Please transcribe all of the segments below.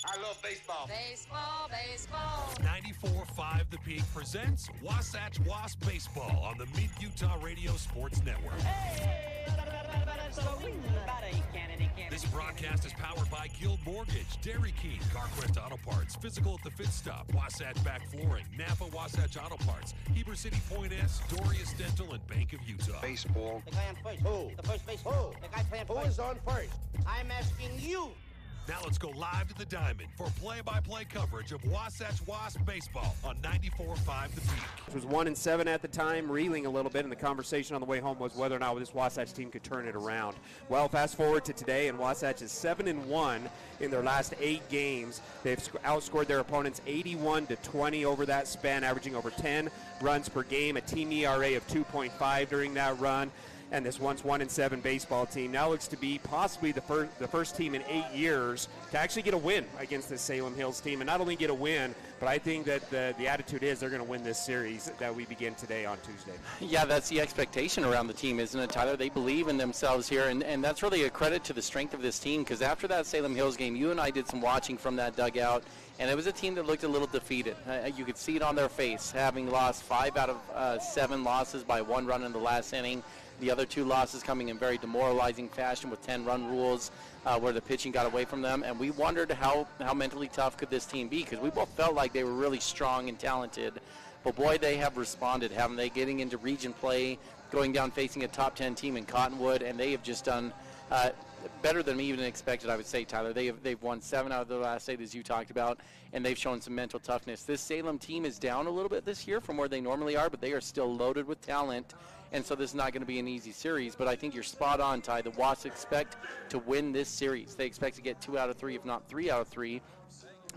I love baseball. Baseball, baseball. 94.5 The Peak presents Wasatch Wasp Baseball on the Mid-Utah Radio Sports Network. This broadcast is powered by Guild Mortgage, Dairy King, CarQuest Auto Parts, Physical at the Fit Stop, Wasatch Back Flooring, Napa Wasatch Auto Parts, Heber City Point S, Dorius Dental, and Bank of Utah. Baseball. The guy on first. Who? The first base. Who? The guy playing Who first. is on first? I'm asking you. Now let's go live to the Diamond for play-by-play coverage of Wasatch Wasp Baseball on 94.5 The Peak. It was 1-7 at the time, reeling a little bit, and the conversation on the way home was whether or not this Wasatch team could turn it around. Well, fast forward to today, and Wasatch is 7-1 in their last 8 games. They've outscored their opponents 81-20 over that span, averaging over 10 runs per game, a team ERA of 2.5 during that run. And this once 1-7 baseball team now looks to be possibly the first team in 8 years to actually get a win against this Salem Hills team. And not only get a win, but I think that the attitude is they're going to win this series that we begin today on Tuesday. Yeah, that's the expectation around the team, isn't it, Tyler? They believe in themselves here, and that's really a credit to the strength of this team, because after that Salem Hills game, you and I did some watching from that dugout, and it was a team that looked a little defeated. You could see it on their face, having lost 5 out of 7 losses by 1 run in the last inning. The other 2 losses coming in very demoralizing fashion with 10-run rules where the pitching got away from them. And we wondered how mentally tough could this team be, because we both felt like they were really strong and talented. But, boy, they have responded, haven't they, getting into region play, going down facing a top 10 team in Cottonwood, and they have just done better than we even expected, I would say, Tyler. They've won 7 out of the last 8, as you talked about, and they've shown some mental toughness. This Salem team is down a little bit this year from where they normally are, but they are still loaded with talent, and so this is not going to be an easy series. But I think you're spot on, Ty. The Wasps expect to win this series. They expect to get 2 out of 3, if not 3 out of 3.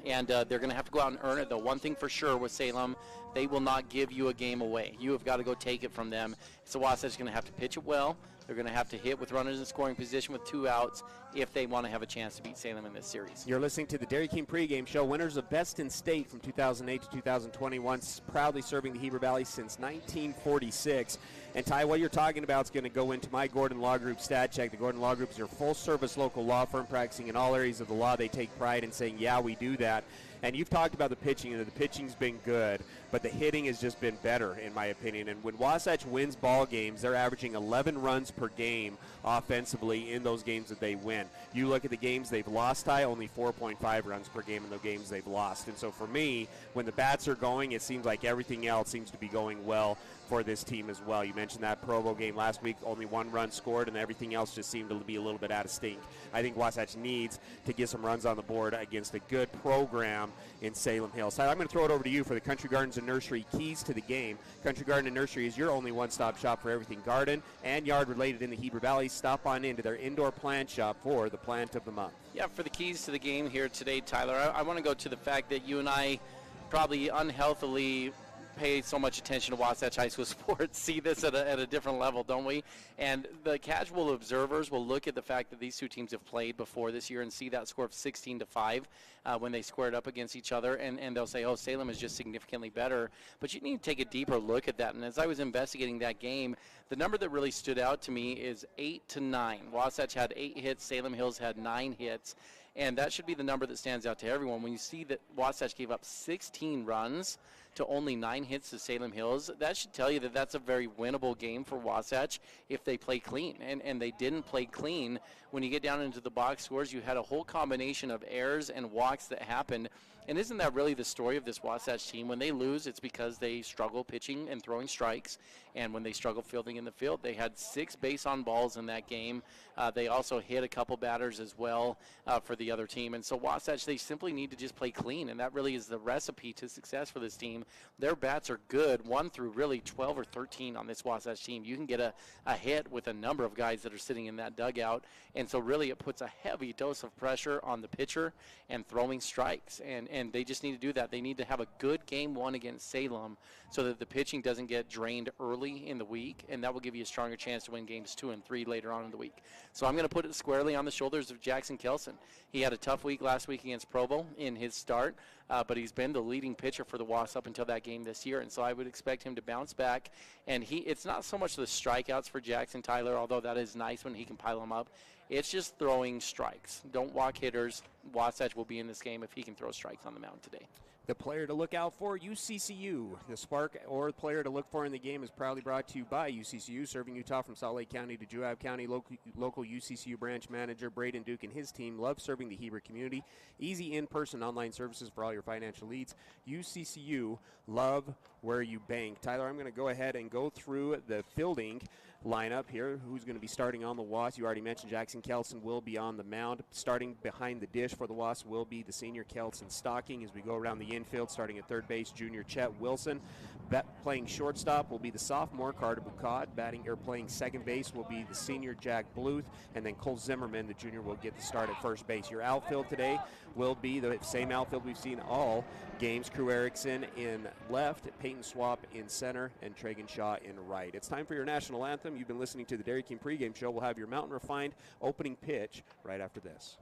And they're going to have to go out and earn it. The one thing for sure with Salem, they will not give you a game away. You have got to go take it from them. So Wasatch is going to have to pitch it well. They're going to have to hit with runners in scoring position with 2 outs if they want to have a chance to beat Salem in this series. You're listening to the Dairy King pregame show. Winners of Best in State from 2008 to 2021, proudly serving the Heber Valley since 1946. And Ty, what you're talking about is going to go into my Gordon Law Group stat check. The Gordon Law Group is your full-service local law firm practicing in all areas of the law. They take pride in saying, yeah, we do that. And you've talked about the pitching, and the pitching's been good, but the hitting has just been better, in my opinion. And when Wasatch wins ball games, they're averaging 11 runs per game offensively in those games that they win. You look at the games they've lost, Ty, only 4.5 runs per game in the games they've lost. And so for me, when the bats are going, it seems like everything else seems to be going well for this team as well. You mentioned that Provo game last week, only 1 run scored, and everything else just seemed to be a little bit out of sync. I think Wasatch needs to get some runs on the board against a good program in Salem Hills. I'm going to throw it over to you for the Country Gardens and Nursery keys to the game. Country Garden and Nursery is your only one-stop shop for everything garden and yard related in the Heber Valley. Stop on into their indoor plant shop for the plant of the month. Yeah, for the keys to the game here today, Tyler, I want to go to the fact that you and I probably unhealthily pay so much attention to Wasatch High School sports, see this at a different level, don't we? And the casual observers will look at the fact that these 2 teams have played before this year and see that score of 16-5 when they squared up against each other, and they'll say, oh, Salem is just significantly better. But you need to take a deeper look at that. And as I was investigating that game, the number that really stood out to me is 8-9. Wasatch had 8 hits, Salem Hills had 9 hits. And that should be the number that stands out to everyone. When you see that Wasatch gave up 16 runs to only 9 hits to Salem Hills, that should tell you that that's a very winnable game for Wasatch if they play clean. And they didn't play clean. When you get down into the box scores, you had a whole combination of errors and walks that happened. And isn't that really the story of this Wasatch team? When they lose, it's because they struggle pitching and throwing strikes. And when they struggle fielding in the field, they had 6 base on balls in that game. They also hit a couple batters as well for the other team. And so Wasatch, they simply need to just play clean. And that really is the recipe to success for this team. Their bats are good, 1 through really 12 or 13 on this Wasatch team. You can get a hit with a number of guys that are sitting in that dugout. And so really it puts a heavy dose of pressure on the pitcher and throwing strikes. And they just need to do that. They need to have a good game 1 against Salem so that the pitching doesn't get drained early in the week, and that will give you a stronger chance to win games 2 and 3 later on in the week. So I'm going to put it squarely on the shoulders of Jackson Kelson. He had a tough week last week against Provo in his start, but he's been the leading pitcher for the Wasps up until that game this year, and so I would expect him to bounce back. And it's not so much the strikeouts for Jackson, Tyler, although that is nice when he can pile them up. It's just throwing strikes. Don't walk hitters. Wasatch will be in this game if he can throw strikes on the mound today. The player to look out for, UCCU. The spark or player to look for in the game is proudly brought to you by UCCU, serving Utah from Salt Lake County to Juab County. Local UCCU branch manager Braden Duke and his team love serving the Heber community. Easy in-person online services for all your financial needs. UCCU, love where you bank. Tyler, I'm going to go ahead and go through the fielding lineup here. Who's going to be starting on the Wasps? You already mentioned Jackson Kelson will be on the mound. Starting behind the dish for the Wasps will be the senior Kelson Stocking. As we go around the infield, starting at third base, junior Chet Wilson. Playing shortstop will be the sophomore Carter Bucod. Playing second base will be the senior Jack Bluth, and then Cole Zimmerman, the junior, will get the start at first base. Your outfield today will be the same outfield we've seen all games. Crew Erickson in left, Payton Swapp in center, and Tragan Shaw in right. It's time for your national anthem. You've been listening to the Dairy King pregame show. We'll have your Mountain Refined opening pitch right after this.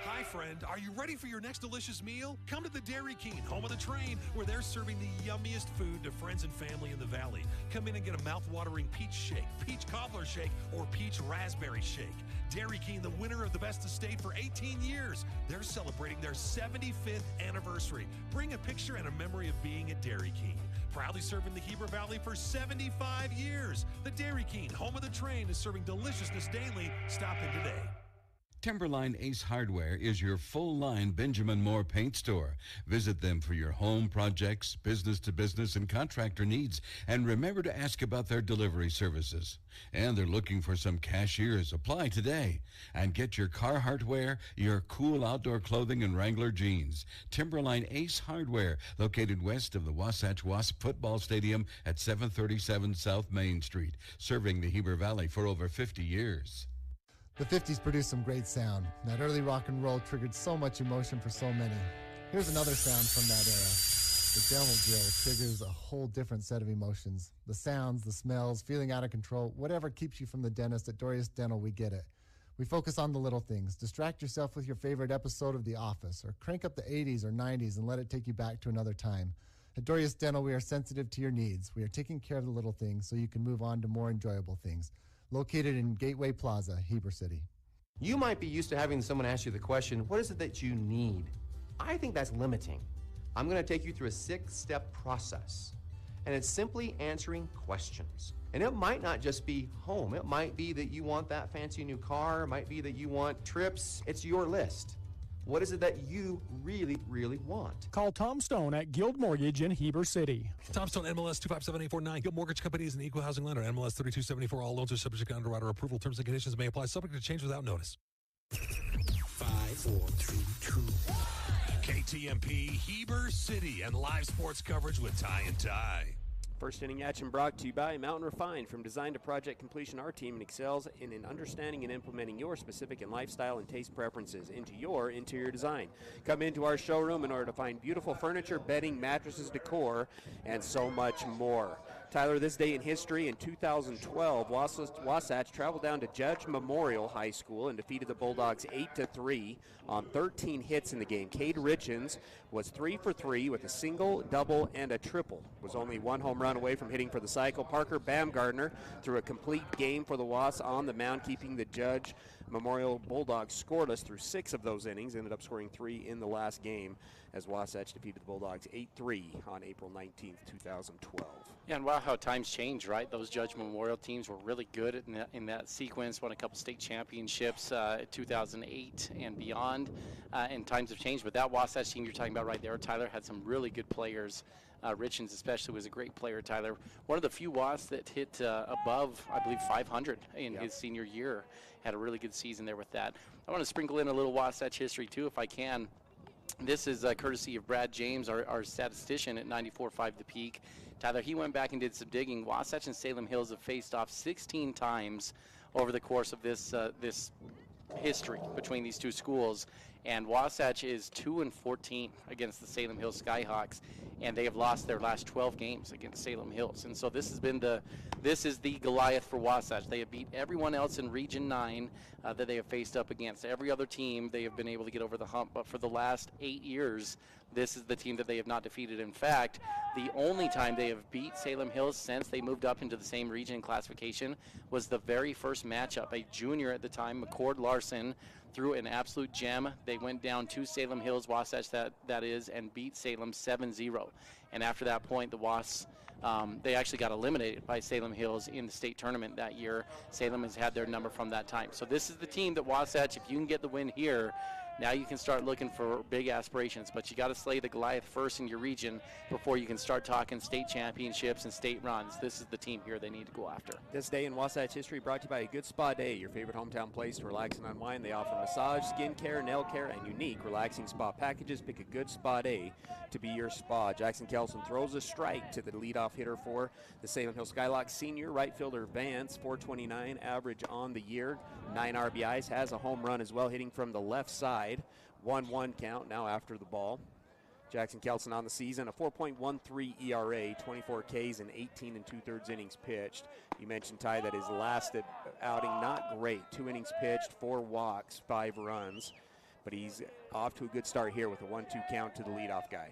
Hi, friend. Are you ready for your next delicious meal? Come to the Dairy King, home of the train, where they're serving the yummiest food to friends and family in the valley. Come in and get a mouth-watering peach shake, peach cobbler shake, or peach raspberry shake. Dairy King, the winner of the Best of State for 18 years. They're celebrating their 75th anniversary. Bring a picture and a memory of being at Dairy King. Proudly serving the Heber Valley for 75 years. The Dairy King, home of the train, is serving deliciousness daily. Stop in today. Timberline Ace Hardware is your full-line Benjamin Moore paint store. Visit them for your home projects, business-to-business, and contractor needs. And remember to ask about their delivery services. And they're looking for some cashiers. Apply today. And get your Carhartt wear, your cool outdoor clothing, and Wrangler jeans. Timberline Ace Hardware, located west of the Wasatch Wasp football stadium at 737 South Main Street, serving the Heber Valley for over 50 years. The 50s produced some great sound. That early rock and roll triggered so much emotion for so many. Here's another sound from that era. The dental drill triggers a whole different set of emotions. The sounds, the smells, feeling out of control, whatever keeps you from the dentist at Dorius Dental, we get it. We focus on the little things. Distract yourself with your favorite episode of The Office, or crank up the 80s or 90s and let it take you back to another time. At Dorius Dental, we are sensitive to your needs. We are taking care of the little things so you can move on to more enjoyable things. Located in Gateway Plaza, Heber City. You might be used to having someone ask you the question, what is it that you need? I think that's limiting. I'm going to take you through a 6-step process. And it's simply answering questions. And it might not just be home. It might be that you want that fancy new car. It might be that you want trips. It's your list. What is it that you really, really want? Call Tom Stone at Guild Mortgage in Heber City. Tom Stone, MLS 257849. Guild Mortgage Company is an equal housing lender. MLS 3274. All loans are subject to underwriter approval. Terms and conditions may apply. Subject to change without notice. 5, 4, 3, 2, 1. KTMP, Heber City, and live sports coverage with Ty and Ty. First inning action brought to you by Mountain Refined. From design to project completion, our team excels in understanding and implementing your specific and lifestyle and taste preferences into your interior design. Come into our showroom in order to find beautiful furniture, bedding, mattresses, decor, and so much more. Tyler, this day in history, in 2012, Wasatch traveled down to Judge Memorial High School and defeated the Bulldogs 8-3 on 13 hits in the game. Cade Richens was 3 for 3 with a single, double, and a triple. Was only one home run away from hitting for the cycle. Parker Bamgardner threw a complete game for the Wasps on the mound, keeping the Judge Memorial Bulldogs scoreless through 6 of those innings. Ended up scoring 3 in the last game as Wasatch defeated the Bulldogs 8-3 on April 19th, 2012. Yeah, and wow, how times change, right? Those Judge Memorial teams were really good in that sequence, won a couple state championships 2008 and beyond, and times have changed. But that Wasatch team you're talking about right there, Tyler, had some really good players. Richens especially was a great player, Tyler. One of the few Wasps that hit above, I believe, 500 in his senior year. Had a really good season there with that. I want to sprinkle in a little Wasatch history, too, if I can. This is courtesy of Brad James, our statistician at 94.5 The Peak. Tyler, he went back and did some digging. Wasatch and Salem Hills have faced off 16 times over the course of this history between these two schools. And Wasatch is 2-14 against the Salem Hills Skyhawks, and they have lost their last 12 games against Salem Hills. And so this is the Goliath for Wasatch. They have beat everyone else in Region 9 that they have faced up against. Every other team they have been able to get over the hump, but for the last 8 years, this is the team that they have not defeated. In fact, the only time they have beat Salem Hills since they moved up into the same region classification was the very first matchup. A junior at the time, McCord Larson, threw an absolute gem. They went down to Salem Hills, Wasatch that is, and beat Salem 7-0. And after that point, the Wasps, they actually got eliminated by Salem Hills in the state tournament that year. Salem has had their number from that time. So this is the team that Wasatch, if you can get the win here, now you can start looking for big aspirations, but you got to slay the Goliath first in your region before you can start talking state championships and state runs. This is the team here they need to go after. This day in Wasatch history brought to you by A Good Spa Day, your favorite hometown place to relax and unwind. They offer massage, skin care, nail care, and unique relaxing spa packages. Pick a Good Spa Day to be your spa. Jackson Kelson throws a strike to the leadoff hitter for the Salem Hill Skylarks senior right fielder Vance, 429 average on the year, 9 RBIs, has a home run as well, hitting from the left side. 1-1 count now after the ball. Jackson Kelson on the season, a 4.13 ERA, 24 Ks and 18 2/3 innings pitched. You mentioned, Ty, that his last outing not great. 2 innings pitched, 4 walks, 5 runs. But he's off to a good start here with a 1-2 count to the leadoff guy.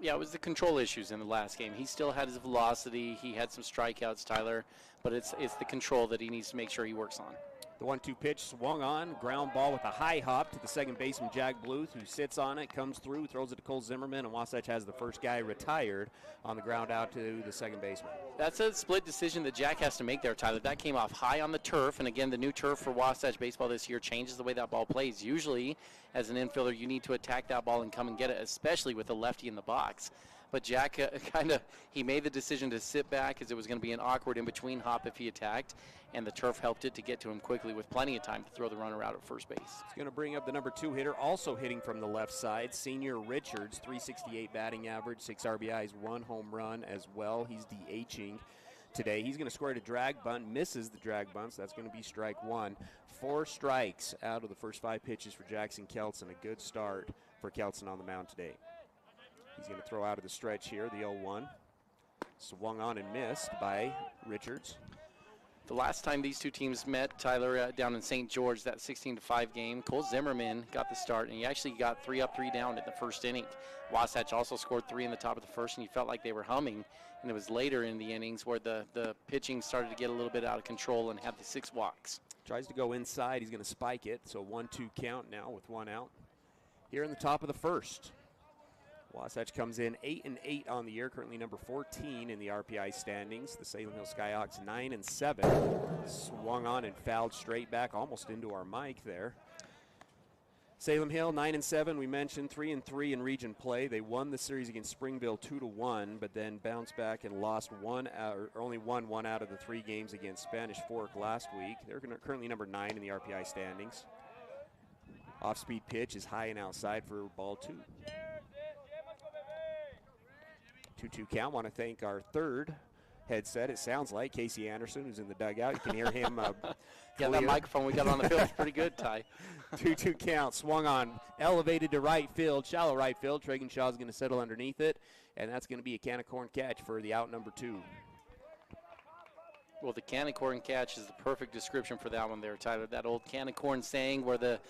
Yeah, it was the control issues in the last game. He still had his velocity. He had some strikeouts, Tyler, but it's the control that he needs to make sure he works on. The 1-2 pitch swung on, ground ball with a high hop to the second baseman, Jack Bluth, who sits on it, comes through, throws it to Cole Zimmerman, and Wasatch has the first guy retired on the ground out to the second baseman. That's a split decision that Jack has to make there, Tyler. That came off high on the turf, and again, the new turf for Wasatch baseball this year changes the way that ball plays. Usually, as an infielder, you need to attack that ball and come and get it, especially with a lefty in the box. But Jack he made the decision to sit back as it was going to be an awkward in-between hop if he attacked, and the turf helped it to get to him quickly with plenty of time to throw the runner out at first base. It's going to bring up the number 2 hitter, also hitting from the left side, senior Richards, 368 batting average, 6 RBIs, 1 home run as well. He's DHing today. He's going to score at a drag bunt, misses the drag bunt, so that's going to be strike 1. 4 strikes out of the first 5 pitches for Jackson Kelson. A good start for Kelson on the mound today. He's going to throw out of the stretch here, the 0-1. Swung on and missed by Richards. The last time these two teams met, Tyler, down in St. George, that 16-5 game, Cole Zimmerman got the start, and he actually got 3 up, 3 down in the first inning. Wasatch also scored 3 in the top of the first, and you felt like they were humming, and it was later in the innings where the pitching started to get a little bit out of control and have the 6 walks. Tries to go inside. He's going to spike it, so 1-2 count now with 1 out. Here in the top of the first. Wasatch comes in 8-8 on the year, currently number 14 in the RPI standings. The Salem Hill Skyhawks 9-7. Swung on and fouled straight back, almost into our mic there. Salem Hill 9-7. We mentioned 3-3 in region play. They won the series against Springville 2-1, but then bounced back and lost only won 1 out of the 3 games against Spanish Fork last week. They're currently number 9 in the RPI standings. Off-speed pitch is high and outside for ball 2. 2-2 count. Want to thank our third headset, it sounds like, Casey Anderson, who's in the dugout. You can hear him. Yeah, that microphone we got on the field is pretty good, Ty. 2-2 count. Swung on, elevated to right field, shallow right field. Tragan is going to settle underneath it, and that's going to be a can of corn catch for the out number 2. Well, the can of corn catch is the perfect description for that one there, Tyler. That old can of corn saying where the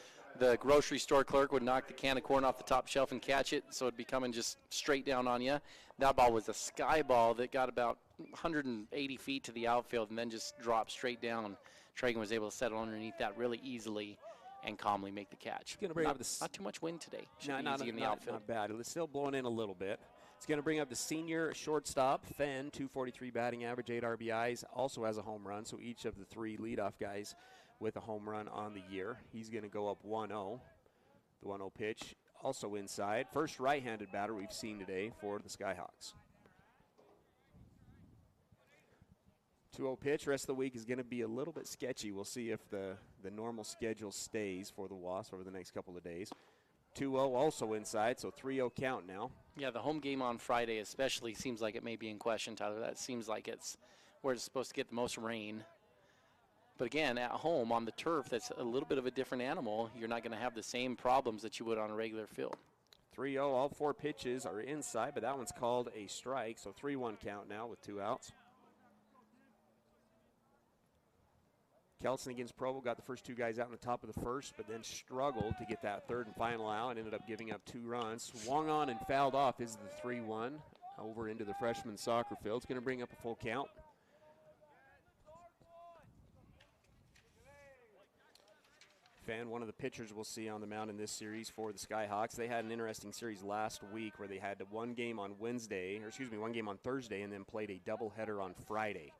grocery store clerk would knock the can of corn off the top shelf and catch it, so it'd be coming just straight down on you. That ball was a sky ball that got about 180 feet to the outfield and then just dropped straight down. Tragan was able to settle underneath that really easily and calmly make the catch. Going to bring not, up the not too much wind today. Not in the outfield. Not bad. It's still blowing in a little bit. It's going to bring up the senior shortstop, Fenn, 243 batting average, 8 RBIs, also has a home run, so each of the 3 leadoff guys with a home run on the year. He's going to go up 1-0. The 1-0 pitch also inside. First right-handed batter we've seen today for the Skyhawks. 2-0 pitch. Rest of the week is going to be a little bit sketchy. We'll see if the normal schedule stays for the Wasps over the next couple of days. 2-0 also inside, so 3-0 count now. Yeah, the home game on Friday especially seems like it may be in question, Tyler. That seems like it's where it's supposed to get the most rain. But again, at home on the turf, that's a little bit of a different animal. You're not going to have the same problems that you would on a regular field. 3-0, all 4 pitches are inside, but that one's called a strike, so 3-1 count now with 2 outs. Kelson against Provo got the first two guys out in the top of the first, but then struggled to get that third and final out and ended up giving up 2 runs. Swung on and fouled off is the 3-1 over into the freshman soccer field. It's going to bring up a full count. Fan, one of the pitchers we'll see on the mound in this series for the Skyhawks. They had an interesting series last week where they had one game on Thursday and then played a doubleheader on Friday.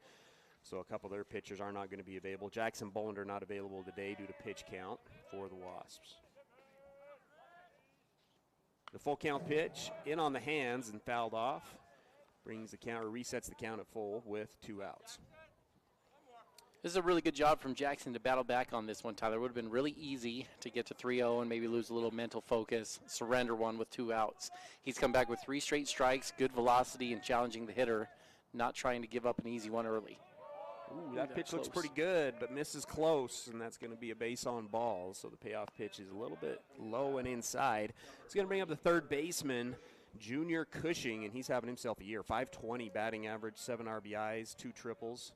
So a couple of their pitchers are not going to be available. Jackson Bolender not available today due to pitch count for the Wasps. The full count pitch in on the hands and fouled off. Brings the count, or resets the count at full with 2 outs. This is a really good job from Jackson to battle back on this one, Tyler. It would have been really easy to get to 3-0 and maybe lose a little mental focus, surrender one with 2 outs. He's come back with 3 straight strikes, good velocity, and challenging the hitter, not trying to give up an easy one early. Ooh, that pitch looks pretty good, but misses close, and that's going to be a base on ball. So the payoff pitch is a little bit low and inside. It's going to bring up the third baseman, Junior Cushing, and he's having himself a year. .520 batting average, 7 RBIs, 2 triples.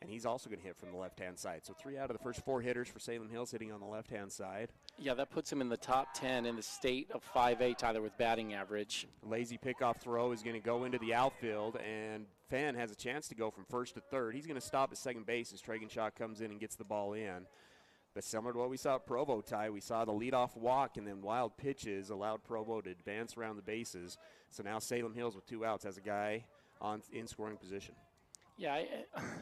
And he's also going to hit from the left-hand side. So 3 out of the first 4 hitters for Salem Hills hitting on the left-hand side. Yeah, that puts him in the top 10 in the state of 5A, Tyler, with batting average. Lazy pickoff throw is going to go into the outfield, and Fan has a chance to go from first to third. He's going to stop at second base as Tragenshaw comes in and gets the ball in. But similar to what we saw at Provo, Ty, we saw the leadoff walk and then wild pitches allowed Provo to advance around the bases. So now Salem Hills with 2 outs has a guy in scoring position. Yeah, I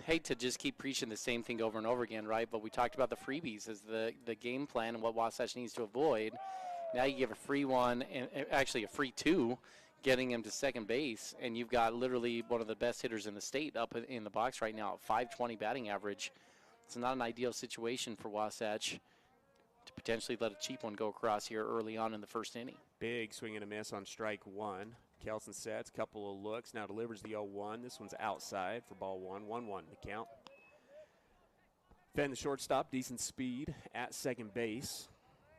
hate to just keep preaching the same thing over and over again, right? But we talked about the freebies as the game plan and what Wasatch needs to avoid. Now you give a free one, and actually a free 2, getting him to second base, and you've got literally one of the best hitters in the state up in the box right now at .520 batting average. It's not an ideal situation for Wasatch to potentially let a cheap one go across here early on in the first inning. Big swing and a miss on strike 1. Kelson sets, couple of looks, now delivers the 0-1. This one's outside for ball 1, 1-1 the count. Fenn, the shortstop, decent speed at second base.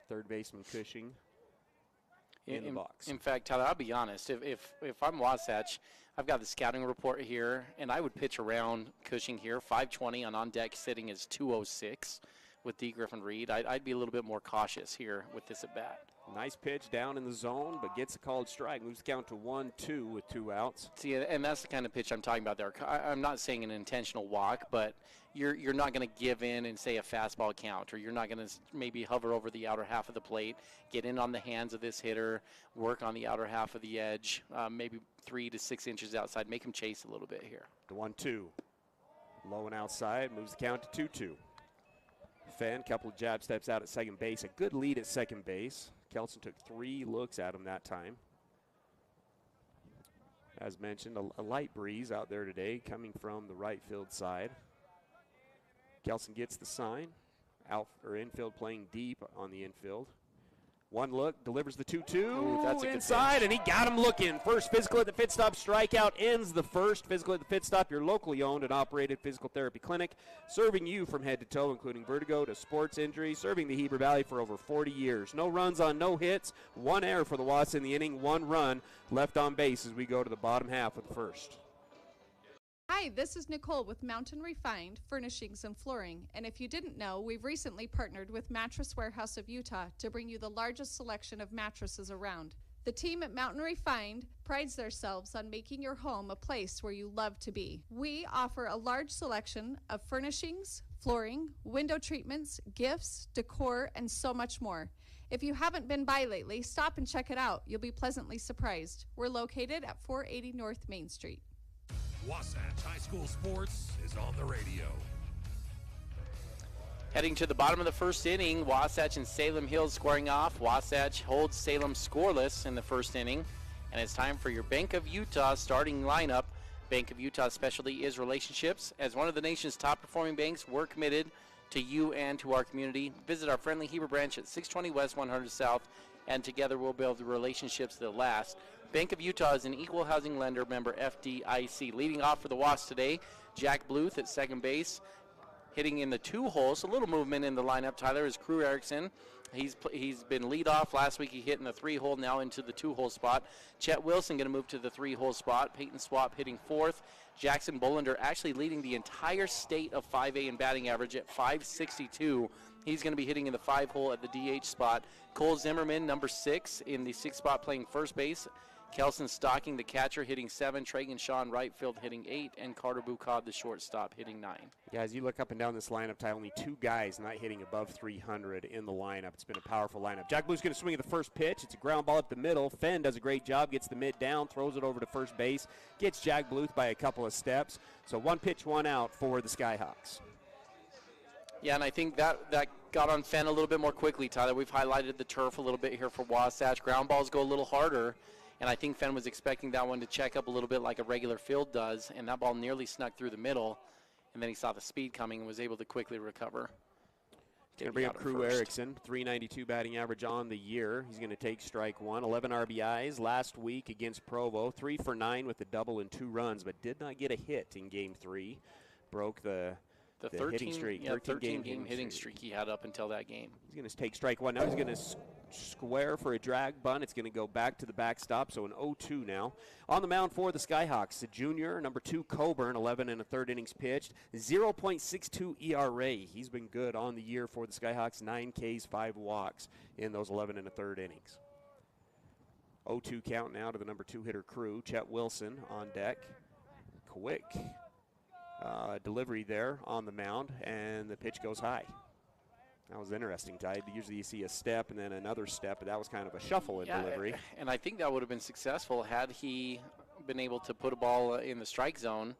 Third baseman Cushing in the box. In fact, Tyler, I'll be honest. If I'm Wasatch, I've got the scouting report here, and I would pitch around Cushing here. .520 on deck sitting is .206 with D. Griffin Reed. I'd be a little bit more cautious here with this at bat. Nice pitch down in the zone, but gets a called strike. Moves the count to 1-2 with 2 outs. See, and that's the kind of pitch I'm talking about there. I'm not saying an intentional walk, but you're not going to give in and say a fastball count, or you're not going to maybe hover over the outer half of the plate, get in on the hands of this hitter, work on the outer half of the edge, maybe 3 to 6 inches outside, make him chase a little bit here. The 1-2. Low and outside, moves the count to 2-2. Fenn, couple of jab steps out at second base. A good lead at second base. Kelson took 3 looks at him that time. As mentioned, a light breeze out there today coming from the right field side. Kelson gets the sign. Infield playing deep on the infield. 1 look, delivers the 2-2. Ooh, that's a good inside, pitch. and he got him looking. First physical at the pit stop, strikeout ends the first. Physical at the pit stop, your locally owned and operated physical therapy clinic, serving you from head to toe, including vertigo to sports injury, serving the Heber Valley for over 40 years. No runs on no hits, 1 error for the Wasps in the inning, 1 run left on base as we go to the bottom half of the first. Hi, this is Nicole with Mountain Refined Furnishings and Flooring, and if you didn't know, we've recently partnered with Mattress Warehouse of Utah to bring you the largest selection of mattresses around. The team at Mountain Refined prides themselves on making your home a place where you love to be. We offer a large selection of furnishings, flooring, window treatments, gifts, decor, and so much more. If you haven't been by lately, stop and check it out. You'll be pleasantly surprised. We're located at 480 North Main Street. Wasatch High School Sports is on the radio. Heading to the bottom of the first inning, Wasatch and Salem Hills squaring off. Wasatch holds Salem scoreless in the first inning, and it's time for your Bank of Utah starting lineup. Bank of Utah's specialty is relationships. As one of the nation's top performing banks, we're committed to you and to our community. Visit our friendly Heber branch at 620 West 100 South, and together we'll build the relationships that last. Bank of Utah is an equal housing lender, member FDIC. Leading off for the Wasps today, Jack Bluth at second base. Hitting in the 2 hole, so a little movement in the lineup, Tyler, is Crew Erickson He's been lead off. Last week he hit in the 3-hole, now into the 2-hole spot. Chet Wilson going to move to the 3-hole spot. Payton Swapp hitting 4th. Jackson Bolender actually leading the entire state of 5A in batting average at 562. He's going to be hitting in the 5-hole at the DH spot. Cole Zimmerman, number 6, in the 6th spot playing first base. Kelson Stocking, the catcher, hitting 7. Tragan Sean, right field, hitting 8. And Carter Bucod, the shortstop, hitting 9. Yeah, as you look up and down this lineup, Ty, only 2 guys not hitting above 300 in the lineup. It's been a powerful lineup. Jack Blue's going to swing at the first pitch. It's a ground ball up the middle. Fenn does a great job, gets the mid down, throws it over to first base, gets Jack Bluth by a couple of steps. So 1 pitch, 1 out for the Skyhawks. Yeah, and I think that got on Fenn a little bit more quickly, Tyler. We've highlighted the turf a little bit here for Wasatch. Ground balls go a little harder. And I think Fenn was expecting that one to check up a little bit like a regular field does, and that ball nearly snuck through the middle, and then he saw the speed coming and was able to quickly recover. Going to bring up Crew Erickson, 392 batting average on the year. He's going to take strike 1, 11 RBIs last week against Provo, 3 for 9 with a double and 2 runs, but did not get a hit in Game 3. Broke the 13 hitting streak. Yeah, 13 game hitting streak he had up until that game. He's going to take strike 1. Now he's going to square for a drag bunt. It's going to go back to the backstop, so an 0-2 now. On the mound for the Skyhawks, the junior, number 2, Coburn, 11 1/3 innings pitched, 0.62 ERA. He's been good on the year for the Skyhawks, 9 Ks, 5 walks in those 11 1/3 innings. 0-2 count now to the number 2 hitter, Crew. Chet Wilson on deck. Quick delivery there on the mound, and the pitch goes high. That was interesting, Ty. Usually you see a step and then another step, but that was kind of a shuffle in delivery. And I think that would have been successful had he been able to put a ball in the strike zone.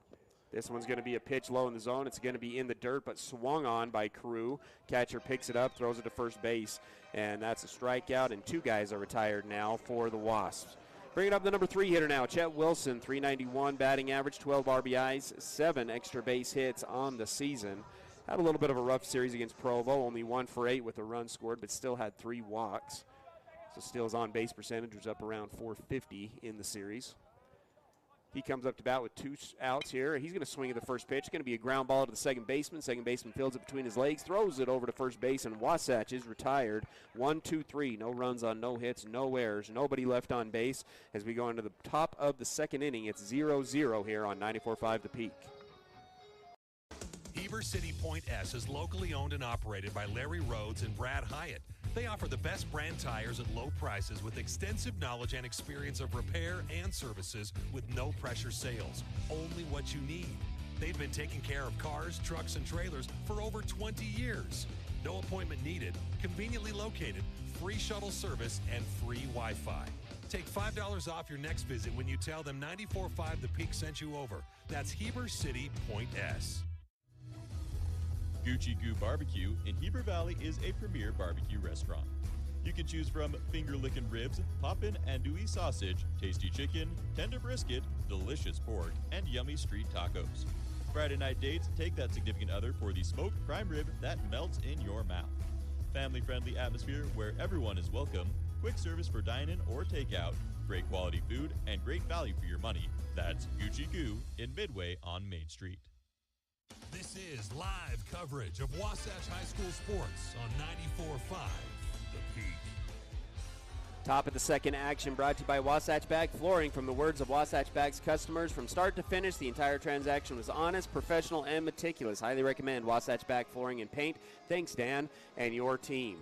This one's going to be a pitch low in the zone. It's going to be in the dirt, but swung on by Crew. Catcher picks it up, throws it to first base, and that's a strikeout, and 2 guys are retired now for the Wasps. Bringing up the number 3 hitter now, Chet Wilson, 391 batting average, 12 RBIs, 7 extra base hits on the season. Had a little bit of a rough series against Provo, only 1 for 8 with a run scored, but still had 3 walks. So still his on-base percentage was up around .450 in the series. He comes up to bat with 2 outs here. He's going to swing at the first pitch. It's going to be a ground ball to the second baseman. Second baseman fields it between his legs, throws it over to first base, and Wasatch is retired. 1-2-3, no runs on no hits, no errors, nobody left on base. As we go into the top of the second inning, it's 0-0 here on 94.5 The Peak. Heber City Point S is locally owned and operated by Larry Rhodes and Brad Hyatt. They offer the best brand tires at low prices with extensive knowledge and experience of repair and services with no pressure sales. Only what you need. They've been taking care of cars, trucks, and trailers for over 20 years. No appointment needed, conveniently located, free shuttle service, and free Wi-Fi. Take $5 off your next visit when you tell them 94.5 The Peak sent you over. That's Heber City Point S. Gucci Goo Barbecue in Heber Valley is a premier barbecue restaurant. You can choose from finger-licking ribs, poppin' andouille sausage, tasty chicken, tender brisket, delicious pork, and yummy street tacos. Friday night dates, take that significant other for the smoked prime rib that melts in your mouth. Family-friendly atmosphere where everyone is welcome, quick service for dine-in or takeout, great quality food, and great value for your money. That's Gucci Goo in Midway on Main Street. This is live coverage of Wasatch High School sports on 94.5 The Peak. Top of the second action brought to you by Wasatch Bag Flooring. From the words of Wasatch Bag's customers, from start to finish, the entire transaction was honest, professional, and meticulous. Highly recommend Wasatch Bag Flooring and Paint. Thanks, Dan, and your team.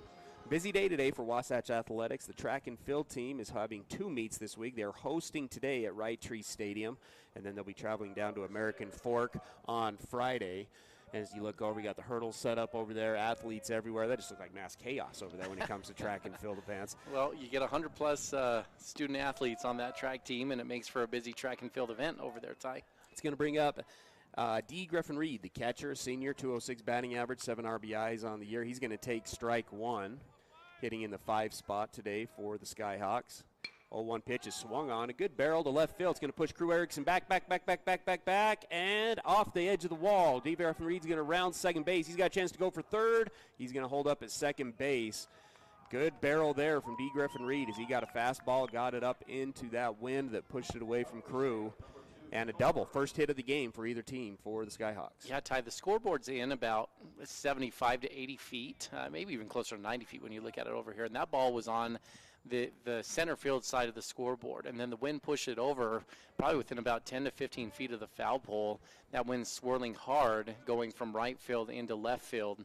Busy day today for Wasatch Athletics. The track and field team is having 2 meets this week. They're hosting today at Wright Tree Stadium, and then they'll be traveling down to American Fork on Friday. As you look over, we got the hurdles set up over there, athletes everywhere. That just looks like mass chaos over there when it comes to track and field events. Well, you get 100-plus student athletes on that track team, and it makes for a busy track and field event over there, Ty. It's going to bring up D. Griffin-Reed, the catcher, senior, 206 batting average, 7 RBIs on the year. He's going to take strike 1. Hitting in the 5 spot today for the Skyhawks. 0-1 pitch is swung on. A good barrel to left field. It's going to push Crew Erickson back, and off the edge of the wall. D. Griffin-Reed's going to round second base. He's got a chance to go for third. He's going to hold up at second base. Good barrel there from D. Griffin-Reed as he got a fastball, got it up into that wind that pushed it away from Crew. And a double, first hit of the game for either team for the Skyhawks. Yeah, Ty, the scoreboard's in about 75 to 80 feet, maybe even closer to 90 feet when you look at it over here. And that ball was on the center field side of the scoreboard. And then the wind pushed it over probably within about 10 to 15 feet of the foul pole. That wind swirling hard, going from right field into left field.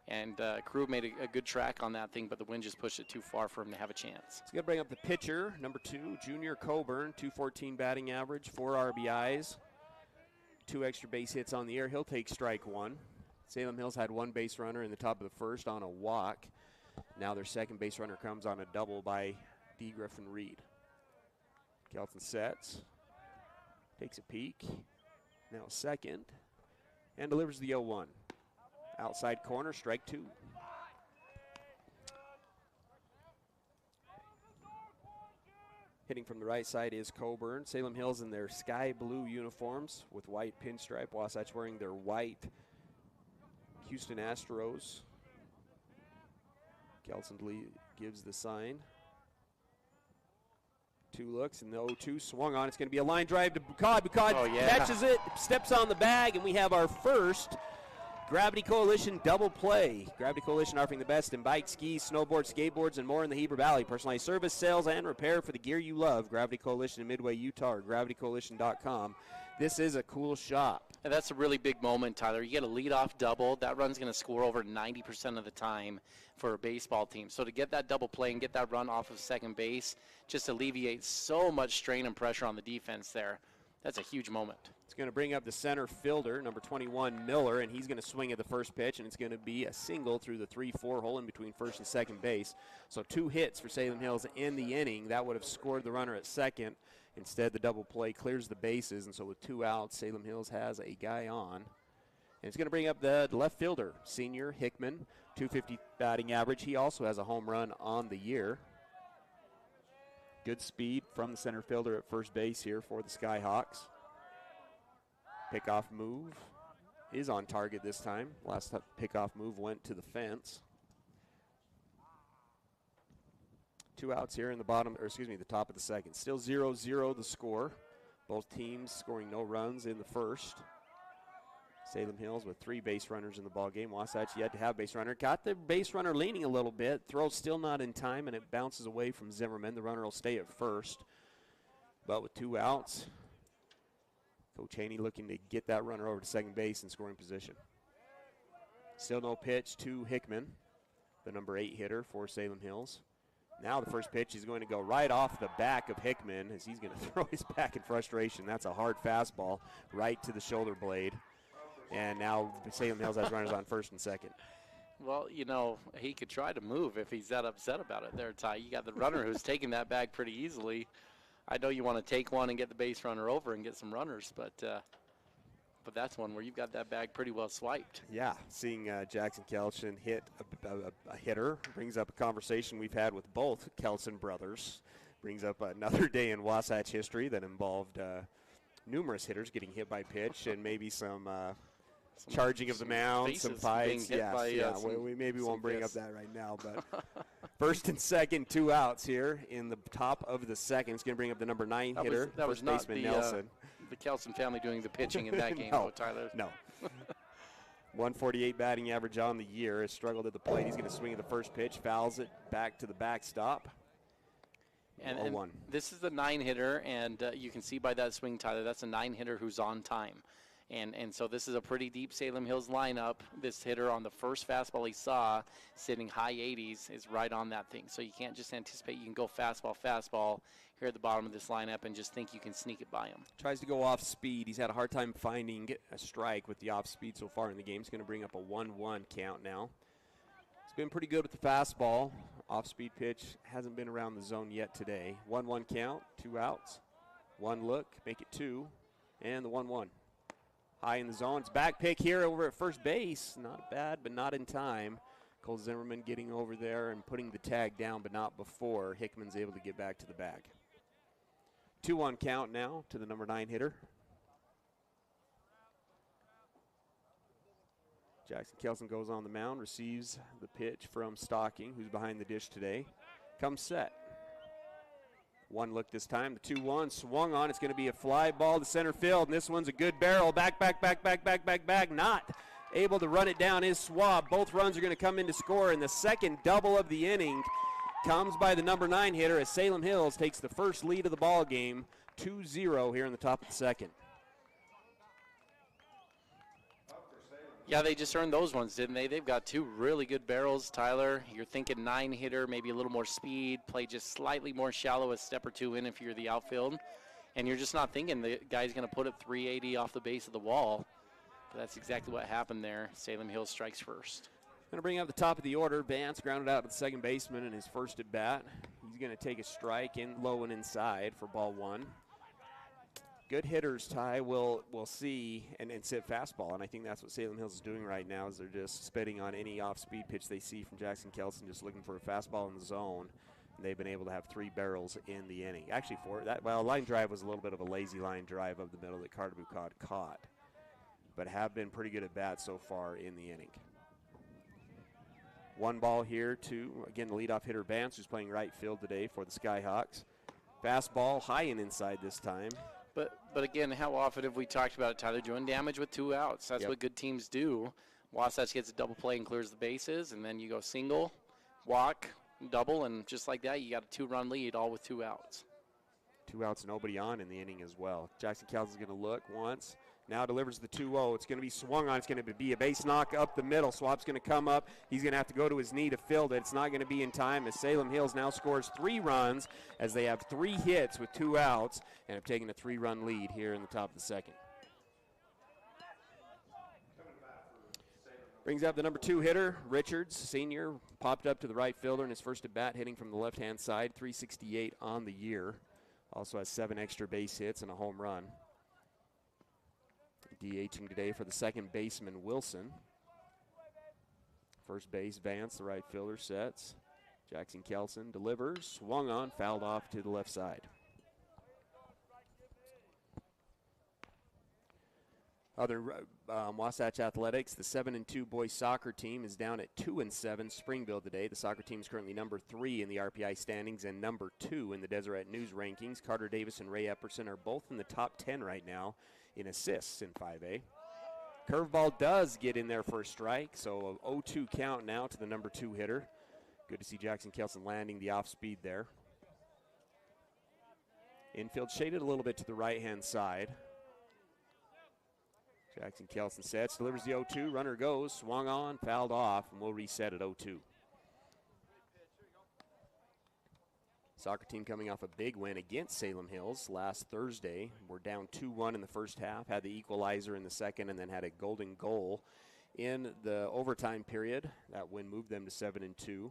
And crew made a good track on that thing, but the wind just pushed it too far for him to have a chance. It's going to bring up the pitcher, number 2, Junior Coburn, 214 batting average, 4 RBIs, 2 extra base hits on the year. He'll take strike 1. Salem Hills had 1 base runner in the top of the first on a walk. Now their second base runner comes on a double by D. Griffin Reed. Kelton sets, takes a peek, now second, and delivers the 0-1. Outside corner, strike 2. Hitting from the right side is Coburn. Salem Hills in their sky blue uniforms with white pinstripe. Wasatch wearing their white Houston Astros. Kelton gives the sign. 2 looks, and the 0-2 swung on. It's going to be a line drive to Bukad. Bukad catches it, steps on the bag, and we have our first Gravity Coalition double play. Gravity Coalition offering the best in bikes, skis, snowboards, skateboards, and more in the Heber Valley. Personalized service, sales, and repair for the gear you love. Gravity Coalition in Midway, Utah, or gravitycoalition.com. This is a cool shop. And that's a really big moment, Tyler. You get a leadoff double. That run's going to score over 90% of the time for a baseball team. So to get that double play and get that run off of second base just alleviates so much strain and pressure on the defense there. That's a huge moment. It's going to bring up the center fielder, number 21, Miller, and he's going to swing at the first pitch, and it's going to be a single through the 3-4 hole in between first and second base. So 2 hits for Salem Hills in the inning. That would have scored the runner at second. Instead, the double play clears the bases, and so with 2 outs, Salem Hills has a guy on. And it's going to bring up the left fielder, senior Hickman, 250 batting average. He also has a home run on the year. Good speed from the center fielder at first base here for the Skyhawks. Pickoff move is on target this time. Last pickoff move went to the fence. 2 outs here in the the top of the second. Still 0-0 the score. Both teams scoring no runs in the first. Salem Hills with 3 base runners in the ball game. Wasatch yet to have base runner. Got the base runner leaning a little bit. Throw still not in time, and it bounces away from Zimmerman. The runner will stay at first. But with 2 outs, Coach Haney looking to get that runner over to second base in scoring position. Still no pitch to Hickman, the number 8 hitter for Salem Hills. Now the first pitch is going to go right off the back of Hickman as he's going to throw his back in frustration. That's a hard fastball right to the shoulder blade. And now Salem Hills has runners on first and second. Well, you know, he could try to move if he's that upset about it there, Ty. You got the runner who's taking that bag pretty easily. I know you want to take one and get the base runner over and get some runners, but that's one where you've got that bag pretty well swiped. Yeah, seeing Jackson Kelson hit a hitter brings up a conversation we've had with both Kelson brothers. Brings up another day in Wasatch history that involved numerous hitters getting hit by pitch and maybe some charging of the mound, some fights. We maybe won't bring up that right now, but first and second, 2 outs here in the top of the second. It's going to bring up the number 9 hitter, that was first baseman Nelson. The Kelson family doing the pitching in that game, no, Tyler. No. 148 batting average on the year. Has struggled at the plate. He's going to swing at the first pitch, fouls it back to the backstop. And this is the 9 hitter, and you can see by that swing, Tyler, that's a 9 hitter who's on time. And so this is a pretty deep Salem Hills lineup. This hitter on the first fastball he saw, sitting high 80s, is right on that thing. So you can't just anticipate you can go fastball here at the bottom of this lineup and just think you can sneak it by him. Tries to go off speed. He's had a hard time finding a strike with the off speed so far in the game. He's going to bring up a 1-1 count now. He's been pretty good with the fastball. Off-speed pitch hasn't been around the zone yet today. 1-1 count, 2 outs. 1 look, make it 2, and the 1-1. High in the zone. It's back pick here over at first base. Not bad, but not in time. Cole Zimmerman getting over there and putting the tag down, but not before Hickman's able to get back to the bag. 2-1 count now to the number 9 hitter. Jackson Kelson goes on the mound, receives the pitch from Stocking, who's behind the dish today. Comes set. One look this time. The 2-1 swung on. It's going to be a fly ball to center field, and this one's a good barrel. Back. Not able to run it down is Swapp. Both runs are going to come in to score, and the second double of the inning comes by the number 9 hitter as Salem Hills takes the first lead of the ball game, 2-0 here in the top of the second. Yeah, they just earned those ones, didn't they? They've got two really good barrels, Tyler. You're thinking 9-hitter, maybe a little more speed, play just slightly more shallow, a step or two in if you're the outfield. And you're just not thinking the guy's going to put it 380 off the base of the wall. But that's exactly what happened there. Salem Hills strikes first. Going to bring up the top of the order. Vance grounded out to the second baseman in his first at bat. He's going to take a strike in low and inside for ball 1. Good hitters, Ty, will see and sit fastball, and I think that's what Salem Hills is doing right now is they're just spitting on any off-speed pitch they see from Jackson Kelson, just looking for a fastball in the zone. And they've been able to have 3 barrels in the inning. Actually, 4. Line drive was a little bit of a lazy line drive up the middle that Carter Bucod caught, but have been pretty good at bat so far in the inning. 1 ball here to, again, the leadoff hitter Vance, who's playing right field today for the Skyhawks. Fastball high and inside this time. But again, how often have we talked about it, Tyler, doing damage with 2 outs? That's what good teams do. Wasatch gets a double play and clears the bases, and then you go single, walk, double, and just like that, you got a 2-run lead, all with 2 outs. 2 outs, nobody on in the inning as well. Jackson Kelson's going to look once. Now delivers the 2-0. It's going to be swung on. It's going to be a base knock up the middle. Swapp's going to come up. He's going to have to go to his knee to field it. It's not going to be in time as Salem Hills now scores 3 runs as they have 3 hits with 2 outs and have taken a 3-run lead here in the top of the second. Brings up the number 2 hitter, Richards, senior, popped up to the right fielder in his first at bat, hitting from the left-hand side, 368 on the year. Also has 7 extra base hits and a home run. DHing today for the second baseman, Wilson. First base, Vance, the right fielder, sets. Jackson Kelson delivers, swung on, fouled off to the left side. Other Wasatch Athletics, the 7-2 boys soccer team is down at 2-7 Springville today. The soccer team is currently number 3 in the RPI standings and number 2 in the Deseret News rankings. Carter Davis and Ray Epperson are both in the top 10 right now in assists in 5A. Curveball does get in there for a strike, so a 0-2 count now to the number 2 hitter. Good to see Jackson Kelson landing the off speed there. Infield shaded a little bit to the right-hand side. Jackson Kelson sets, delivers the 0-2, runner goes, swung on, fouled off, and we'll reset at 0-2. Soccer team coming off a big win against Salem Hills last Thursday. We're down 2-1 in the first half, had the equalizer in the second, and then had a golden goal in the overtime period. That win moved them to 7-2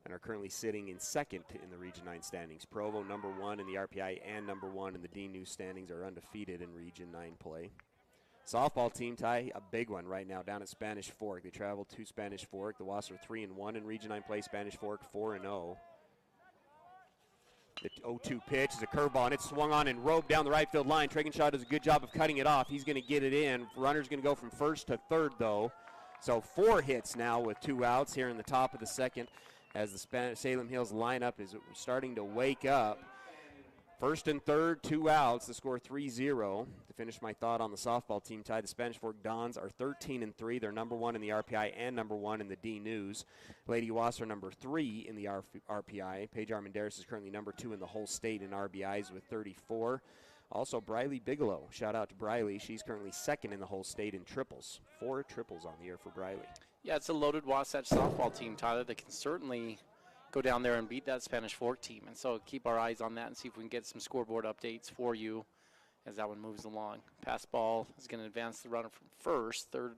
and are currently sitting in second in the Region 9 standings. Provo, number 1 in the RPI and number 1 in the D News standings, are undefeated in Region 9 play. Softball team, Ty, a big one right now down at Spanish Fork. They traveled to Spanish Fork. The Wasps are 3-1 in Region 9 play. Spanish Fork 4-0. The 0-2 pitch is a curveball, and it's swung on and roved down the right field line. Tregenshaw does a good job of cutting it off. He's going to get it in. Runner's going to go from first to third, though. So 4 hits now with 2 outs here in the top of the second as the Salem Hills lineup is starting to wake up. First and third, 2 outs. The score 3-0. To finish my thought on the softball team, Ty, the Spanish Fork Dons are 13-3. They're number 1 in the RPI and number 1 in the D News. Lady Wasps are number 3 in the RPI. Paige Armendariz is currently number 2 in the whole state in RBIs with 34. Also, Briley Bigelow. Shout out to Briley. She's currently 2nd in the whole state in triples. 4 triples on the year for Briley. Yeah, it's a loaded Wasatch softball team, Tyler, that can certainly go down there and beat that Spanish Fork team. And so keep our eyes on that and see if we can get some scoreboard updates for you as that one moves along. Pass ball is going to advance the runner from first. Third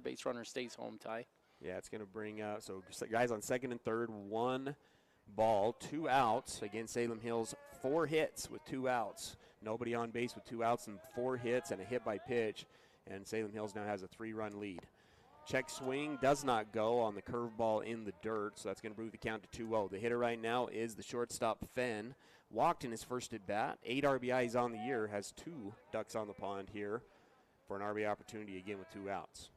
base runner stays home, Ty. Yeah, it's going to bring out, so guys on second and third, 1 ball, 2 outs. Again, Salem Hills, 4 hits with 2 outs. Nobody on base with 2 outs and 4 hits and a hit by pitch. And Salem Hills now has a 3-run lead. Check swing does not go on the curveball in the dirt, so that's going to move the count to 2-0. The hitter right now is the shortstop, Fenn. Walked in his first at bat, 8 RBIs on the year, has 2 ducks on the pond here for an RBI opportunity again with 2 outs.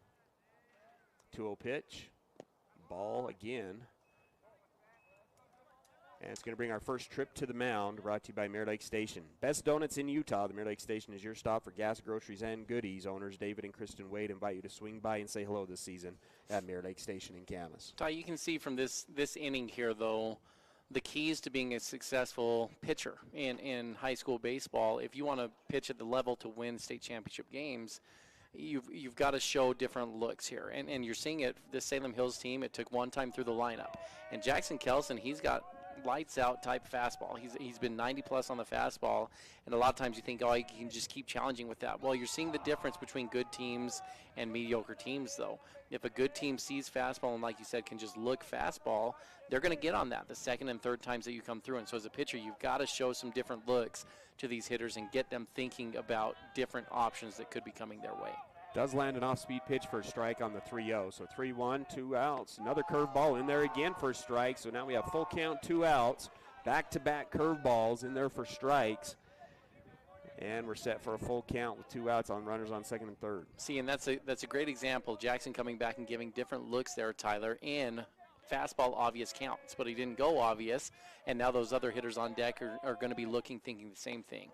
2-0 pitch, ball again. And it's going to bring our first trip to the mound, brought to you by Mirror Lake Station. Best donuts in Utah. The Mirror Lake Station is your stop for gas, groceries, and goodies. Owners David and Kristen Wade invite you to swing by and say hello this season at Mirror Lake Station in Camas. Ty, you can see from this inning here, though, the keys to being a successful pitcher in high school baseball. If you want to pitch at the level to win state championship games, you've got to show different looks here. And you're seeing it, this Salem Hills team, it took one time through the lineup. And Jackson Kelson, he's got lights out type fastball. He's been 90 plus on the fastball, and a lot of times you think, oh, he can just keep challenging with that. Well, you're seeing the difference between good teams and mediocre teams, though. If a good team sees fastball and, like you said, can just look fastball, they're going to get on that the second and third times that you come through. And so as a pitcher, you've got to show some different looks to these hitters and get them thinking about different options that could be coming their way. Does land an off-speed pitch for a strike on the 3-0. So 3-1, 2 outs. Another curveball in there again for a strike. So now we have full count, 2 outs. Back-to-back curveballs in there for strikes. And we're set for a full count with 2 outs on runners on second and third. See, and that's a great example. Jackson coming back and giving different looks there, Tyler, in fastball obvious counts. But he didn't go obvious, and now those other hitters on deck are going to be looking, thinking the same thing.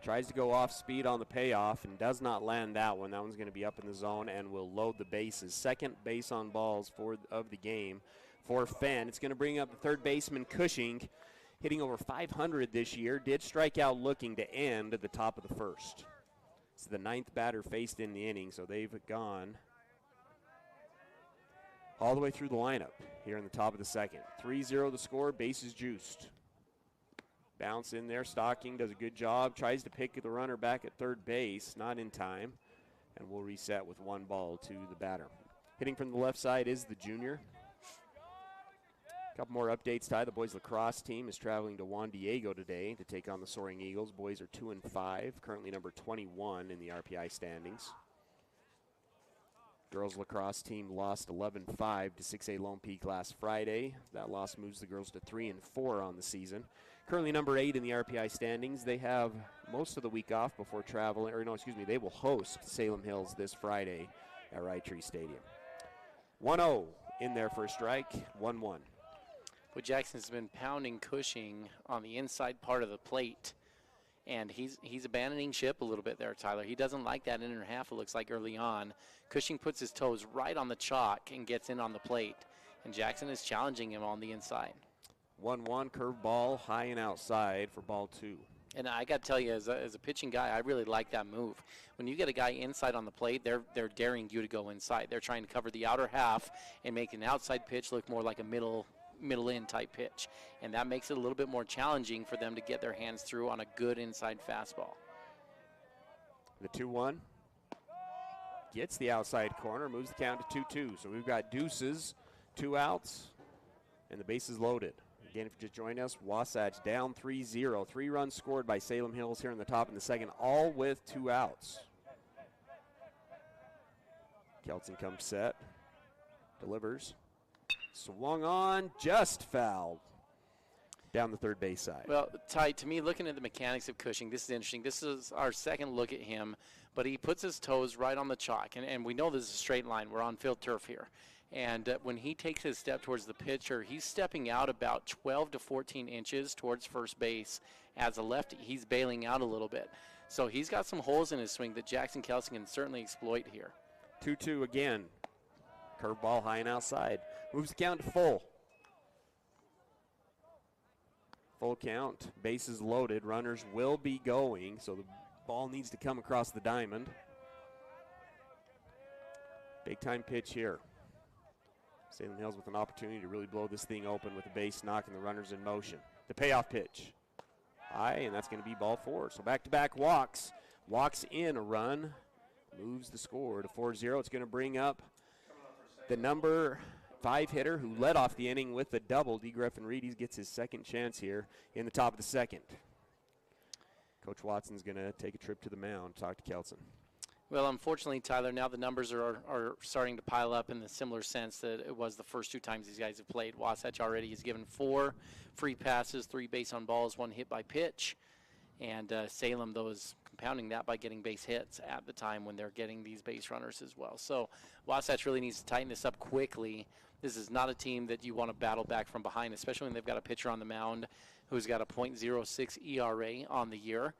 Tries to go off speed on the payoff and does not land that one. That one's going to be up in the zone and will load the bases. Second base on balls of the game for Fenn. It's going to bring up the third baseman Cushing, hitting over 500 this year. Did strike out looking to end at the top of the first. It's the 9th batter faced in the inning, so they've gone all the way through the lineup here in the top of the second. 3-0 the score, bases juiced. Bounce in there, Stocking does a good job, tries to pick the runner back at third base, not in time, and we'll reset with 1 ball to the batter. Hitting from the left side is the junior. A couple more updates, Ty. The boys lacrosse team is traveling to Juan Diego today to take on the Soaring Eagles. Boys are 2-5, currently number 21 in the RPI standings. Girls lacrosse team lost 11-5 to 6A Lone Peak last Friday. That loss moves the girls to 3-4 on the season. Currently number 8 in the RPI standings. They have most of the week off before traveling, they will host Salem Hills this Friday at Wright Tree Stadium. 1-0 in there for a strike, 1-1. Well, Jackson's been pounding Cushing on the inside part of the plate, and he's abandoning ship a little bit there, Tyler. He doesn't like that inner half, it looks like, early on. Cushing puts his toes right on the chalk and gets in on the plate, and Jackson is challenging him on the inside. 1-1, curveball, high and outside for ball 2. And I got to tell you, as a pitching guy, I really like that move. When you get a guy inside on the plate, they're daring you to go inside. They're trying to cover the outer half and make an outside pitch look more like a middle-in type pitch. And that makes it a little bit more challenging for them to get their hands through on a good inside fastball. The 2-1 gets the outside corner, moves the count to 2-2. So we've got deuces, 2 outs, and the bases loaded. Again, if you just joined us, Wasatch down 3-0. 3 runs scored by Salem Hills here in the top in the second, all with 2 outs. Kelton comes set, delivers, swung on, just fouled down the third base side. Well, Ty, to me, looking at the mechanics of Cushing, this is interesting. This is our second look at him, but he puts his toes right on the chalk, and we know this is a straight line. We're on field turf here. And when he takes his step towards the pitcher, he's stepping out about 12 to 14 inches towards first base. As a lefty, he's bailing out a little bit. So he's got some holes in his swing that Jackson Kelson can certainly exploit here. 2-2 again. Curveball high and outside. Moves the count to full. Full count. Bases loaded. Runners will be going, so the ball needs to come across the diamond. Big time pitch here. Salem Hills with an opportunity to really blow this thing open with the base knock and the runners in motion. The payoff pitch. High, and that's going to be ball 4. So back-to-back walks. Walks in a run. Moves the score to 4-0. It's going to bring up the number 5 hitter who led off the inning with the double. D. Griffin Reed gets his second chance here in the top of the second. Coach Watson's going to take a trip to the mound, talk to Kelson. Well, unfortunately, Tyler, now the numbers are starting to pile up in the similar sense that it was the first 2 times these guys have played. Wasatch already has given 4 free passes, 3 base on balls, 1 hit by pitch. And Salem, though, has compounding that by getting base hits at the time when they're getting these base runners as well. So Wasatch really needs to tighten this up quickly. This is not a team that you want to battle back from behind, especially when they've got a pitcher on the mound who's got a .06 ERA on the year.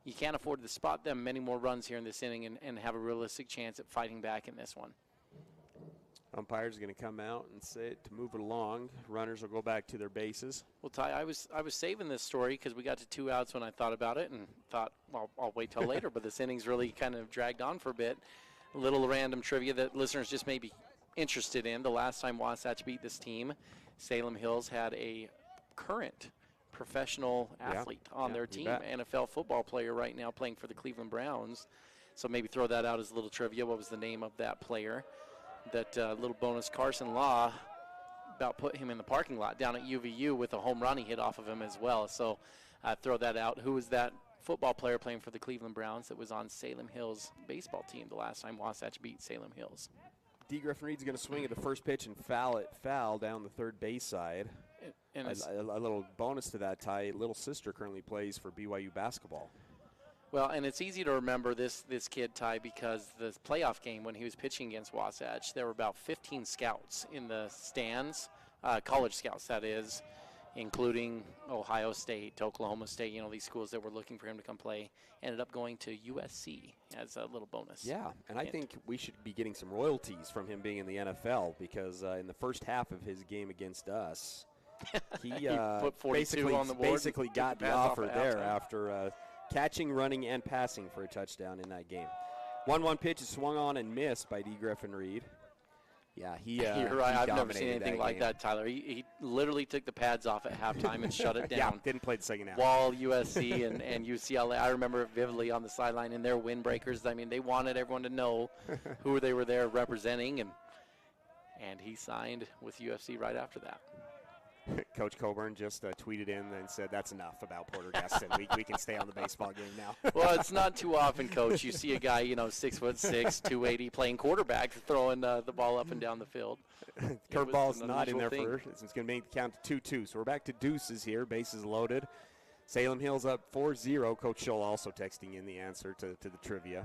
You can't afford to spot them many more runs here in this inning and have a realistic chance at fighting back in this one. Umpire's going to come out and say to move it along. Runners will go back to their bases. Well, Ty, I was saving this story because we got to 2 outs when I thought about it and thought, well, I'll wait till later. But this inning's really kind of dragged on for a bit. A little random trivia that listeners just may be interested in. The last time Wasatch beat this team, Salem Hills had a current professional athlete on their team, NFL football player right now playing for the Cleveland Browns. So maybe throw that out as a little trivia. What was the name of that player? That little bonus, Carson Law about put him in the parking lot down at UVU with a home run he hit off of him as well. So throw that out. Who was that football player playing for the Cleveland Browns that was on Salem Hills baseball team the last time Wasatch beat Salem Hills? D. Griffin Reed's going to swing at the first pitch and foul down the third base side. And a little bonus to that, Ty, little sister currently plays for BYU basketball. Well, and it's easy to remember this kid, Ty, because the playoff game when he was pitching against Wasatch, there were about 15 scouts in the stands, college scouts, that is, including Ohio State, Oklahoma State, these schools that were looking for him to come play, ended up going to USC as a little bonus. Yeah, and I think we should be getting some royalties from him being in the NFL because in the first half of his game against us, he put 42 on the board, basically got the offer there after catching, running, and passing for a touchdown in that game. 1-1 pitch is swung on and missed by D. Griffin Reed. Yeah, you're right. I've never seen anything like that, Tyler. He literally took the pads off at halftime and shut it down. Yeah, didn't play the second half. While USC and UCLA, I remember it vividly on the sideline in their windbreakers. I mean, they wanted everyone to know who they were there representing, and he signed with UFC right after that. Coach Coburn just tweeted in and said, that's enough about Porter Gaston. we can stay on the baseball game now. Well, it's not too often, Coach. You see a guy, 6'6", 280, playing quarterback, throwing the ball up and down the field. Curveball's not in there for it's going to make the count to 2-2. So we're back to deuces here. Bases loaded. Salem Hills up 4-0. Coach Scholl also texting in the answer to the trivia.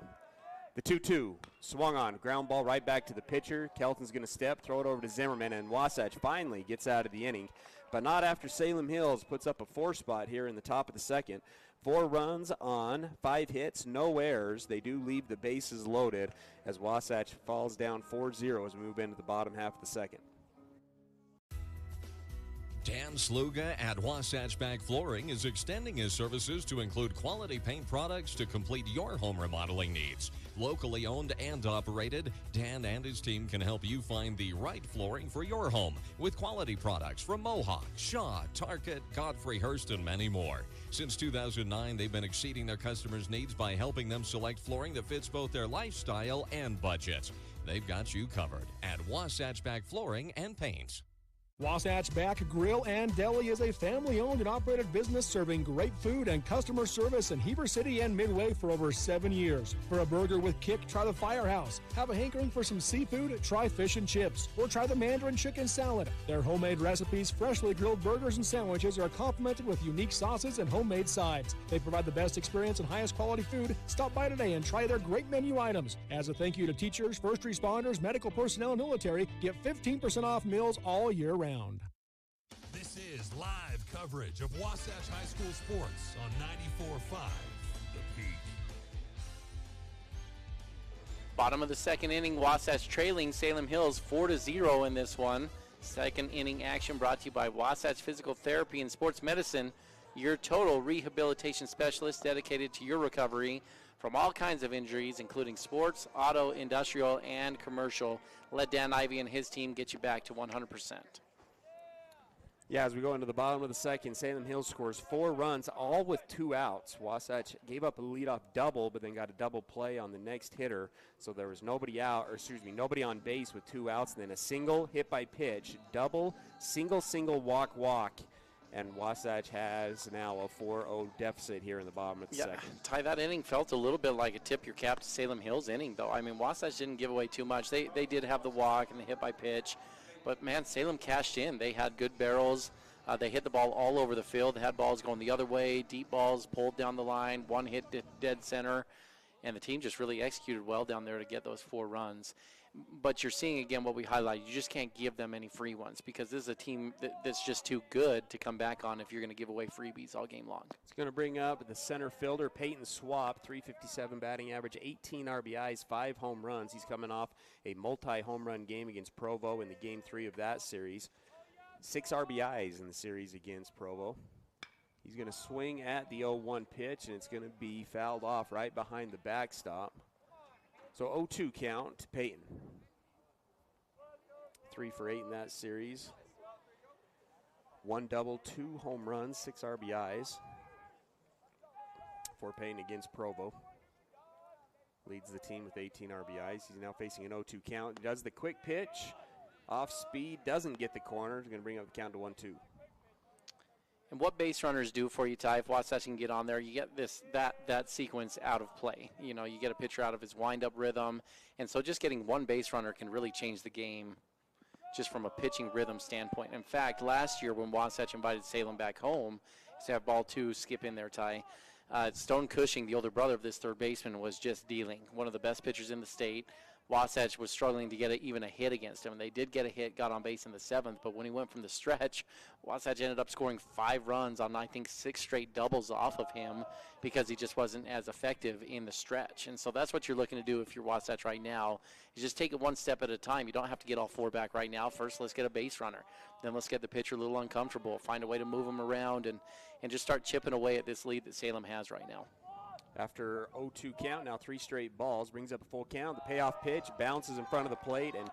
The 2-2 swung on, ground ball right back to the pitcher. Kelton's going to step, throw it over to Zimmerman, and Wasatch finally gets out of the inning, but not after Salem Hills puts up a 4 spot here in the top of the second. 4 runs on, 5 hits, no errors. They do leave the bases loaded as Wasatch falls down 4-0 as we move into the bottom half of the second. Dan Sluga at Wasatch Flooring is extending his services to include quality paint products to complete your home remodeling needs. Locally owned and operated, Dan and his team can help you find the right flooring for your home with quality products from Mohawk, Shaw, Target, Godfrey Hirst, and many more. Since 2009, they've been exceeding their customers' needs by helping them select flooring that fits both their lifestyle and budget. They've got you covered at Wasatch Flooring and Paints. Wasatch Back Grill and Deli is a family-owned and operated business serving great food and customer service in Heber City and Midway for over 7 years. For a burger with kick, try the Firehouse. Have a hankering for some seafood? Try fish and chips. Or try the Mandarin chicken salad. Their homemade recipes, freshly grilled burgers and sandwiches are complemented with unique sauces and homemade sides. They provide the best experience and highest quality food. Stop by today and try their great menu items. As a thank you to teachers, first responders, medical personnel, and military, get 15% off meals all year round. This is live coverage of Wasatch High School sports on 94.5 The Peak. Bottom of the second inning, Wasatch trailing Salem Hills 4-0 in this one. Second inning action brought to you by Wasatch Physical Therapy and Sports Medicine, your total rehabilitation specialist dedicated to your recovery from all kinds of injuries, including sports, auto, industrial, and commercial. Let Dan Ivey and his team get you back to 100%. Yeah, as we go into the bottom of the second, Salem Hills scores 4 runs, all with 2 outs. Wasatch gave up a leadoff double, but then got a double play on the next hitter. So there was nobody on base with 2 outs, and then a single hit by pitch, double, single, walk. And Wasatch has now a 4-0 deficit here in the bottom of the second. Ty, that inning felt a little bit like a tip your cap to Salem Hills inning, though. I mean, Wasatch didn't give away too much. They did have the walk and the hit by pitch. But, man, Salem cashed in. They had good barrels They hit the ball all over the field. They had balls going the other way, deep balls pulled down the line, one hit dead center, and the team just really executed well down there to get those 4 runs. But you're seeing, again, what we highlighted. You just can't give them any free ones because this is a team that's just too good to come back on if you're going to give away freebies all game long. It's going to bring up the center fielder, Payton Swapp, 357 batting average, 18 RBIs, 5 home runs. He's coming off a multi-home run game against Provo in the Game 3 of that series. 6 RBIs in the series against Provo. He's going to swing at the 0-1 pitch, and it's going to be fouled off right behind the backstop. So 0-2 count to Payton. 3 for 8 in that series. 1 double, 2 home runs, 6 RBIs for Payton against Provo. Leads the team with 18 RBIs. He's now facing an 0-2 count. Does the quick pitch. Off speed, doesn't get the corner. He's going to bring up the count to 1-2. And what base runners do for you, Ty, if Wasatch can get on there, you get that sequence out of play. You know, you get a pitcher out of his wind-up rhythm. And so just getting one base runner can really change the game just from a pitching rhythm standpoint. In fact, last year when Wasatch invited Salem back home, to have ball 2 skip in there, Ty, Stone Cushing, the older brother of this third baseman, was just dealing. One of the best pitchers in the state. Wasatch was struggling to get even a hit against him. They did get a hit, got on base in the 7th, but when he went from the stretch, Wasatch ended up scoring 5 runs on, I think, 6 straight doubles off of him because he just wasn't as effective in the stretch. And so that's what you're looking to do if you're Wasatch right now, is just take it one step at a time. You don't have to get all 4 back right now. First, let's get a base runner. Then let's get the pitcher a little uncomfortable, find a way to move him around, and just start chipping away at this lead that Salem has right now. After 0-2 count, now 3 straight balls, brings up a full count. The payoff pitch bounces in front of the plate, and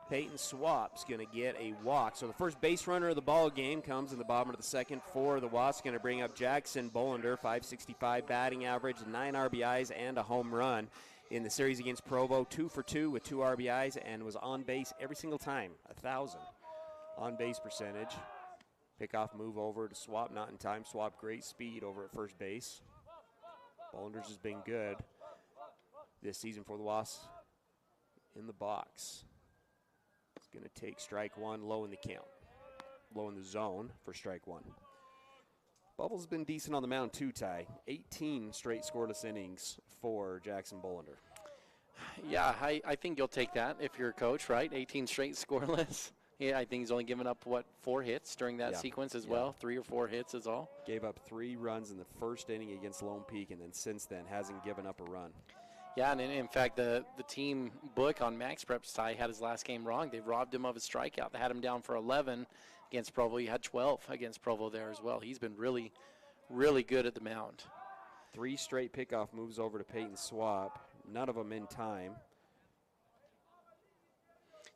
Payton Swapp's going to get a walk. So the first base runner of the ball game comes in the bottom of the 2nd for the Wasps. Going to bring up Jackson Bolender, 565 batting average, 9 RBIs, and a home run. In the series against Provo, 2 for 2 with 2 RBIs, and was on base every single time, 1,000 on base percentage. Pickoff move over to Swapp, not in time. Swapp, great speed over at first base. Bolender's has been good this season for the Wasps. In the box. It's going to take strike 1, low in the count. Low in the zone for strike 1. Bubble's been decent on the mound too, Ty. 18 straight scoreless innings for Jackson Bolender. Yeah, I think you'll take that if you're a coach, right? 18 straight scoreless. Yeah, I think he's only given up, 4 hits during that sequence as well? 3 or 4 hits is all? Gave up 3 runs in the first inning against Lone Peak, and then since then hasn't given up a run. Yeah, and in fact, the team book on Max Prep's Ty had his last game wrong. They robbed him of his strikeout. They had him down for 11 against Provo. He had 12 against Provo there as well. He's been really, really good at the mound. 3 straight pickoff moves over to Payton Swapp. None of them in time.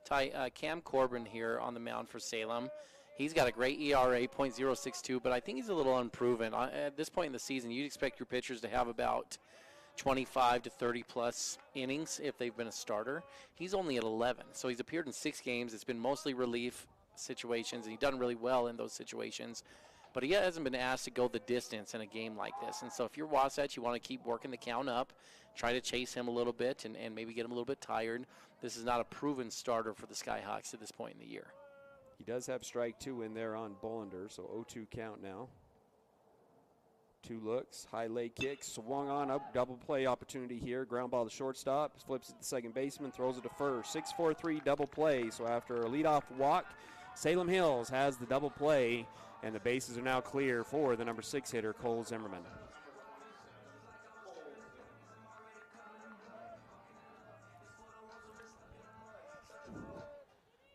Ty, Cam Corbin here on the mound for Salem. He's got a great ERA, .062, but I think he's a little unproven. At this point in the season, you'd expect your pitchers to have about 25 to 30-plus innings if they've been a starter. He's only at 11, so he's appeared in 6 games. It's been mostly relief situations, and he's done really well in those situations. But he hasn't been asked to go the distance in a game like this. And so if you're Wasatch, you want to keep working the count up, try to chase him a little bit, and maybe get him a little bit tired. This is not a proven starter for the Skyhawks at this point in the year. He does have strike 2 in there on Bolender, so 0-2 count now. 2 looks, high lay kick, swung on up, double play opportunity here. Ground ball to shortstop, flips it to second baseman, throws it to first. 6-4-3 double play, so after a leadoff walk, Salem Hills has the double play, and the bases are now clear for the number 6 hitter, Cole Zimmerman.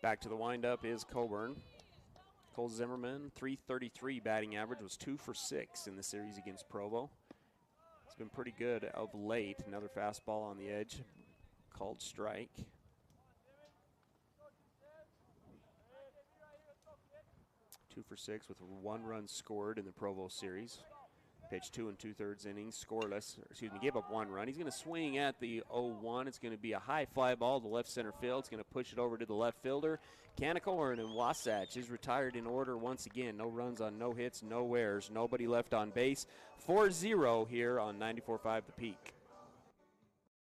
Back to the windup is Coburn. Cole Zimmerman, 333 batting average, was 2 for 6 in the series against Provo. It's been pretty good of late. Another fastball on the edge, called strike. Two for 6 with 1 run scored in the Provo series. Pitched 2 2/3 innings, scoreless. Gave up 1 run. He's going to swing at the 0-1. It's going to be a high fly ball to left center field. It's going to push it over to the left fielder. Canicorn and Wasatch is retired in order once again. No runs on no hits, no errors. Nobody left on base. 4-0 here on 94.5 The Peak.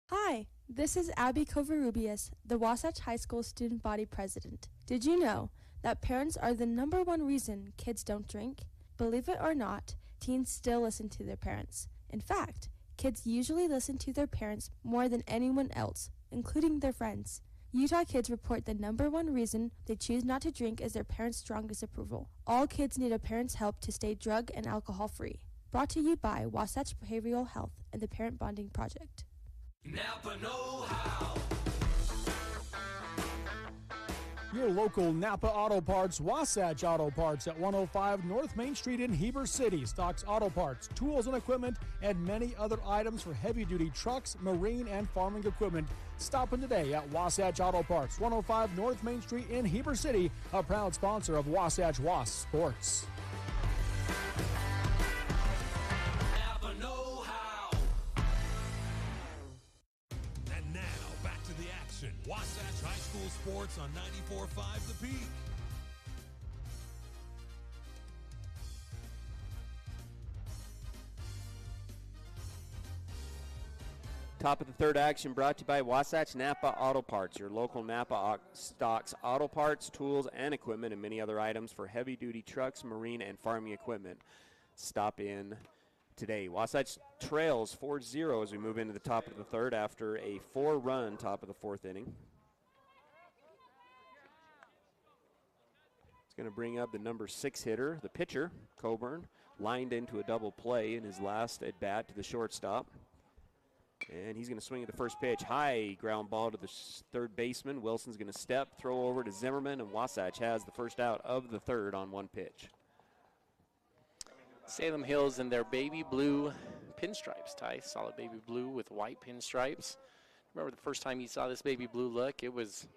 Hi, this is Abby Covarrubias, the Wasatch High School Student Body President. Did you know that parents are the #1 reason kids don't drink? Believe it or not, teens still listen to their parents. In fact, kids usually listen to their parents more than anyone else, including their friends. Utah kids report the #1 reason they choose not to drink is their parents' strongest approval. All kids need a parent's help to stay drug and alcohol free. Brought to you by Wasatch Behavioral Health and the Parent Bonding Project. Napa know-how. Your local Napa Auto Parts, Wasatch Auto Parts at 105 North Main Street in Heber City stocks auto parts, tools and equipment, and many other items for heavy-duty trucks, marine, and farming equipment. Stop in today at Wasatch Auto Parts, 105 North Main Street in Heber City, a proud sponsor of Wasatch Wasps Sports. Napa know-how. And now, back to the action. Wasatch High School Sports on 94.5 The Peak. Top of the third action brought to you by Wasatch Napa Auto Parts. Your local Napa stocks auto parts, tools, and equipment, and many other items for heavy-duty trucks, marine, and farming equipment. Stop in today. Wasatch trails 4-0 as we move into the top of the third after a 4-run top of the fourth inning. It's going to bring up the number 6 hitter, the pitcher, Coburn, lined into a double play in his last at-bat to the shortstop. And he's going to swing at the first pitch. High ground ball to the third baseman. Wilson's going to step, throw over to Zimmerman, and Wasatch has the first out of the third on one pitch. Salem Hills in their baby blue pinstripes, Ty. Solid baby blue with white pinstripes. Remember the first time you saw this baby blue look? It was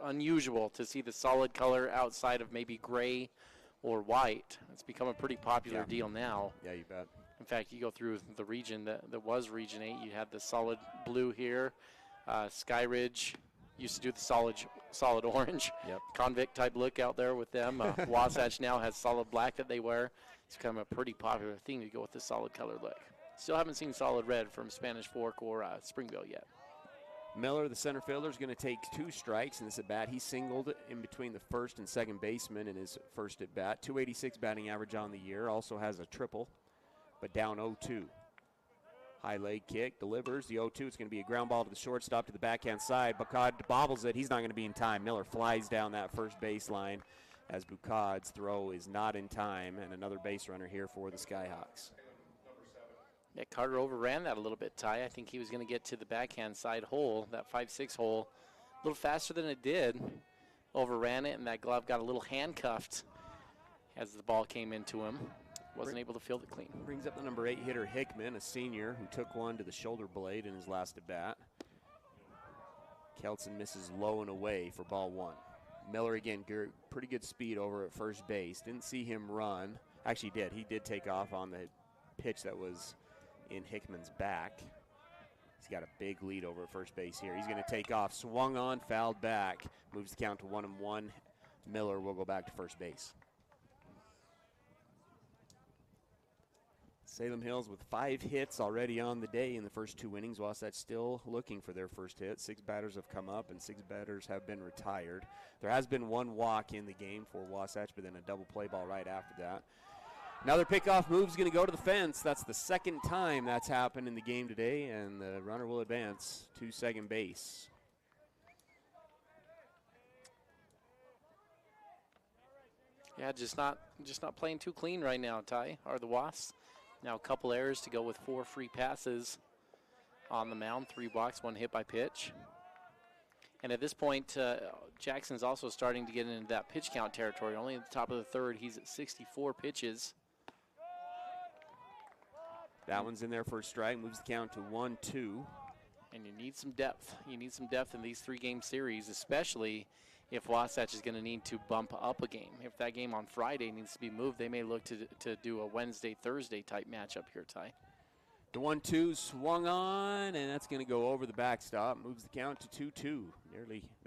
unusual to see the solid color outside of maybe gray or white. It's become a pretty popular deal now. Yeah, you bet. In fact, you go through the region that was Region 8. You had the solid blue here. Sky Ridge used to do the solid orange. Yep. Convict type look out there with them. Wasatch now has solid black that they wear. It's become a pretty popular thing to go with the solid color look. Still haven't seen solid red from Spanish Fork or Springville yet. Miller, the center fielder, is going to take 2 strikes in this at-bat. He singled in between the first and second baseman in his first at-bat. 286 batting average on the year. Also has a triple, but down 0-2. High leg kick, delivers the 0-2. It's going to be a ground ball to the shortstop to the backhand side. Boucard bobbles it. He's not going to be in time. Miller flies down that first baseline as Boucard's throw is not in time, and another base runner here for the Skyhawks. Yeah, Carter overran that a little bit, Ty. I think he was going to get to the backhand side hole, that 5-6 hole, a little faster than it did. Overran it, and that glove got a little handcuffed as the ball came into him. Wasn't able to field it clean. Brings up the number 8 hitter, Hickman, a senior who took one to the shoulder blade in his last at-bat. Kelson misses low and away for ball 1. Miller again, pretty good speed over at first base. Didn't see him run. Actually did. He did take off on the pitch that was in Hickman's back. He's got a big lead over at first base here. He's going to take off, swung on, fouled back, moves the count to 1-1. Miller will go back to first base. Salem Hills with 5 hits already on the day in the first 2 innings. Wasatch still looking for their first hit. 6 batters have come up and 6 batters have been retired. There has been 1 walk in the game for Wasatch, but then a double play ball right after that. Another pickoff move is going to go to the fence. That's the second time that's happened in the game today, and the runner will advance to second base. Yeah, just not playing too clean right now, Ty, are the Wasps. Now a couple errors to go with 4 free passes on the mound, 3 walks, 1 hit by pitch. And at this point, Jackson's also starting to get into that pitch count territory. Only at the top of the third, he's at 64 pitches. That one's in there for a strike, moves the count to 1-2. And you need some depth. You need some depth in these 3-game series, especially if Wasatch is going to need to bump up a game. If that game on Friday needs to be moved, they may look to do a Wednesday, Thursday type matchup here, Ty. The 1-2 swung on, and that's going to go over the backstop. Moves the count to 2-2.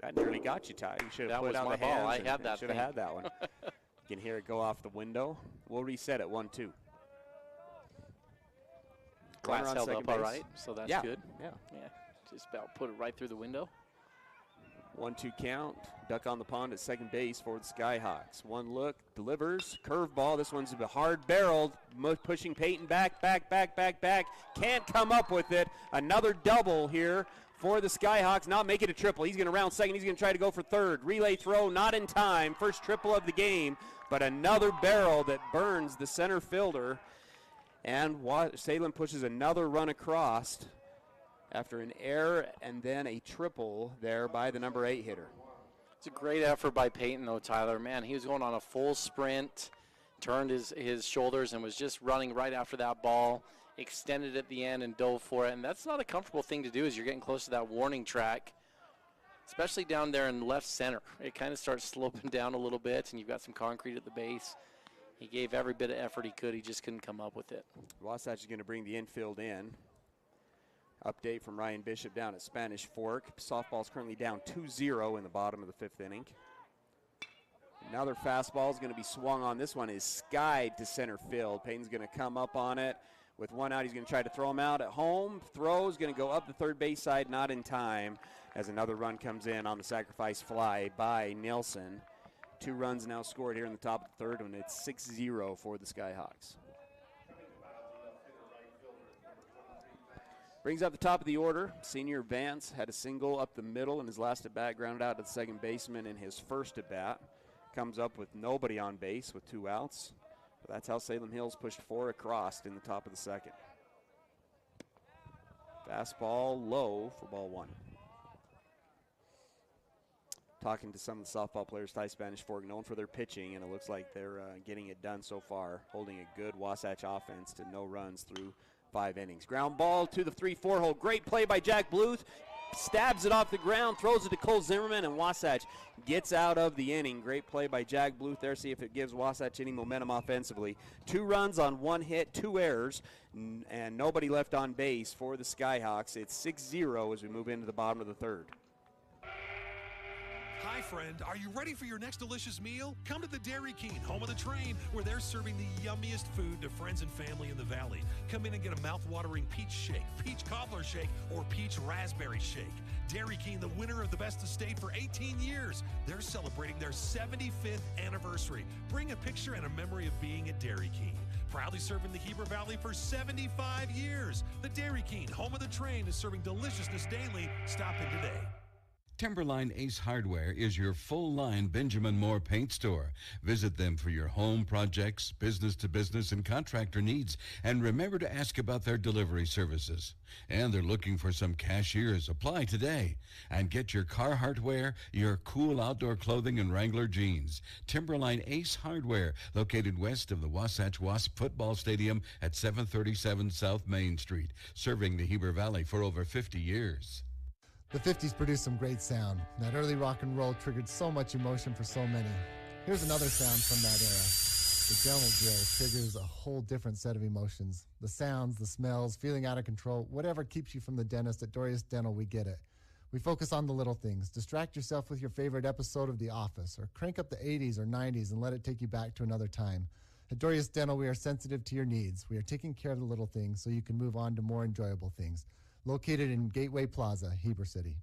That nearly got you, Ty. You should have put out the hands. I had that. Should have had that one. You can hear it go off the window. We'll reset at 1-2. Glass held up all right, so that's good. Yeah. Just about put it right through the window. 1-2 count. Duck on the pond at second base for the Skyhawks. One look, delivers, curveball. This one's a hard barreled, pushing Payton back. Can't come up with it. Another double here for the Skyhawks. Not make it a triple. He's going to round second. He's going to try to go for third. Relay throw, not in time. First triple of the game, but another barrel that burns the center fielder. And Salem pushes another run across after an error and then a triple there by the number 8 hitter. It's a great effort by Payton, though, Tyler. Man, he was going on a full sprint, turned his shoulders, and was just running right after that ball, extended at the end and dove for it. And that's not a comfortable thing to do as you're getting close to that warning track, especially down there in left center. It kind of starts sloping down a little bit, and you've got some concrete at the base. He gave every bit of effort he could. He just couldn't come up with it. Wasatch is going to bring the infield in. Update from Ryan Bishop down at Spanish Fork. Softball's currently down 2-0 in the bottom of the 5th inning. Another fastball is going to be swung on. This one is skied to center field. Payton's going to come up on it. With one out, he's going to try to throw him out at home. Throws going to go up the third base side, not in time, as another run comes in on the sacrifice fly by Nelson. 2 runs now scored here in the top of the third, and it's 6-0 for the Skyhawks. Brings up the top of the order. Senior Vance had a single up the middle in his last at-bat, grounded out to the second baseman in his first at-bat. Comes up with nobody on base with 2 outs. But that's how Salem Hills pushed 4 across in the top of the second. Fastball low for ball 1. Talking to some of the softball players, Ty Spanish Fork, known for their pitching, and it looks like they're getting it done so far, holding a good Wasatch offense to no runs through 5 innings. Ground ball to the 3-4 hole. Great play by Jack Bluth. Stabs it off the ground, throws it to Cole Zimmerman, and Wasatch gets out of the inning. Great play by Jack Bluth there. See if it gives Wasatch any momentum offensively. 2 runs on 1 hit, 2 errors, and nobody left on base for the Skyhawks. It's 6-0 as we move into the bottom of the third. Hi, friend. Are you ready for your next delicious meal? Come to the Dairy King, home of the train, where they're serving the yummiest food to friends and family in the valley. Come in and get a mouth-watering peach shake, peach cobbler shake, or peach raspberry shake. Dairy King, the winner of the Best of State for 18 years. They're celebrating their 75th anniversary. Bring a picture and a memory of being at Dairy King. Proudly serving the Heber Valley for 75 years. The Dairy King, home of the train, is serving deliciousness daily. Stop in today. Timberline Ace Hardware is your full-line Benjamin Moore paint store. Visit them for your home projects, business-to-business, and contractor needs. And remember to ask about their delivery services. And they're looking for some cashiers. Apply today. And get your Carhartt wear, your cool outdoor clothing, and Wrangler jeans. Timberline Ace Hardware, located west of the Wasatch Wasp football stadium at 737 South Main Street, serving the Heber Valley for over 50 years. The 50s produced some great sound. That early rock and roll triggered so much emotion for so many. Here's another sound from that era. The dental drill triggers a whole different set of emotions. The sounds, the smells, feeling out of control, whatever keeps you from the dentist at Dorius Dental, we get it. We focus on the little things. Distract yourself with your favorite episode of The Office, or crank up the 80s or 90s and let it take you back to another time. At Dorius Dental, we are sensitive to your needs. We are taking care of the little things so you can move on to more enjoyable things. Located in Gateway Plaza, Heber City.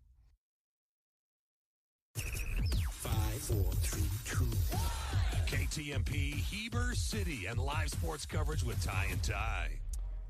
5, 4, 3, 2, 1. KTMP, Heber City, and live sports coverage with Ty and Ty.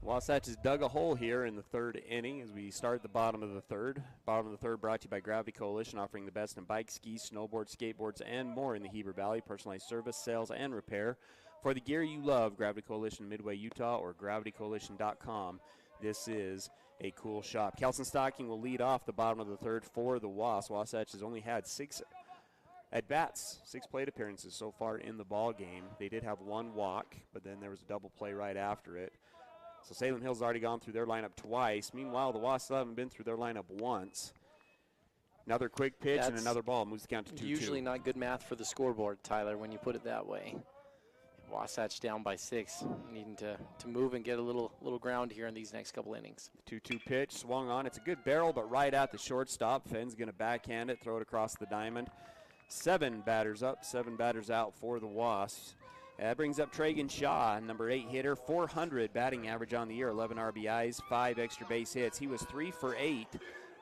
Wasatch has dug a hole here in the 3rd inning as we start the bottom of the 3rd. Bottom of the 3rd brought to you by Gravity Coalition, offering the best in bikes, skis, snowboards, skateboards, and more in the Heber Valley. Personalized service, sales, and repair. For the gear you love, Gravity Coalition Midway, Utah, or gravitycoalition.com. This is a cool shop. Kelson Stocking will lead off the bottom of the 3rd for the Wasps. Wasatch has only had 6 at-bats, 6 plate appearances so far in the ball game. They did have 1 walk, but then there was a double play right after it. So Salem Hill's already gone through their lineup twice. Meanwhile, the Wasps haven't been through their lineup once. Another quick pitch and another ball moves the count to 2-2. Usually not good math for the scoreboard, Tyler, when you put it that way. Wasatch down by 6, needing to move and get a little ground here in these next couple innings. 2-2 pitch, swung on. It's a good barrel, but right at the shortstop. Fenn's going to backhand it, throw it across the diamond. 7 batters up, 7 batters out for the Wasps. That brings up Tragan Shaw, number 8 hitter, 400 batting average on the year, 11 RBIs, 5 extra base hits. He was 3 for 8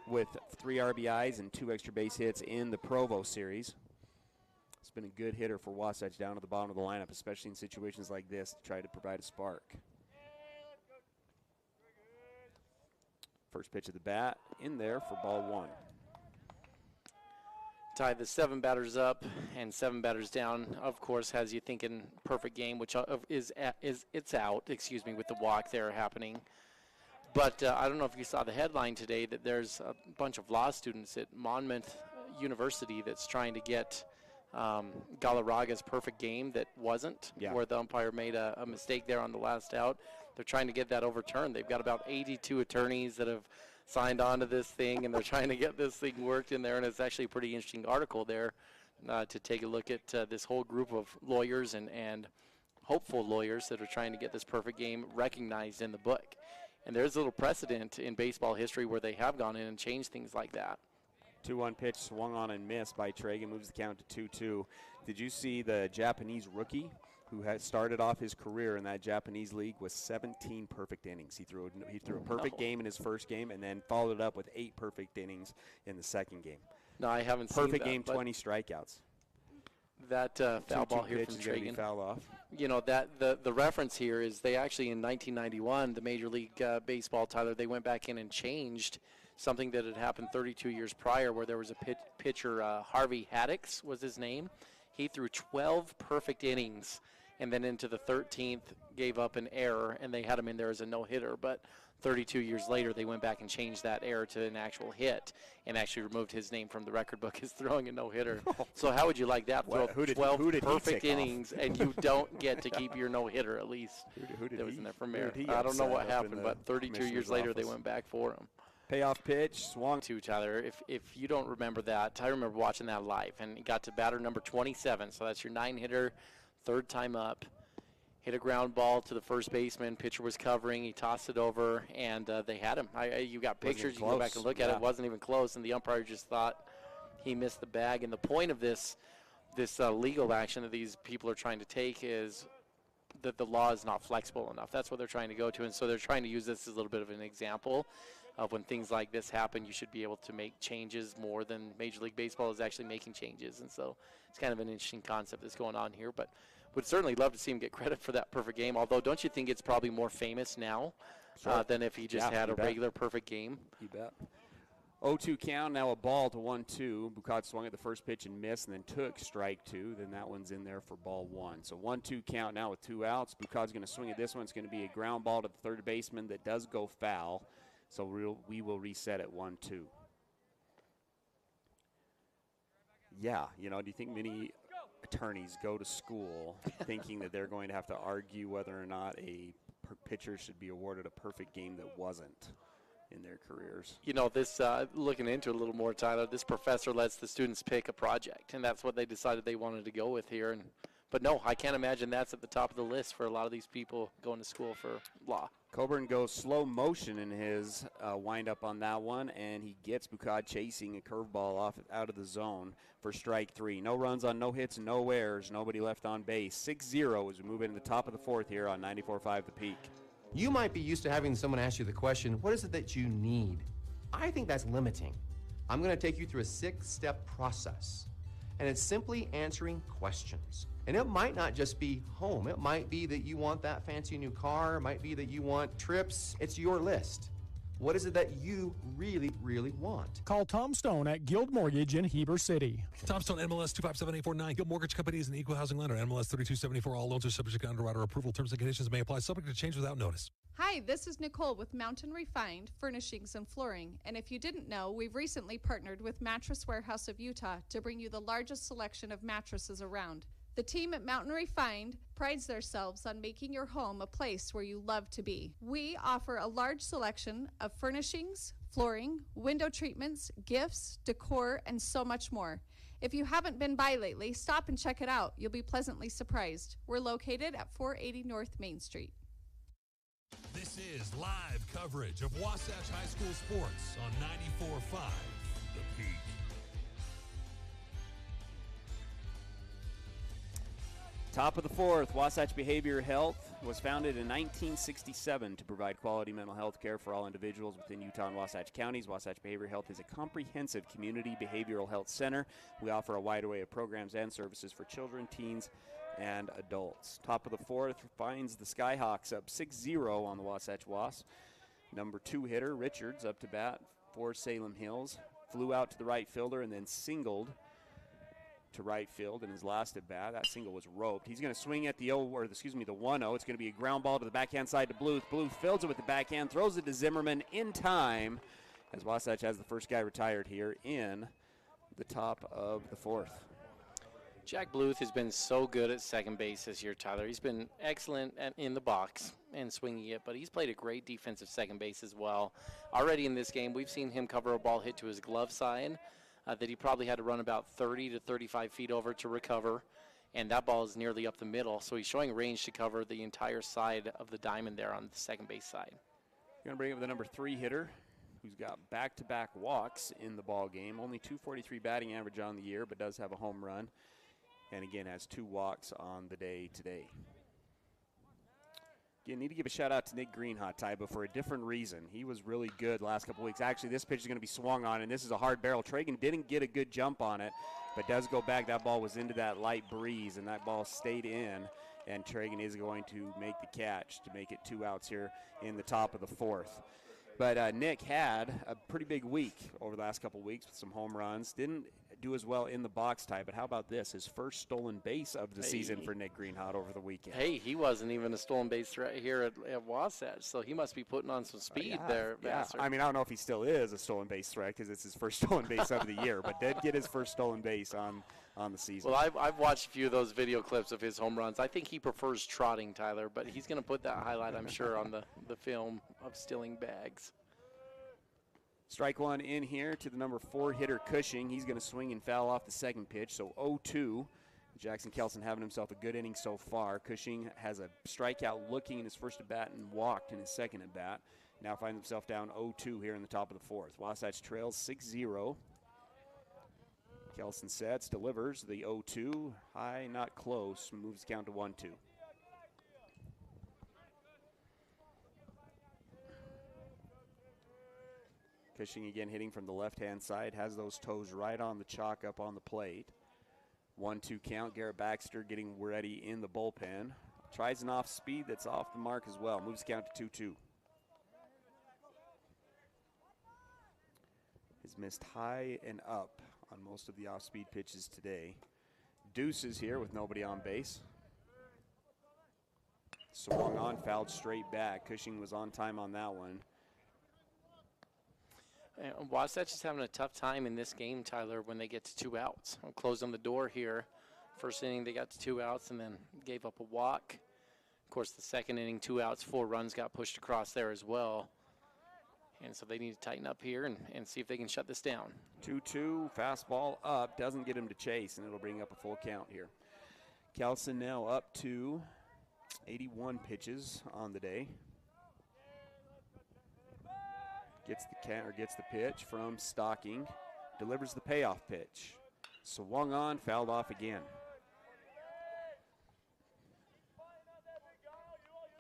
with 3 RBIs and 2 extra base hits in the Provo series. It's been a good hitter for Wasatch down at the bottom of the lineup, especially in situations like this to try to provide a spark. First pitch of the bat in there for ball 1. Ty, the 7 batters up and 7 batters down, of course, has you thinking perfect game, which it's out, with the walk there happening. But I don't know if you saw the headline today that there's a bunch of law students at Monmouth University that's trying to get Galarraga's perfect game that wasn't, where the umpire made a mistake there on the last out. They're trying to get that overturned. They've got about 82 attorneys that have signed on to this thing, and they're trying to get this thing worked in there, and it's actually a pretty interesting article there to take a look at this whole group of lawyers and hopeful lawyers that are trying to get this perfect game recognized in the book. And there's a little precedent in baseball history where they have gone in and changed things like that. 2-1 pitch swung on and missed by Tragan, moves the count to 2-2. Did you see the Japanese rookie who had started off his career in that Japanese league with 17 perfect innings? He threw a perfect game in his first game and then followed it up with 8 perfect innings in the second game. No, I haven't seen that. Perfect game, 20 strikeouts. That foul ball here from Tragan. Foul off. You know, that the reference here is they actually in 1991, the Major League Baseball, Tyler, they went back in and changed something that had happened 32 years prior, where there was a pitcher, Harvey Haddix was his name. He threw 12 perfect innings, and then into the 13th gave up an error, and they had him in there as a no-hitter. But 32 years later, they went back and changed that error to an actual hit and actually removed his name from the record book as throwing a no-hitter. So how would you like that? Throw 12 perfect innings, and you don't get to keep your no-hitter at least. Who did that was he, in there for mayor. He I don't know what happened, but 32 years later, they went back for him. Payoff pitch, swung. To Tyler, if you don't remember that, I remember watching that live, and it got to batter number 27, so that's your 9-hitter, third time up. Hit a ground ball to the first baseman. Pitcher was covering. He tossed it over, and they had him. You got pictures. You can go back and look at it. It wasn't even close, and the umpire just thought he missed the bag. And the point of this legal action that these people are trying to take is that the law is not flexible enough. That's what they're trying to go to, and so they're trying to use this as a little bit of an example of when things like this happen, you should be able to make changes more than Major League Baseball is actually making changes. And so it's kind of an interesting concept that's going on here. But would certainly love to see him get credit for that perfect game. Although, don't you think it's probably more famous now than if he just had a regular perfect game? You bet. 0-2 count, now a ball to 1-2. Bukad swung at the first pitch and missed, and then took strike 2. Then that one's in there for ball 1. So 1-2 count now with 2 outs. Bukad's going to swing at this one. It's going to be a ground ball to the third baseman that does go foul. So we will reset at 1-2. Yeah, do you think many attorneys go to school thinking that they're going to have to argue whether or not a pitcher should be awarded a perfect game that wasn't in their careers? This, looking into it a little more, Tyler, this professor lets the students pick a project, and that's what they decided they wanted to go with here. But no, I can't imagine that's at the top of the list for a lot of these people going to school for law. Coburn goes slow motion in his windup on that one, and he gets Bukad chasing a curveball out of the zone for strike 3. No runs on no hits, no errors, nobody left on base. 6-0 as we move into the top of the 4th here on 94.5 The Peak. You might be used to having someone ask you the question, what is it that you need? I think that's limiting. I'm going to take you through a 6-step process, and it's simply answering questions. And it might not just be home. It might be that you want that fancy new car. It might be that you want trips. It's your list. What is it that you really, really want? Call Tom Stone at Guild Mortgage in Heber City. Tom Stone, MLS 257849. Guild Mortgage Company is an equal housing lender. MLS 3274. All loans are subject to underwriter approval. Terms and conditions may apply. Subject to change without notice. Hi, this is Nicole with Mountain Refined Furnishings and Flooring. And if you didn't know, we've recently partnered with Mattress Warehouse of Utah to bring you the largest selection of mattresses around. The team at Mountain Refined prides themselves on making your home a place where you love to be. We offer a large selection of furnishings, flooring, window treatments, gifts, decor, and so much more. If you haven't been by lately, stop and check it out. You'll be pleasantly surprised. We're located at 480 North Main Street. This is live coverage of Wasatch High School sports on 94.5 The Peak. Top of the fourth, Wasatch Behavior Health was founded in 1967 to provide quality mental health care for all individuals within Utah and Wasatch counties. Wasatch Behavior Health is a comprehensive community behavioral health center. We offer a wide array of programs and services for children, teens, and adults. Top of the fourth finds the Skyhawks up 6-0 on the Wasatch Wasps. Number 2 hitter, Richards, up to bat for Salem Hills. Flew out to the right fielder and then singled to right field in his last at bat. That single was roped. He's going to swing at the 1-0. It's going to be a ground ball to the backhand side to Bluth. Bluth fields it with the backhand, throws it to Zimmerman in time as Wasatch has the first guy retired here in the top of the fourth. Jack Bluth has been so good at second base this year, Tyler. He's been excellent in the box and swinging it, but he's played a great defensive second base as well. Already in this game, we've seen him cover a ball hit to his glove side that he probably had to run about 30 to 35 feet over to recover, and that ball is nearly up the middle, so he's showing range to cover the entire side of the diamond there on the second base side. Going to bring up the number 3 hitter, who's got back-to-back walks in the ball game. Only .243 batting average on the year, but does have a home run. And again, has 2 walks on the day today. Again, need to give a shout out to Nick Greenhot, Ty, but for a different reason. He was really good last couple weeks. Actually, this pitch is going to be swung on, and this is a hard barrel. Traegan didn't get a good jump on it, but does go back. That ball was into that light breeze, and that ball stayed in, and Traegan is going to make the catch to make it 2 outs here in the top of the fourth. But Nick had a pretty big week over the last couple weeks with some home runs. Didn't do as well in the box, Ty, but how about this? His first stolen base of the season for Nick Greenhot over the weekend. Hey, he wasn't even a stolen base threat here at Wasatch, so he must be putting on some speed there, Vassar. I mean, I don't know if he still is a stolen base threat because it's his first stolen base of the year, but did get his first stolen base on the season. Well, I've watched a few of those video clips of his home runs. I think he prefers trotting, Tyler, but he's going to put that highlight, I'm sure, on the film of stealing bags. Strike one in here to the number 4 hitter, Cushing. He's going to swing and foul off the second pitch, so 0-2. Jackson Kelson having himself a good inning so far. Cushing has a strikeout looking in his first at-bat and walked in his second at-bat. Now finds himself down 0-2 here in the top of the fourth. Wasatch trails 6-0. Kelson sets, delivers the 0-2. High, not close. Moves the count to 1-2. Cushing again hitting from the left-hand side. Has those toes right on the chalk up on the plate. 1-2 count. Garrett Baxter getting ready in the bullpen. Tries an off speed that's off the mark as well. Moves the count to 2-2. Has missed high and up on most of the off-speed pitches today. Deuce is here with nobody on base. Swung on, fouled straight back. Cushing was on time on that one. Wasatch is having a tough time in this game, Tyler, when they get to 2 outs. I'll close on the door here. First inning, they got to 2 outs and then gave up a walk. Of course, the second inning, 2 outs, 4 runs got pushed across there as well. And so they need to tighten up here and see if they can shut this down. 2-2, fastball up, doesn't get him to chase, and it'll bring up a full count here. Kelson now up to 81 pitches on the day. Gets the pitch from Stocking, delivers the payoff pitch. Swung on, fouled off again.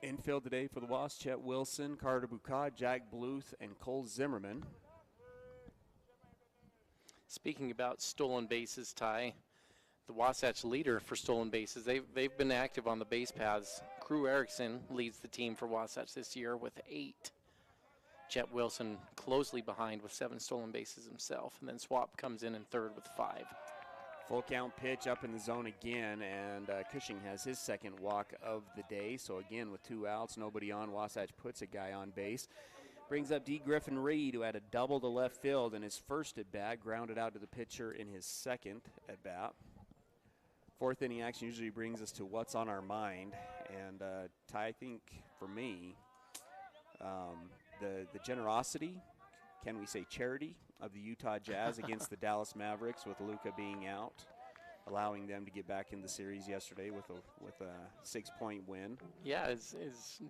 Infield today for the Wasps: Chet Wilson, Carter Bucad, Jack Bluth, and Cole Zimmerman. Speaking about stolen bases, Ty, the Wasatch leader for stolen bases, they've been active on the base paths. Crew Erickson leads the team for Wasatch this year with 8. Chet Wilson closely behind with 7 stolen bases himself, and then Swapp comes in third with 5. Full count pitch up in the zone again, and Cushing has his second walk of the day. So again, with 2 outs, nobody on, Wasatch puts a guy on base. Brings up D. Griffin Reed, who had a double to left field in his first at-bat, grounded out to the pitcher in his second at-bat. Fourth inning action usually brings us to what's on our mind, and Ty, I think for me, the generosity, can we say charity, of the Utah Jazz against the Dallas Mavericks with Luka being out. allowing them to get back in the series yesterday with a 6-point win. Yeah, is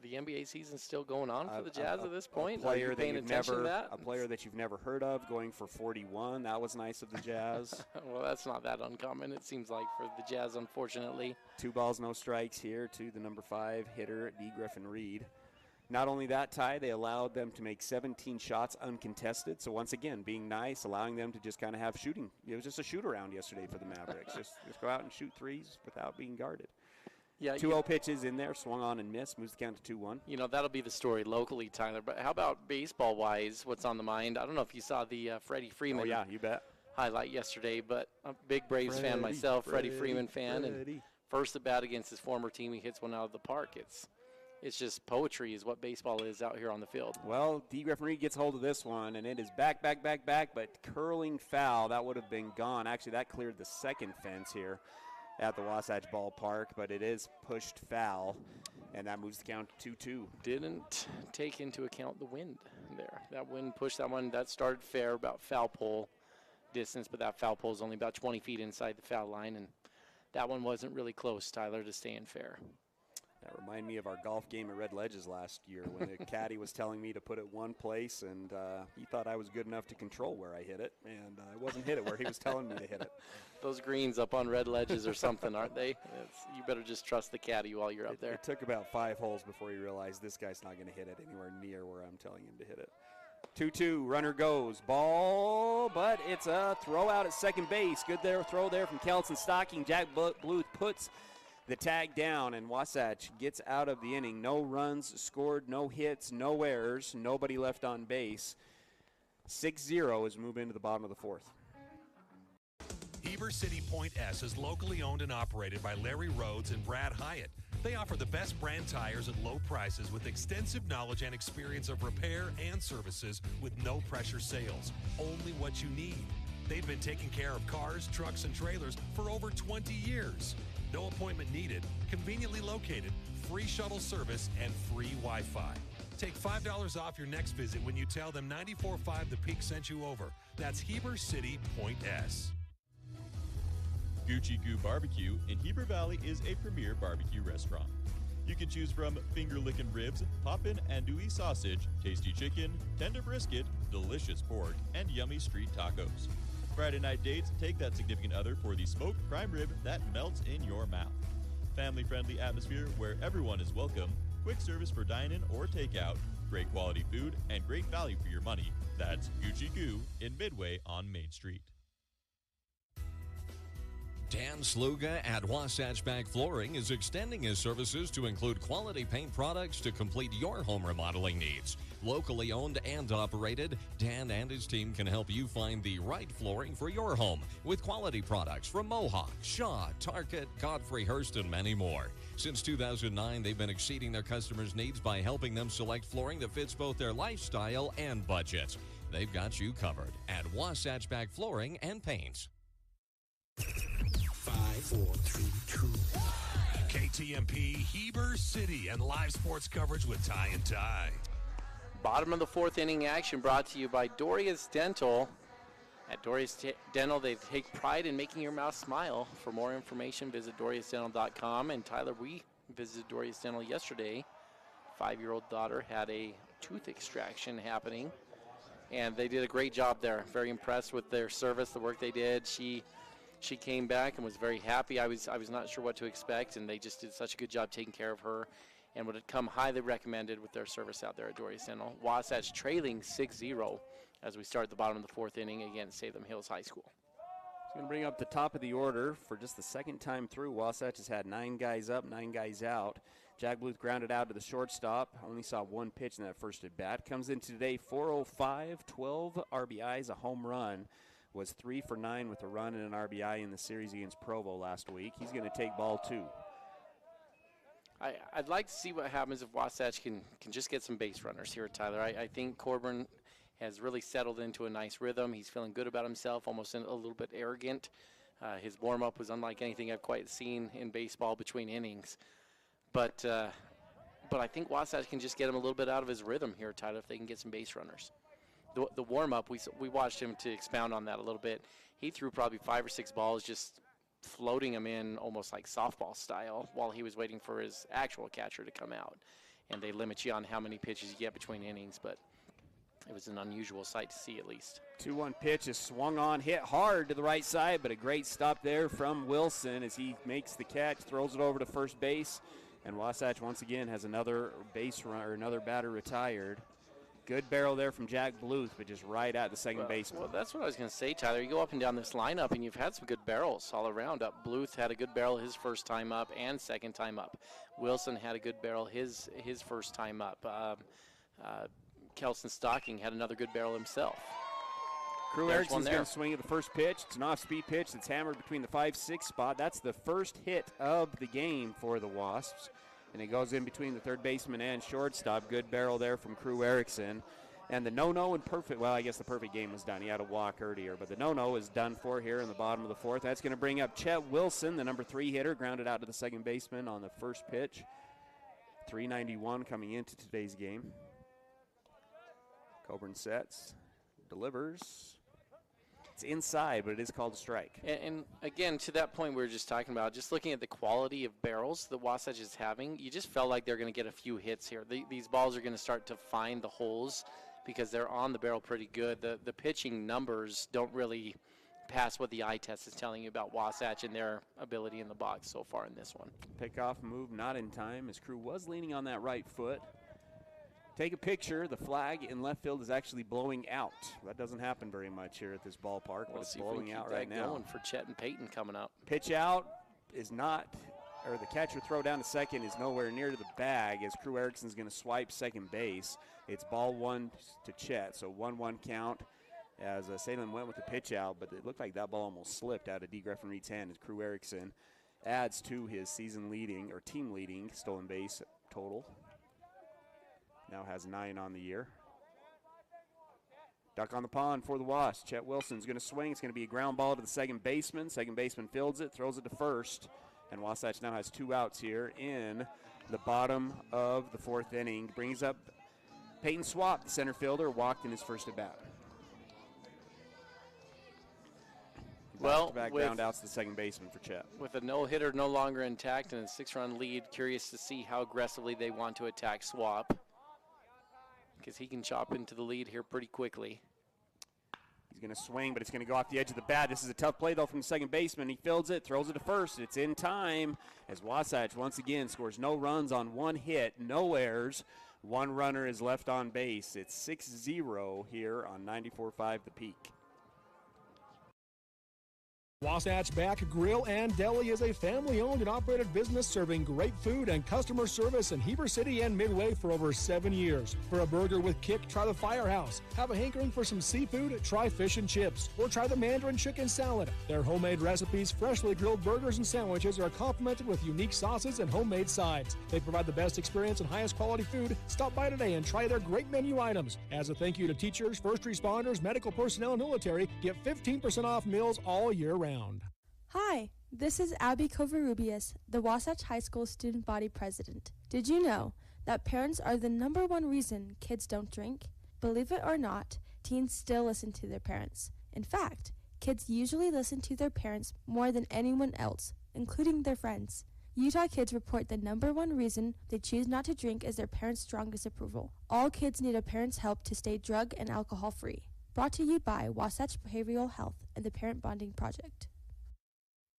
the NBA season still going on for the Jazz at this point? A Are you paying attention to that? A player that you've never heard of going for 41. That was nice of the Jazz. Well, that's not that uncommon, it seems like, for the Jazz, unfortunately. 2 balls, no strikes here to the number 5 hitter, D. Griffin Reed. Not only that, Ty, they allowed them to make 17 shots uncontested. So once again, being nice, allowing them to just kind of have shooting. It was just a shoot-around yesterday for the Mavericks. just go out and shoot threes without being guarded. Yeah, 2-0 pitches in there, swung on and missed, moves the count to 2-1. You know, that'll be the story locally, Tyler. But how about baseball-wise, what's on the mind? I don't know if you saw the Freddie Freeman. Oh, yeah, you bet. Highlight yesterday, but a big Braves fan myself, Freddie Freeman fan. And first at bat against his former team, he hits one out of the park. It's just poetry is what baseball is out here on the field. Well, D. Griffin Reed gets hold of this one, and it is back, but curling foul. That would have been gone. Actually, that cleared the second fence here at the Wasatch Ballpark, but it is pushed foul, and that moves the count to 2-2. Didn't take into account the wind there. That wind pushed that one. That started fair, about foul pole distance, but that foul pole is only about 20 feet inside the foul line, and that one wasn't really close, Tyler, to staying fair. That reminded me of our golf game at Red Ledges last year when the caddy was telling me to put it one place, and he thought I was good enough to control where I hit it, and I wasn't hit it where he was telling me to hit it. Those greens up on Red Ledges or something, aren't they? You better just trust the caddy while you're up there. It took about 5 holes before he realized this guy's not going to hit it anywhere near where I'm telling him to hit it. 2-2, runner goes, ball, but it's a throw out at second base. Good throw there from Kelson Stocking. Jack Bluth puts the tag down, and Wasatch gets out of the inning. No runs scored, no hits, no errors, nobody left on base. 6-0 as we move into the bottom of the 4th. Heber City Point S is locally owned and operated by Larry Rhodes and Brad Hyatt. They offer the best brand tires at low prices with extensive knowledge and experience of repair and services with no pressure sales. Only what you need. They've been taking care of cars, trucks, and trailers for over 20 years. No appointment needed, conveniently located, free shuttle service, and free Wi-Fi. Take $5 off your next visit when you tell them 94.5 The Peak sent you over. That's Heber City Point S. Gucci Goo Barbecue in Heber Valley is a premier barbecue restaurant. You can choose from finger-licking ribs, poppin' andouille sausage, tasty chicken, tender brisket, delicious pork, and yummy street tacos. Friday night dates, take that significant other for the smoked prime rib that melts in your mouth. Family-friendly atmosphere where everyone is welcome, quick service for dine-in or takeout, great quality food, and great value for your money. That's Gucci Goo in Midway on Main Street. Dan Sluga at Wasatch Flooring is extending his services to include quality paint products to complete your home remodeling needs. Locally owned and operated, Dan and his team can help you find the right flooring for your home with quality products from Mohawk, Shaw, Target, Godfrey Hirst, and many more. Since 2009, they've been exceeding their customers' needs by helping them select flooring that fits both their lifestyle and budget. They've got you covered at Wasatch Flooring and Paints. 5, 4, 3, 2. KTMP, Heber City, and live sports coverage with Ty and Ty. Bottom of the 4th inning action brought to you by Doria's Dental. At Doria's Dental, they take pride in making your mouth smile. For more information, visit doriasdental.com. And Tyler, we visited Doria's Dental yesterday. 5-year-old daughter had a tooth extraction happening, and they did a great job there. Very impressed with their service, the work they did. She came back and was very happy. I was not sure what to expect, and they just did such a good job taking care of her, and would come highly recommended with their service out there at Doria's Dental. Wasatch trailing 6-0 as we start the bottom of the 4th inning against Salem Hills High School. It's going to bring up the top of the order for just the second time through. Wasatch has had 9 guys up, 9 guys out. Jack Bluth grounded out to the shortstop. Only saw 1 pitch in that first at bat. Comes in today 405, 12 RBIs, a home run. Was 3 for 9 with a run and an RBI in the series against Provo last week. He's going to take ball 2. I'd like to see what happens if Wasatch can just get some base runners here, Tyler. I think Coburn has really settled into a nice rhythm. He's feeling good about himself, almost a little bit arrogant. His warm-up was unlike anything I've quite seen in baseball between innings. But I think Wasatch can just get him a little bit out of his rhythm here, Tyler, if they can get some base runners. The warm-up, we watched him to expound on that a little bit. He threw probably 5 or 6 balls just floating him in almost like softball style while he was waiting for his actual catcher to come out. And they limit you on how many pitches you get between innings, but it was an unusual sight to see at least. 2-1 pitch is swung on, hit hard to the right side, but a great stop there from Wilson as he makes the catch, throws it over to first base, and Wasatch once again has another base runner, another batter retired. Good barrel there from Jack Bluth, but just right at the second baseman. Well, that's what I was going to say, Tyler. You go up and down this lineup, and you've had some good barrels all around. Bluth had a good barrel his first time up and second time up. Wilson had a good barrel his first time up. Kelson Stocking had another good barrel himself. Crew Erickson's going to swing at the first pitch. It's an off-speed pitch that's hammered between the 5-6 spot. That's the first hit of the game for the Wasps. And it goes in between the third baseman and shortstop. Good barrel there from Crew Erickson. And the no-no and perfect, well, I guess the perfect game was done. He had a walk earlier, but the no-no is done for here in the bottom of the fourth. That's going to bring up Chet Wilson, the number 3 hitter, grounded out to the second baseman on the first pitch. 391 coming into today's game. Coburn sets, delivers. It's inside, but it is called a strike. And again, to that point we were just talking about, just looking at the quality of barrels that Wasatch is having, you just felt like they're going to get a few hits here. These balls are going to start to find the holes because they're on the barrel pretty good. The pitching numbers don't really pass what the eye test is telling you about Wasatch and their ability in the box so far in this one. Pickoff move not in time as Crew was leaning on that right foot. Take a picture. The flag in left field is actually blowing out. That doesn't happen very much here at this ballpark, but it's blowing out right now. Going for Chet and Payton coming up. Pitch out is not, or the catcher throw down to second is nowhere near to the bag as Crew Erickson's going to swipe second base. It's ball 1 to Chet, so 1-1 count as Salem went with the pitch out, but it looked like that ball almost slipped out of D. Greffin Reed's hand as Crew Erickson adds to his season leading or team leading stolen base total. Now has 9 on the year. Duck on the pond for the Wasps. Chet Wilson's going to swing. It's going to be a ground ball to the second baseman. Second baseman fields it, throws it to first. And Wasatch now has 2 outs here in the bottom of the 4th inning. Brings up Payton Swapp, the center fielder, walked in his first at bat. Back ground outs to the second baseman for Chet. With a no-hitter no longer intact and a 6-run lead, curious to see how aggressively they want to attack Swapp, because he can chop into the lead here pretty quickly. He's going to swing, but it's going to go off the edge of the bat. This is a tough play, though, from the second baseman. He fields it, throws it to first. It's in time as Wasatch once again scores no runs on 1 hit, no errors. 1 runner is left on base. It's 6-0 here on 94.5 The Peak. Wasatch Back Grill and Deli is a family-owned and operated business serving great food and customer service in Heber City and Midway for over 7 years. For a burger with kick, try the Firehouse. Have a hankering for some seafood? Try fish and chips. Or try the Mandarin chicken salad. Their homemade recipes, freshly grilled burgers and sandwiches are complemented with unique sauces and homemade sides. They provide the best experience and highest quality food. Stop by today and try their great menu items. As a thank you to teachers, first responders, medical personnel, and military, get 15% off meals all year round. Hi, this is Abby Covarrubias, the Wasatch High School Student Body President. Did you know that parents are the #1 reason kids don't drink? Believe it or not, teens still listen to their parents. In fact, kids usually listen to their parents more than anyone else, including their friends. Utah kids report the #1 reason they choose not to drink is their parents' strongest approval. All kids need a parent's help to stay drug and alcohol free. Brought to you by Wasatch Behavioral Health and the Parent Bonding Project.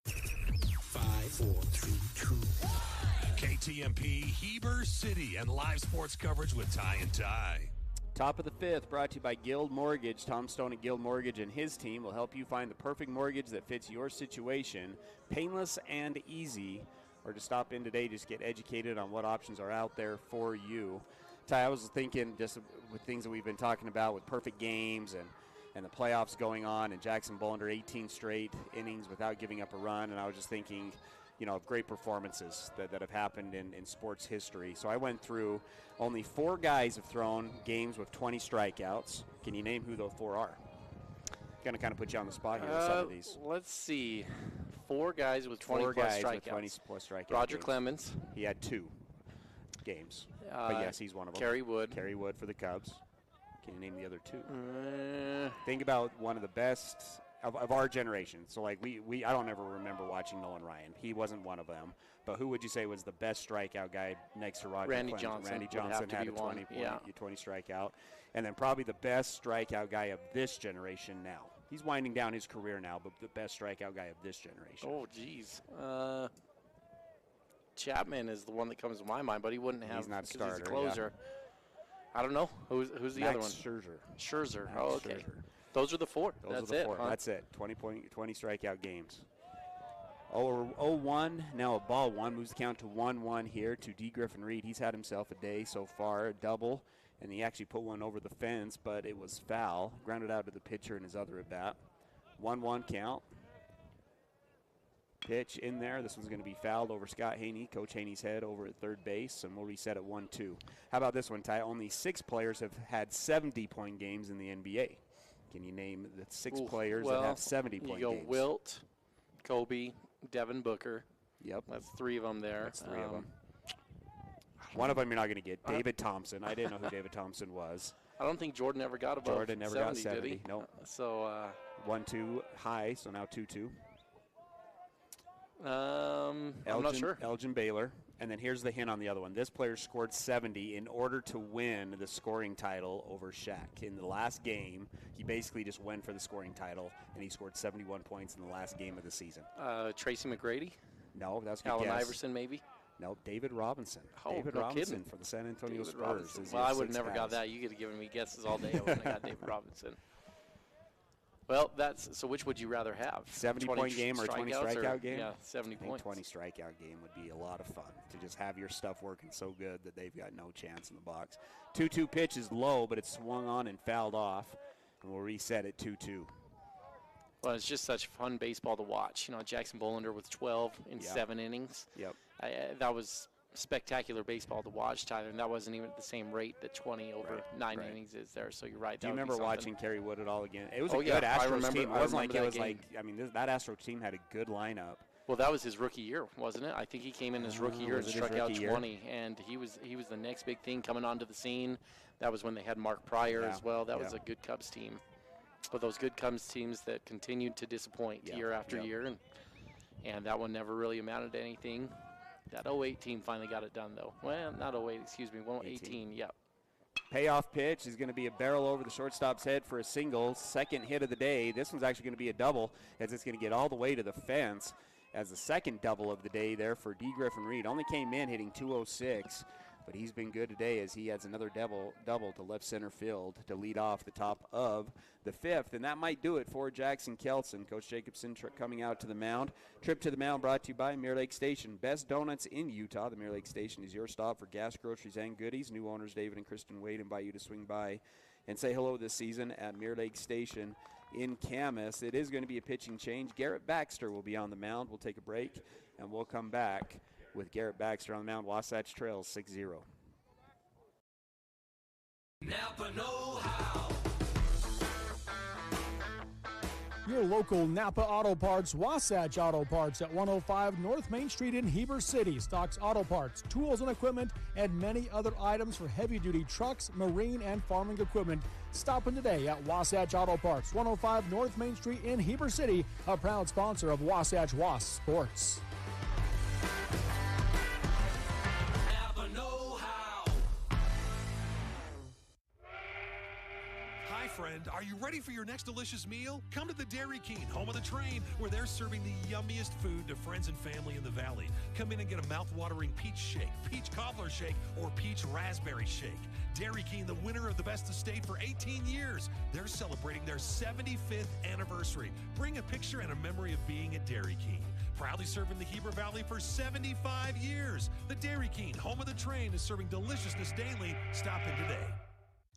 5, 4, 3, 2, 1. KTMP, Heber City, and live sports coverage with Ty and Ty. Top of the 5th, brought to you by Guild Mortgage. Tom Stone at Guild Mortgage and his team will help you find the perfect mortgage that fits your situation, painless and easy. Or to stop in today, just get educated on what options are out there for you. Ty, I was thinking just with things that we've been talking about with perfect games and the playoffs going on, and Jackson Bolender 18 straight innings without giving up a run, and I was just thinking, of great performances that have happened in sports history. So I went through, only 4 guys have thrown games with 20 strikeouts. Can you name who those 4 are? Going to kind of put you on the spot here with some of these. Let's see. 4 guys with 20 plus strikeouts. With 20 plus strikeouts. Roger Clemens. He had 2 games. But yes, he's one of them. Kerry Wood. Kerry Wood for the Cubs. Can you name the other 2? Think about one of the best of our generation. So, like, I don't ever remember watching Nolan Ryan. He wasn't one of them. But who would you say was the best strikeout guy next to Roger Randy Clemens? Johnson. Randy Johnson had a 20 strikeout. And then probably the best strikeout guy of this generation now. He's winding down his career now, but the best strikeout guy of this generation. Oh, geez. Chapman is the one that comes to my mind, but he wouldn't have. He's not a starter. He's a closer. Yeah. I don't know. Who's the other one? Scherzer. Max okay. Scherzer. Those are the four. That's it. Huh? That's it. 20 strikeout games. 0-1. Now a ball one moves the count to 1-1 here to D. Griffin Reed. He's had himself a day so far, a double, and he actually put one over the fence, but it was foul. Grounded out to the pitcher in his other at bat. 1-1 count. Pitch in there. This one's going to be fouled over Scott Haney. Coach Haney's head over at third base, and we'll reset at 1-2. How about this one, Ty? Only 6 players have had 70-point games in the NBA. Can you name the 6 players that have 70-point games? You go Wilt, Kobe, Devin Booker. Yep. That's 3 of them there. That's 3 of them. One of them you're not going to get. David Thompson. I didn't know who David Thompson was. I don't think Jordan ever got above 70, got 70. Did he? Nope. So 1-2 high, so now 2-2. I'm not sure. Elgin Baylor. And then here's the hint on the other one. This player scored 70 in order to win the scoring title over Shaq. In the last game, he basically just went for the scoring title, and he scored 71 points in the last game of the season. Tracy McGrady? No, that's good Allen guess. Iverson, maybe? No, David Robinson. Oh, David no Robinson kidding. for the San Antonio David Spurs. Robinson. Well, I would have never got that. You could have given me guesses all day. I wouldn't have got David Robinson. Well, so which would you rather have? 70-point game or 20 strikeout game? Yeah, 70 points. 20 strikeout game would be a lot of fun to just have your stuff working so good that they've got no chance in the box. 2-2 pitch is low, but it's swung on and fouled off, and we'll reset at 2-2. Well, it's just such fun baseball to watch. You know, Jackson Bolender with 12 in 7 innings. Yep. That was spectacular baseball to watch, Tyler, and that wasn't even at the same rate that 20 over 9 innings is there. So you're right. Do you remember watching Kerry Wood at all again? It was a good Astros team. It wasn't like it was like, I mean, that Astros team had a good lineup. Well, that was his rookie year, wasn't it? I think he came in his rookie year and struck out 20, and he was the next big thing coming onto the scene. That was when they had Mark Pryor as well. That was a good Cubs team. But those good Cubs teams that continued to disappoint year after year, and that one never really amounted to anything. That 08 team finally got it done, though. Well, not 08, excuse me, 18, yep. Payoff pitch is going to be a barrel over the shortstop's head for a single. Second hit of the day. This one's actually going to be a double, as it's going to get all the way to the fence as the second double of the day there for D. Griffin Reed. Only came in hitting 206, but he's been good today as he adds another double to left center field to lead off the top of the 5th. And that might do it for Jackson Kelson. Coach Jacobson coming out to the mound. Trip to the mound brought to you by Mirror Lake Station. Best donuts in Utah. The Mirror Lake Station is your stop for gas, groceries, and goodies. New owners David and Kristen Wade invite you to swing by and say hello this season at Mirror Lake Station in Camas. It is going to be a pitching change. Garrett Baxter will be on the mound. We'll take a break, and we'll come back with Garrett Baxter on the mound. Wasatch trails 6-0. Napa know-how. Your local Napa Auto Parts, Wasatch Auto Parts at 105 North Main Street in Heber City stocks auto parts, tools and equipment, and many other items for heavy-duty trucks, marine, and farming equipment. Stop in today at Wasatch Auto Parts, 105 North Main Street in Heber City, a proud sponsor of Wasatch Wasps Sports. Napa know-how. Hi, friend. Are you ready for your next delicious meal? Come to the Dairy King, home of the train, where they're serving the yummiest food to friends and family in the valley. Come in and get a mouth-watering peach shake, peach cobbler shake, or peach raspberry shake. Dairy King, the winner of the Best of State for 18 years. They're celebrating their 75th anniversary. Bring a picture and a memory of being at Dairy King. Proudly serving the Heber Valley for 75 years. The Dairy King, home of the train, is serving deliciousness daily. Stop in today.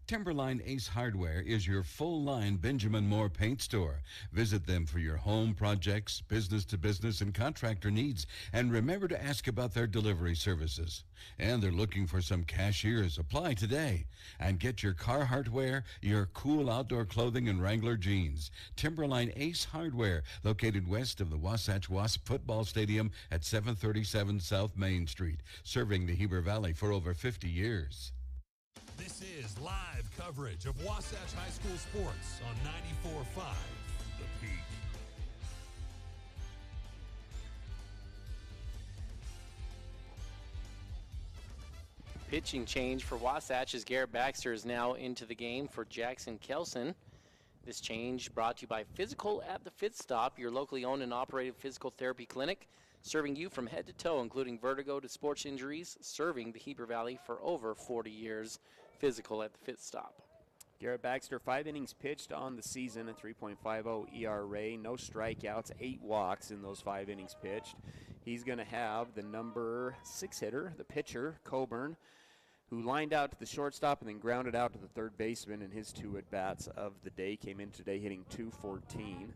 Timberline Ace Hardware is your full-line Benjamin Moore paint store. Visit them for your home projects, business-to-business, and contractor needs. And remember to ask about their delivery services. And they're looking for some cashiers. Apply today. And get your Carhartt wear, your cool outdoor clothing, and Wrangler jeans. Timberline Ace Hardware, located west of the Wasatch Wasp football stadium at 737 South Main Street, serving the Heber Valley for over 50 years. This is live coverage of Wasatch High School sports on 94.5 The Peak. Pitching change for Wasatch as Garrett Baxter is now into the game for Jackson Kelson. This change brought to you by Physical at the Fit Stop, your locally owned and operated physical therapy clinic, serving you from head to toe, including vertigo to sports injuries, serving the Heber Valley for over 40 years. Physical at the Fit Stop. Garrett Baxter, 5 innings pitched on the season, a 3.50 ERA, no strikeouts, 8 walks in those 5 innings pitched. He's going to have the number 6 hitter, the pitcher, Coburn, who lined out to the shortstop and then grounded out to the third baseman in his 2 at-bats of the day. Came in today hitting .214.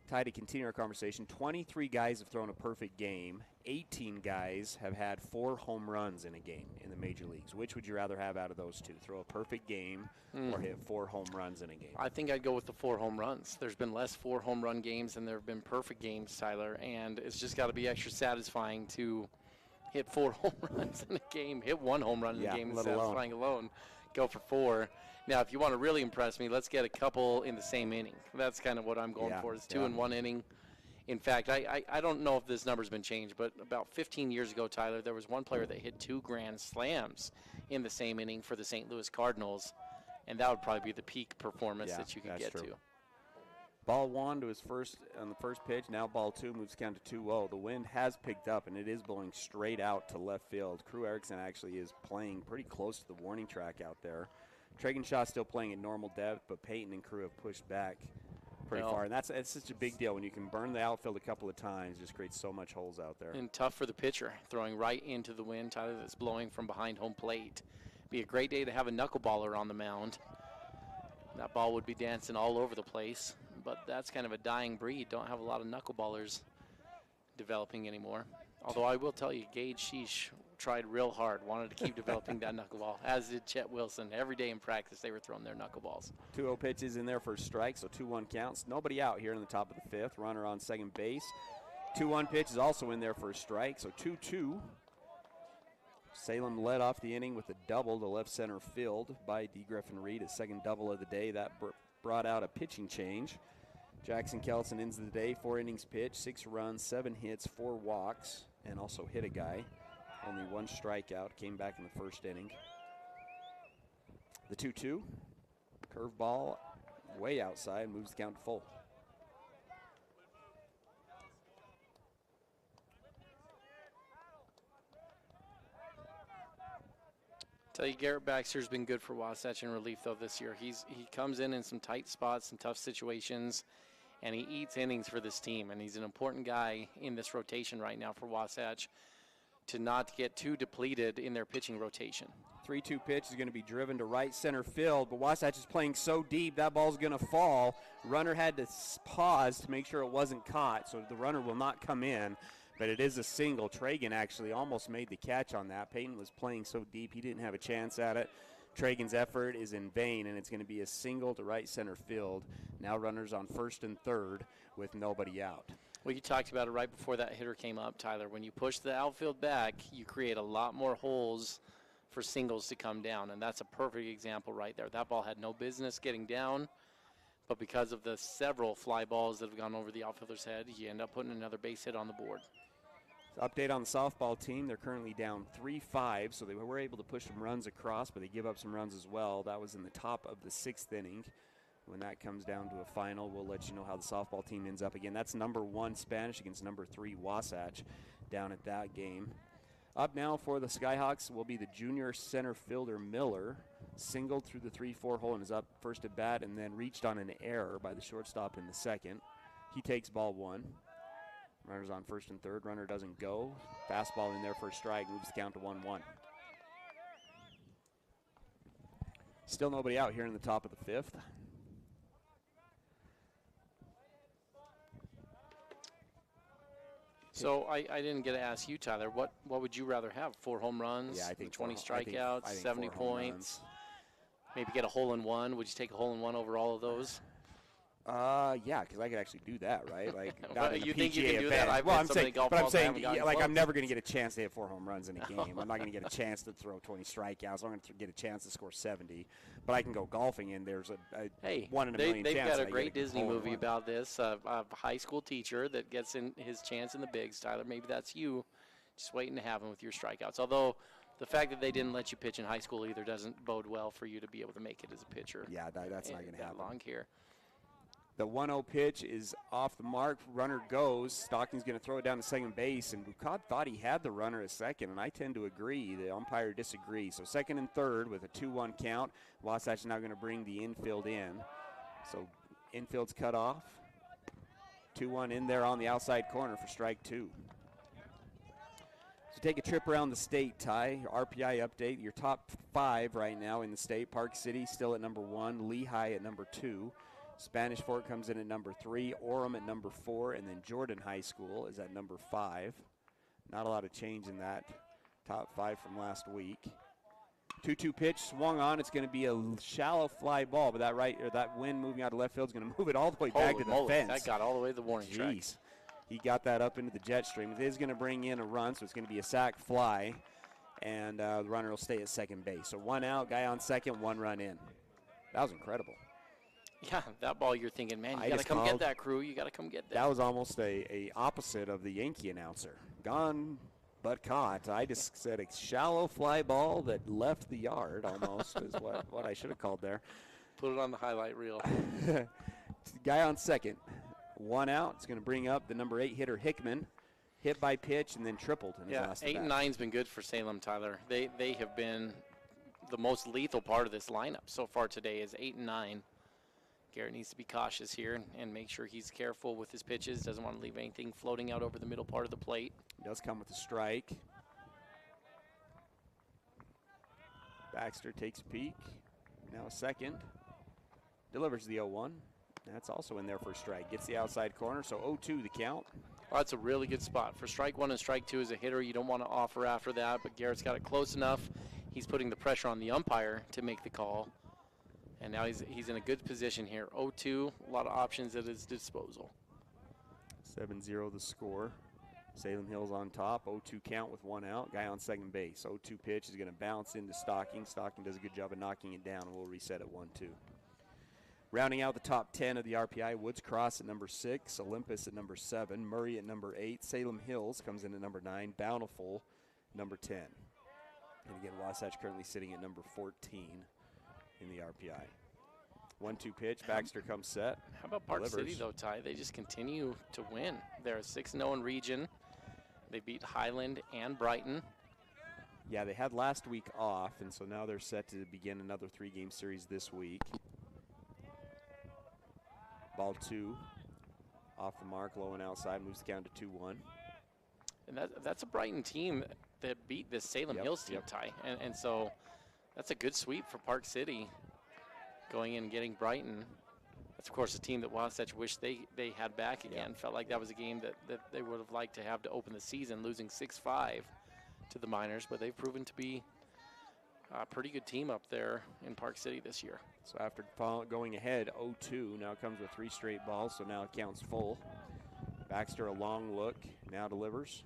Ty, to continue our conversation, 23 guys have thrown a perfect game. 18 guys have had 4 home runs in a game in the major leagues. Which would you rather have out of those 2? Throw a perfect game or hit 4 home runs in a game? I think I'd go with the 4 home runs. There's been less 4 home run games than there have been perfect games, Tyler, and it's just got to be extra satisfying to hit 4 home runs in a game. Hit 1 home run in a game is satisfying alone. Go for 4. Now, if you want to really impress me, let's get a couple in the same inning. That's kind of what I'm going for. It's 2 in 1 inning. In fact, I don't know if this number's been changed, but about 15 years ago, Tyler, there was one player that hit 2 grand slams in the same inning for the St. Louis Cardinals, and that would probably be the peak performance that you could get to. Ball 1 to his first on the first pitch. Now ball 2 moves count to 2-0. The wind has picked up, and it is blowing straight out to left field. Crew Erickson actually is playing pretty close to the warning track out there. Tragenshaw's still playing at normal depth, but Payton and crew have pushed back pretty far. And that's such a big deal. When you can burn the outfield a couple of times, just creates so much holes out there. And tough for the pitcher, throwing right into the wind, Tyler, that's blowing from behind home plate. Be a great day to have a knuckleballer on the mound. That ball would be dancing all over the place, but that's kind of a dying breed. Don't have a lot of knuckleballers developing anymore. Although I will tell you, Gage Sheesh tried real hard, wanted to keep developing that knuckleball, as did Chet Wilson. Every day in practice, they were throwing their knuckleballs. 2-0 pitches in there for a strike, so 2-1 counts. Nobody out here in the top of the 5th. Runner on second base. 2-1 pitch is also in there for a strike, so 2-2. Salem led off the inning with a double to left center field by D. Griffin Reed, his second double of the day. That brought out a pitching change. Jackson Kelson ends the day, 4 innings pitched, 6 runs, 7 hits, 4 walks, and also hit a guy. Only 1 strikeout, came back in the first inning. The 2-2, curveball way outside, moves the count to full. Tell you, Garrett Baxter's been good for Wasatch in relief, though, this year. He comes in some tight spots, some tough situations, and he eats innings for this team. And he's an important guy in this rotation right now for Wasatch to not get too depleted in their pitching rotation. 3-2 pitch is going to be driven to right center field, but Wasatch is playing so deep that ball's going to fall. Runner had to pause to make sure it wasn't caught, so the runner will not come in. But it is a single. Tragan actually almost made the catch on that. Payton was playing so deep he didn't have a chance at it. Tragan's effort is in vain, and it's going to be a single to right center field. Now runners on first and third with nobody out. Well, you talked about it right before that hitter came up, Tyler. When you push the outfield back, you create a lot more holes for singles to come down, and that's a perfect example right there. That ball had no business getting down, but because of the several fly balls that have gone over the outfielder's head, you end up putting another base hit on the board. Update on the softball team. They're currently down 3-5, so they were able to push some runs across, but they give up some runs as well. That was in the top of the 6th inning. When that comes down to a final, we'll let you know how the softball team ends up. Again, that's number 1 Spanish against number 3 Wasatch down at that game. Up now for the Skyhawks will be the junior center fielder Miller. Singled through the 3-4 hole and is up first at bat, and then reached on an error by the shortstop in the second. He takes ball 1. Runners on first and third. Runner doesn't go. Fastball in there for a strike. Moves the count to 1-1. Still nobody out here in the top of the 5th. So I didn't get to ask you, Tyler. What would you rather have? 4 home runs? Yeah, I think 20 I think strikeouts, 70 4 home points. runs. Maybe get a hole in one. Would you take a hole in one over all of those? Yeah, because I could actually do that, right? Like, Well, not in a you think you PGA can do event. that? I've Well, had I'm so saying, many golf but I'm balls I saying, haven't gotten yeah, like, I'm close. never going to get a chance to hit 4 home runs in a game. I'm not going to get a chance to throw 20 strikeouts. I'm going to get a chance to score 70. But I can go golfing, and there's a Hey, 1 in a million they've chance. got a I get great Disney hole in movie one. about this. A high school teacher that gets in his chance in the bigs. Tyler, maybe that's you, just waiting to have him with your strikeouts. Although the fact that they didn't let you pitch in high school either doesn't bode well for you to be able to make it as a pitcher. Yeah, that's not going to that happen. long here. The 1-0 pitch is off the mark. Runner goes. Stockton's going to throw it down to second base, and Bucad thought he had the runner at second, and I tend to agree. The umpire disagrees. So second and third with a 2-1 count. Wasatch is now going to bring the infield in. So infield's cut off. 2-1 in there on the outside corner for strike 2. So take a trip around the state, Ty. Your RPI update. Your top 5 right now in the state. Park City still at number 1. Lehigh at number 2. Spanish Fort comes in at number 3, Orem at number 4, and then Jordan High School is at number 5. Not a lot of change in that top 5 from last week. 2-2 pitch swung on. It's going to be a shallow fly ball, but that wind moving out of left field is going to move it all the way back to the fence. That got all the way to the warning track. He got that up into the jet stream. It is going to bring in a run, so it's going to be a sac fly, and the runner will stay at second base. So 1 out, guy on second, 1 run in. That was incredible. Yeah, that ball you're thinking, man, you got to come get that, crew. You got to come get that. That was almost a opposite of the Yankee announcer. Gone but caught. I just said a shallow fly ball that left the yard almost is what I should have called there. Put it on the highlight reel. Guy on second. 1 out. It's going to bring up the number 8 hitter, Hickman. Hit by pitch and then tripled in his last 8 and 9's been good for Salem, Tyler. They have been the most lethal part of this lineup so far today is 8 and 9. Garrett needs to be cautious here and make sure he's careful with his pitches. Doesn't want to leave anything floating out over the middle part of the plate. He does come with a strike. Baxter takes a peek. Now a second. Delivers the 0-1. That's also in there for a strike. Gets the outside corner, so 0-2 the count. Well, that's a really good spot. For strike 1 and strike 2 as a hitter, you don't want to offer after that, but Garrett's got it close enough. He's putting the pressure on the umpire to make the call. And now he's in a good position here. 0-2, a lot of options at his disposal. 7-0 the score. Salem Hills on top. 0-2 count with 1 out. Guy on second base. 0-2 pitch is going to bounce into Stocking. Stocking does a good job of knocking it down, and we'll reset at 1-2. Rounding out the top 10 of the RPI, Woods Cross at number 6, Olympus at number 7, Murray at number 8, Salem Hills comes in at number 9, Bountiful number 10. And again, Wasatch currently sitting at number 14 in the RPI. 1-2 pitch, Baxter comes set. How about Park delivers. City, though, Ty? They just continue to win. They're a 6-0 in region. They beat Highland and Brighton. Yeah, they had last week off, and so now they're set to begin another 3-game series this week. Ball 2, off the mark, low and outside, moves the count to 2-1. And that's a Brighton team that beat this Salem Hills team, Ty. And so that's a good sweep for Park City going in and getting Brighton. That's, of course, a team that Wasatch wished they had back again. Felt like that was a game that they would have liked to have to open the season, losing 6-5 to the Miners. But they've proven to be a pretty good team up there in Park City this year. So after going ahead 0-2, now comes with 3 straight balls, so now it counts full. Baxter a long look, now delivers.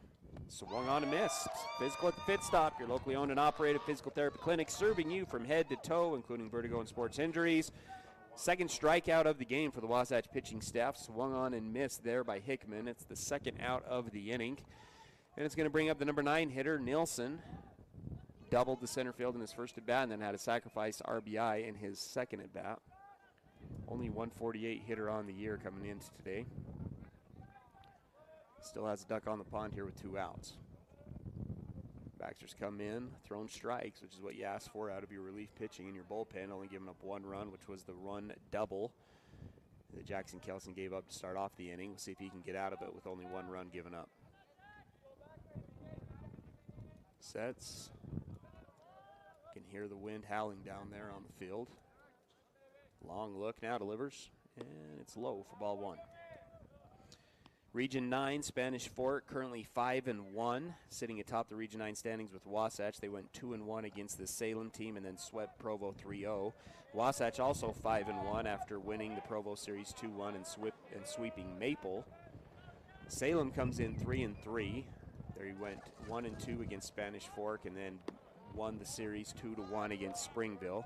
Swung on and missed. Physical at the pit stop. Your locally owned and operated physical therapy clinic serving you from head to toe, including vertigo and sports injuries. Second strikeout of the game for the Wasatch pitching staff. Swung on and missed there by Hickman. It's the second out of the inning. And it's going to bring up the number 9 hitter, Nilsson. Doubled the center field in his first at bat and then had a sacrifice RBI in his second at bat. Only 148 hitter on the year coming into today. Still has a duck on the pond here with 2 outs. Baxter's come in, thrown strikes, which is what you ask for out of your relief pitching in your bullpen, only giving up 1 run, which was the run double that Jackson Kelson gave up to start off the inning. We'll see if he can get out of it with only 1 run given up. Sets. Can hear the wind howling down there on the field. Long look now, delivers, and it's low for ball 1. Region 9, Spanish Fort, currently 5-1, sitting atop the Region 9 standings with Wasatch. They went 2-1 against the Salem team and then swept Provo 3-0. Wasatch also 5-1 after winning the Provo Series 2-1 and sweeping Maple. Salem comes in 3-3. There he went 1-2 against Spanish Fork and then won the series 2-1 against Springville.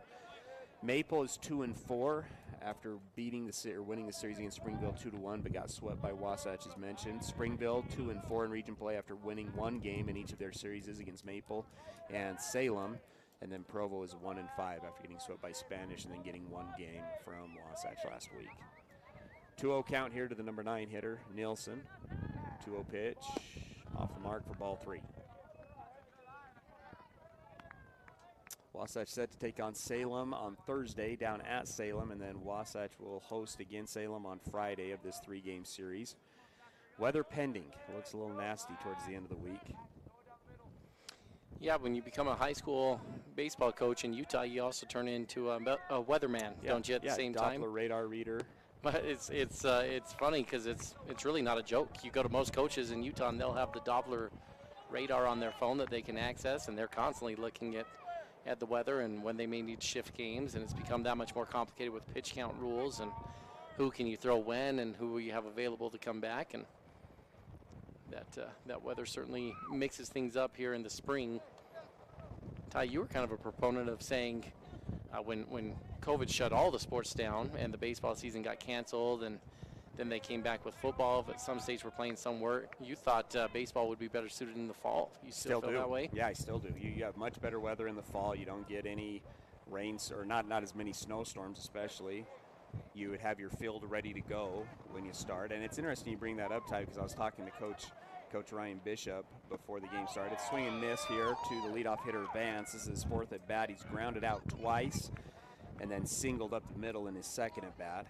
Maple is 2-4 after winning the series against Springville 2-1, but got swept by Wasatch as mentioned. Springville 2-4 in region play after winning one game in each of their series against Maple and Salem. And then Provo is 1-5 after getting swept by Spanish and then getting one game from Wasatch last week. 2-0 count here to the number 9 hitter, Nielsen. 2-0 pitch, off the mark for ball 3. Wasatch set to take on Salem on Thursday down at Salem, and then Wasatch will host again Salem on Friday of this 3-game series. Weather pending. It looks a little nasty towards the end of the week. Yeah, when you become a high school baseball coach in Utah, you also turn into a weatherman, don't you, at the same time? Doppler radar reader. But it's funny because it's really not a joke. You go to most coaches in Utah, and they'll have the Doppler radar on their phone that they can access, and they're constantly looking at the weather and when they may need to shift games, and it's become that much more complicated with pitch count rules and who can you throw when and who you have available to come back, and that weather certainly mixes things up here in the spring. Ty, you were kind of a proponent of saying when COVID shut all the sports down and the baseball season got canceled and then they came back with football, but some states were playing some work. You thought baseball would be better suited in the fall. You still feel that way? Yeah, I still do. You have much better weather in the fall. You don't get any rains or not as many snowstorms especially. You would have your field ready to go when you start. And it's interesting you bring that up, Ty, because I was talking to Coach Ryan Bishop before the game started. Swing and miss here to the leadoff hitter, Vance. This is his 4th at bat. He's grounded out twice and then singled up the middle in his 2nd at bat.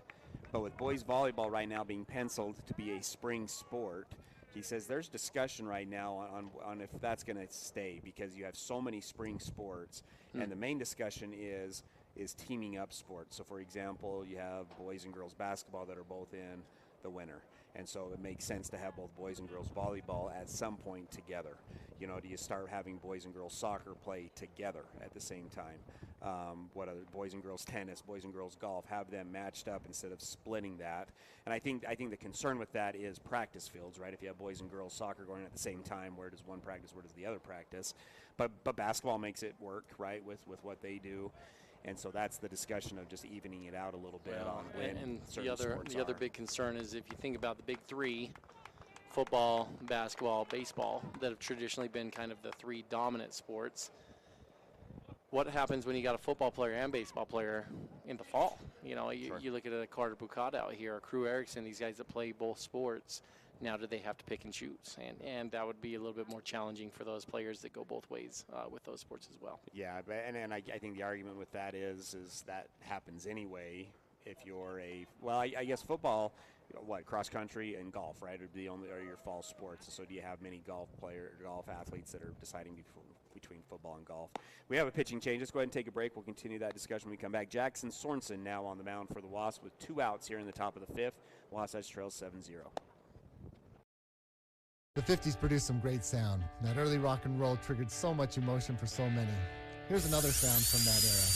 But with boys volleyball right now being penciled to be a spring sport, he says there's discussion right now on if that's going to stay because you have so many spring sports. And the main discussion is teaming up sports. So, for example, you have boys and girls basketball that are both in the winter. And so it makes sense to have both boys and girls volleyball at some point together. You know, do you start having boys and girls soccer play together at the same time? What other boys and girls tennis, boys and girls golf, have them matched up instead of splitting that. And I think the concern with that is practice fields, right? If you have boys and girls soccer going at the same time, where does one practice, where does the other practice? But basketball makes it work, right, with what they do. And so that's the discussion of just evening it out a little bit on when and certain sports the other big concern is if you think about the big three, football, basketball, baseball, that have traditionally been kind of the 3 dominant sports. What happens when you got a football player and baseball player in the fall? You know, you look at a Carter Bucata out here, a Crew Erickson, these guys that play both sports. Now do they have to pick and choose? And that would be a little bit more challenging for those players that go both ways with those sports as well. Yeah, and I think the argument with that is that happens anyway if you're I guess football, cross country and golf, right, are your fall sports. So do you have many golf athletes that are deciding between football and golf? We have a pitching change. Let's go ahead and take a break. We'll continue that discussion when we come back. Jackson Sorensen now on the mound for the Wasps with 2 outs here in the top of the 5th. Wasatch trails 7-0. The 50s produced some great sound. That early rock and roll triggered so much emotion for so many. Here's another sound from that era.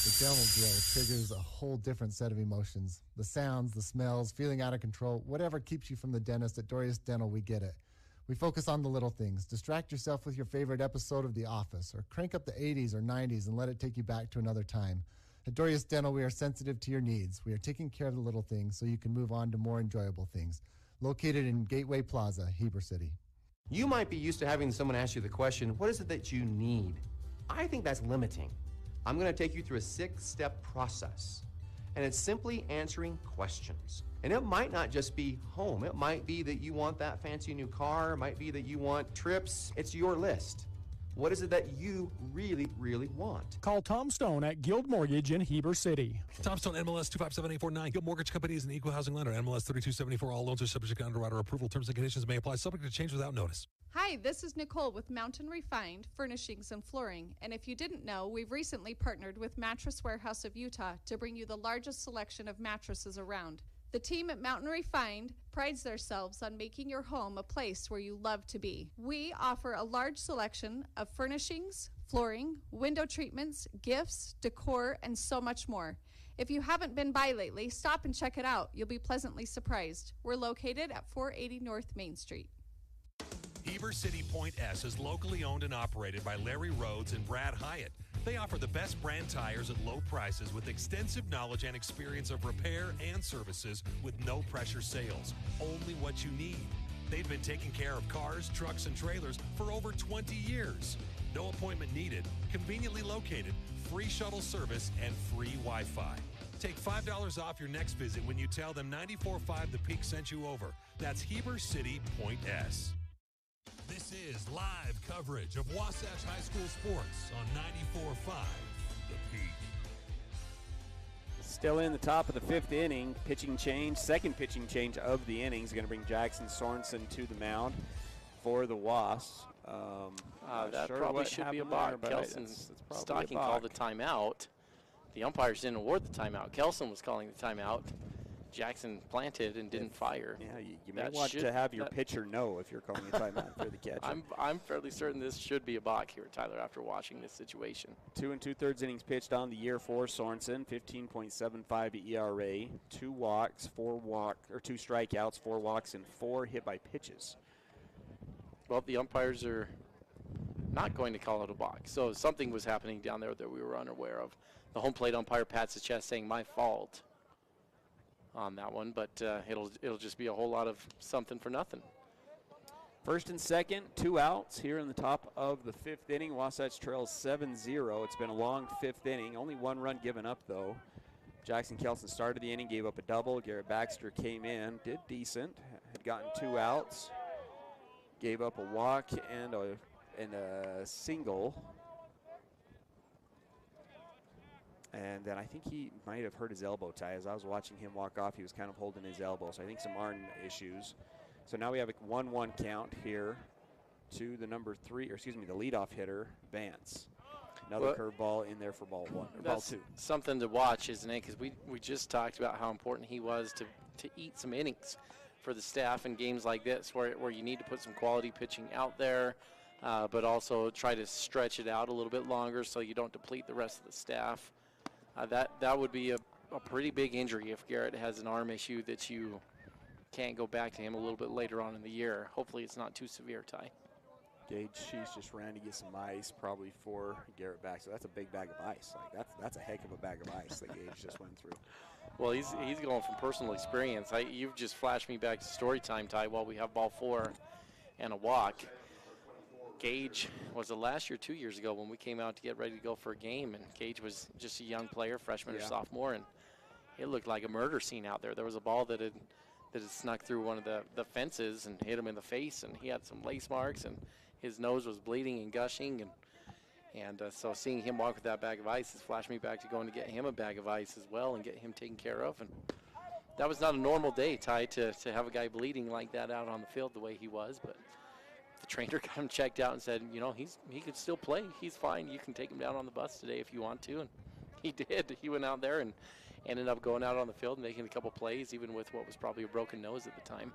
The dental drill triggers a whole different set of emotions. The sounds, the smells, feeling out of control, whatever keeps you from the dentist at Dorius Dental, we get it. We focus on the little things. Distract yourself with your favorite episode of The Office, or crank up the 80s or 90s and let it take you back to another time. At Dorius Dental, we are sensitive to your needs. We are taking care of the little things so you can move on to more enjoyable things. Located in Gateway Plaza, Heber City. You might be used to having someone ask you the question, what is it that you need? I think that's limiting. I'm going to take you through a 6-step process. And it's simply answering questions. And it might not just be home. It might be that you want that fancy new car. It might be that you want trips. It's your list. What is it that you really, really want? Call Tom Stone at Guild Mortgage in Heber City. Tom Stone, MLS 257849. Guild Mortgage Company is an equal housing lender. MLS 3274. All loans are subject to underwriter approval. Terms and conditions may apply. Subject to change without notice. Hi, this is Nicole with Mountain Refined Furnishings and Flooring. And if you didn't know, we've recently partnered with Mattress Warehouse of Utah to bring you the largest selection of mattresses around. The team at Mountain Refined prides themselves on making your home a place where you love to be. We offer a large selection of furnishings, flooring, window treatments, gifts, decor, and so much more. If you haven't been by lately, stop and check it out. You'll be pleasantly surprised. We're located at 480 North Main Street. Heber City Point S is locally owned and operated by Larry Rhodes and Brad Hyatt. They offer the best brand tires at low prices with extensive knowledge and experience of repair and services with no pressure sales. Only what you need. They've been taking care of cars, trucks, and trailers for over 20 years. No appointment needed, conveniently located, free shuttle service, and free Wi-Fi. Take $5 off your next visit when you tell them 94.5 The Peak sent you over. That's Heber City Point S. This is live coverage of Wasatch High School sports on 94.5 The Peak. Still in the top of the fifth inning, pitching change, second pitching change of the inning is going to bring Jackson Sorensen to the mound for the Wasps. That probably should be a balk. Kelson's Stocking called the timeout. The umpires didn't award the timeout. Kelson was calling the timeout. Jackson planted and didn't fire. Yeah, you may want to have your pitcher know if you're calling a timeout for the catcher. I'm fairly certain this should be a balk here, Tyler, after watching this situation. 2 2/3 innings pitched on the year for Sorensen, 15.75 ERA, 2 walks, 2 strikeouts, 4 walks, and 4 hit by pitches. Well, the umpires are not going to call it a balk, so something was happening down there that we were unaware of. The home plate umpire pats his chest, saying, "My fault." On that one, but it'll just be a whole lot of something for nothing. First and second, 2 outs here in the top of the fifth inning. Wasatch trails 7-0. It's been a long fifth inning. Only 1 run given up, though. Jackson Kelson started the inning, gave up a double. Garrett Baxter came in, did decent, had gotten 2 outs, gave up a walk and a single. And then I think he might have hurt his elbow, Ty. As I was watching him walk off, he was kind of holding his elbow. So I think some arm issues. So now we have a 1-1 count here to the the leadoff hitter, Vance. Another curveball in there for ball 1, or ball 2. Something to watch, isn't it? Because we just talked about how important he was to eat some innings for the staff in games like this, where you need to put some quality pitching out there, but also try to stretch it out a little bit longer so you don't deplete the rest of the staff. That would be a pretty big injury if Garrett has an arm issue that you can't go back to him a little bit later on in the year. Hopefully it's not too severe, Ty. Gage She's just ran to get some ice, probably for Garrett back. So that's a big bag of ice. Like that's a heck of a bag of ice that Gage just went through. Well, he's going from personal experience. You've just flashed me back to story time, Ty, while we have ball 4 and a walk. Gage was it last year, 2 years ago, when we came out to get ready to go for a game, and Gage was just a young player, freshman or sophomore, and it looked like a murder scene out there. There was a ball that had snuck through one of the fences and hit him in the face, and he had some lace marks, and his nose was bleeding and gushing, and so seeing him walk with that bag of ice has flashed me back to going to get him a bag of ice as well and get him taken care of. And that was not a normal day, Ty, to have a guy bleeding like that out on the field the way he was, but the trainer got him checked out and said, he could still play. He's fine. You can take him down on the bus today if you want to. And he did. He went out there and ended up going out on the field and making a couple plays, even with what was probably a broken nose at the time.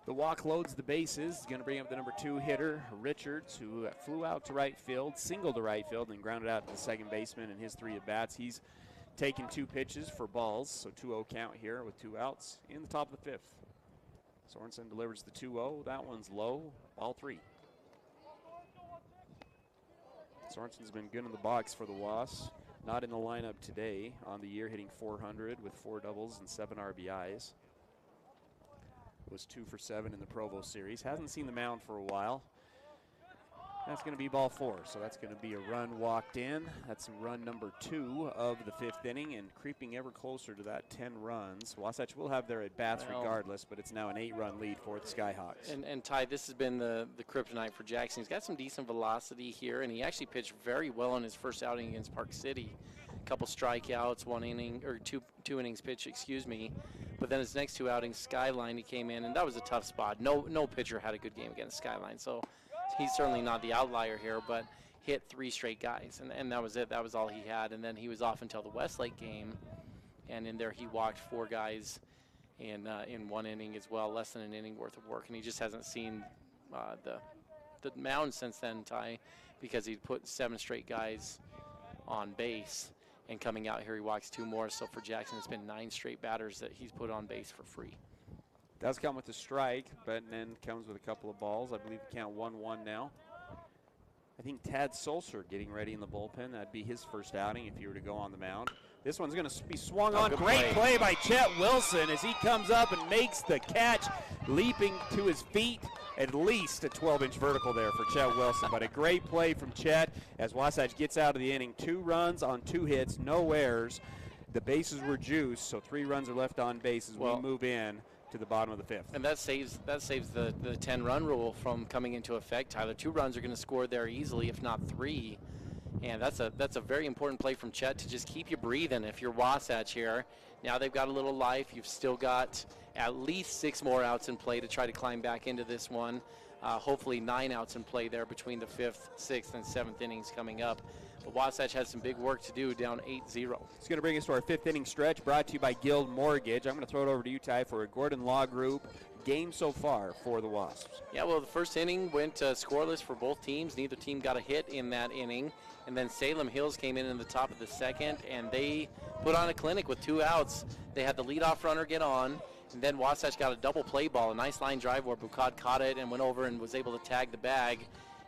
The walk loads the bases. He's going to bring up the number 2 hitter, Richards, who flew out to right field, singled to right field, and grounded out to the second baseman in his 3 at-bats. He's taken 2 pitches for balls, so 2-0 count here with 2 outs in the top of the 5th. Sorensen delivers the 2-0. That one's low. Ball 3. Sorensen's been good in the box for the Wasps. Not in the lineup today. On the year, hitting .400 with 4 doubles and 7 RBIs. Was 2 for 7 in the Provo series. Hasn't seen the mound for a while. That's going to be ball 4, so that's going to be a run walked in. That's run number 2 of the 5th inning, and creeping ever closer to that 10 runs. Wasatch will have their at-bats regardless, but it's now an 8-run lead for the Skyhawks. And Ty, this has been the kryptonite for Jackson. He's got some decent velocity here, and he actually pitched very well in his first outing against Park City. A couple strikeouts, 1 inning, or two innings pitch, excuse me. But then his next 2 outings, Skyline, he came in, and that was a tough spot. No pitcher had a good game against Skyline, so he's certainly not the outlier here, but hit 3 straight guys, and that was it. That was all he had, and then he was off until the Westlake game, and in there he walked 4 guys in one inning as well, less than an inning worth of work, and he just hasn't seen the mound since then, Ty, because he'd put 7 straight guys on base, and coming out here he walks 2 more. So for Jackson, it's been 9 straight batters that he's put on base for free. Does come with a strike, but then comes with a couple of balls. I believe the count 1-1 now. I think Tad Sulser getting ready in the bullpen. That'd be his first outing if he were to go on the mound. This one's going to be swung on. Great play by Chet Wilson as he comes up and makes the catch, leaping to his feet. At least a 12-inch vertical there for Chet Wilson, but a great play from Chet as Wasatch gets out of the inning. 2 runs on 2 hits, no errors. The bases were juiced, so 3 runs are left on base as we move in to the bottom of the 5th. And that saves the 10-run rule from coming into effect, Tyler. 2 runs are going to score there easily, if not 3. And that's a very important play from Chet to just keep you breathing if you're Wasatch here. Now they've got a little life. You've still got at least 6 more outs in play to try to climb back into this one. Hopefully 9 outs in play there between the 5th, 6th, and 7th innings coming up. But Wasatch has some big work to do, down 8-0. It's going to bring us to our 5th inning stretch, brought to you by Guild Mortgage. I'm going to throw it over to you, Ty, for a Gordon Law Group game so far for the Wasps. Yeah, well, the first inning went scoreless for both teams. Neither team got a hit in that inning. And then Salem Hills came in the top of the 2nd, and they put on a clinic with 2 outs. They had the leadoff runner get on, and then Wasatch got a double play ball, a nice line drive where Bukad caught it and went over and was able to tag the bag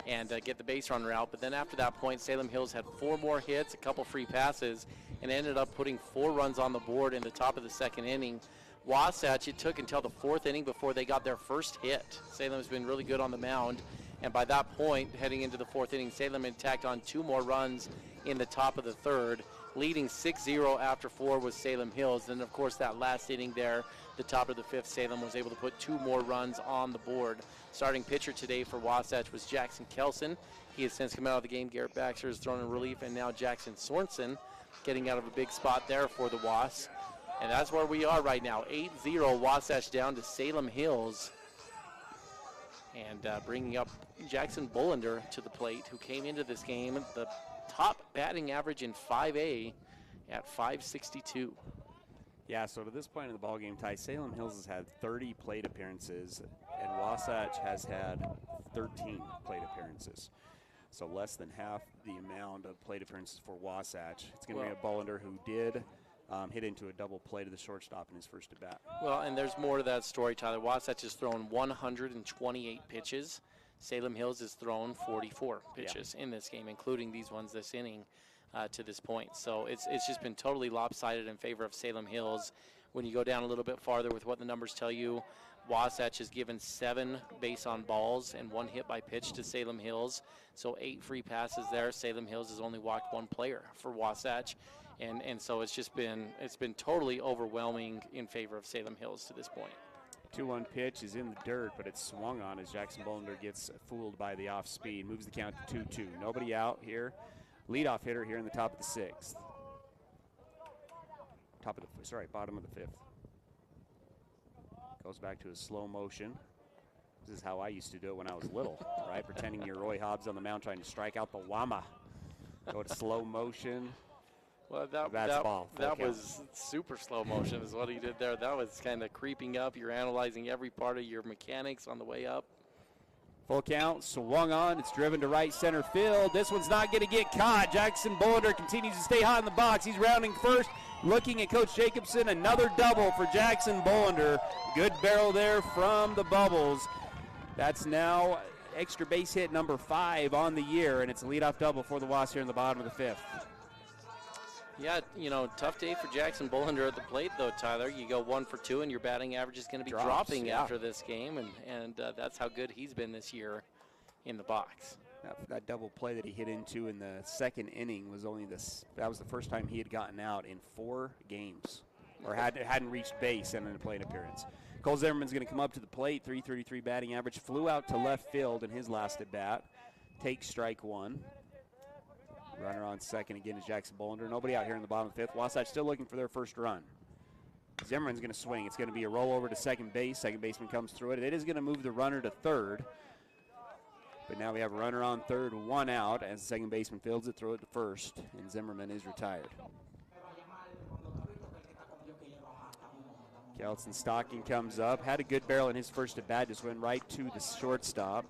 and get the base runner out. But then after that point, Salem Hills had 4 more hits, a couple free passes, and ended up putting 4 runs on the board in the top of the 2nd inning. Wasatch, it took until the 4th inning before they got their first hit. Salem has been really good on the mound, and by that point, heading into the 4th inning, Salem had tacked on 2 more runs in the top of the 3rd. Leading 6-0 after 4 was Salem Hills. And of course, that last inning there, the top of the 5th, Salem was able to put 2 more runs on the board. Starting pitcher today for Wasatch was Jackson Kelson. He has since come out of the game. Garrett Baxter has thrown in relief, and now Jackson Sorensen getting out of a big spot there for the Wasps. And that's where we are right now, 8-0, Wasatch down to Salem Hills. And bringing up Jackson Bolender to the plate, who came into this game the top batting average in 5A at .562. Yeah, so to this point in the ballgame, Ty, Salem Hills has had 30 plate appearances, and Wasatch has had 13 plate appearances. So less than half the amount of plate appearances for Wasatch. It's going to be a Bolender who did hit into a double play to the shortstop in his first at-bat. Well, and there's more to that story, Tyler. Wasatch has thrown 128 pitches. Salem Hills has thrown 44 pitches in this game, including these ones this inning to this point. So it's just been totally lopsided in favor of Salem Hills. When you go down a little bit farther with what the numbers tell you, Wasatch has given 7 base on balls and 1 hit by pitch to Salem Hills. So 8 free passes there. Salem Hills has only walked 1 player for Wasatch. And so it's been totally overwhelming in favor of Salem Hills to this point. 2-1 pitch is in the dirt, but it's swung on as Jackson Bolender gets fooled by the off speed. Moves the count to 2-2. Nobody out here. Leadoff hitter here in the top of the 6th. Bottom of the 5th. Goes back to a slow motion. This is how I used to do it when I was little, right? Pretending you're Roy Hobbs on the mound trying to strike out the llama. Go to slow motion. Well, that was super slow motion is what he did there. That was kind of creeping up. You're analyzing every part of your mechanics on the way up. Full count, swung on. It's driven to right center field. This one's not going to get caught. Jackson Bolender continues to stay hot in the box. He's rounding first, looking at Coach Jacobson. Another double for Jackson Bolender. Good barrel there from the Bubbles. That's now extra base hit number 5 on the year, and it's a leadoff double for the Wasps here in the bottom of the 5th. Yeah, tough day for Jackson Bolender at the plate, though, Tyler. You go 1 for 2, and your batting average is going to be dropping after this game, and that's how good he's been this year in the box. That double play that he hit into in the 2nd inning was that was the first time he had gotten out in 4 games, or hadn't reached base in a plate appearance. Cole Zimmerman's going to come up to the plate, .333 batting average, flew out to left field in his last at bat, takes strike 1. Runner on second again is Jackson Bolender. Nobody out here in the bottom of the 5th. Wasatch still looking for their first run. Zimmerman's going to swing. It's going to be a rollover to second base. Second baseman comes through it. It is going to move the runner to third. But now we have a runner on third, 1 out as the second baseman fields it, throw it to first, and Zimmerman is retired. Kelson Stocking comes up, had a good barrel in his first at bat, just went right to the shortstop.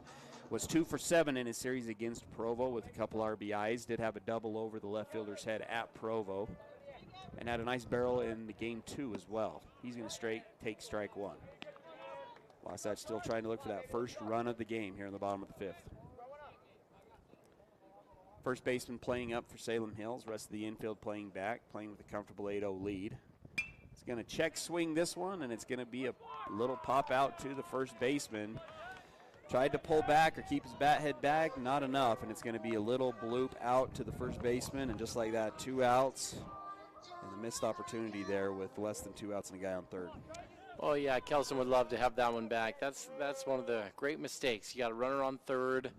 Was 2 for 7 in his series against Provo with a couple RBIs. Did have a double over the left fielder's head at Provo. And had a nice barrel in the game 2 as well. He's going to take strike 1. Wasatch still trying to look for that first run of the game here in the bottom of the 5th. First baseman playing up for Salem Hills. Rest of the infield playing back, playing with a comfortable 8-0 lead. He's going to check swing this one, and it's going to be a little pop out to the first baseman. Tried to pull back or keep his bat head back, not enough, and it's going to be a little bloop out to the first baseman, and just like that, 2 outs. And a missed opportunity there with less than 2 outs and a guy on third. Oh yeah, Kelson would love to have that one back. That's one of the great mistakes. You got a runner on third,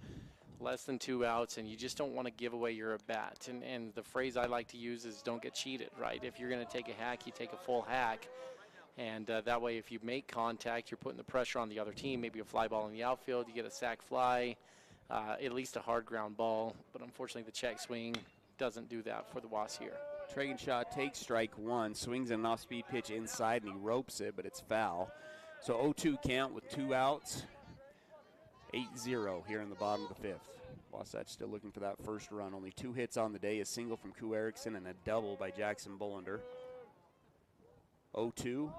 less than 2 outs, and you just don't want to give away your at bat. And the phrase I like to use is don't get cheated, right? If you're going to take a hack, you take a full hack. And that way, if you make contact, you're putting the pressure on the other team. Maybe a fly ball in the outfield, you get a sac fly, at least a hard ground ball. But unfortunately, the check swing doesn't do that for the Wasps here. Tragenshaw takes strike 1, swings an off-speed pitch inside, and he ropes it, but it's foul. So 0-2 count with 2 outs, 8-0 here in the bottom of the 5th. Wasatch still looking for that first run. Only 2 hits on the day, a single from Erickson and a double by Jackson Bolender. 0-2,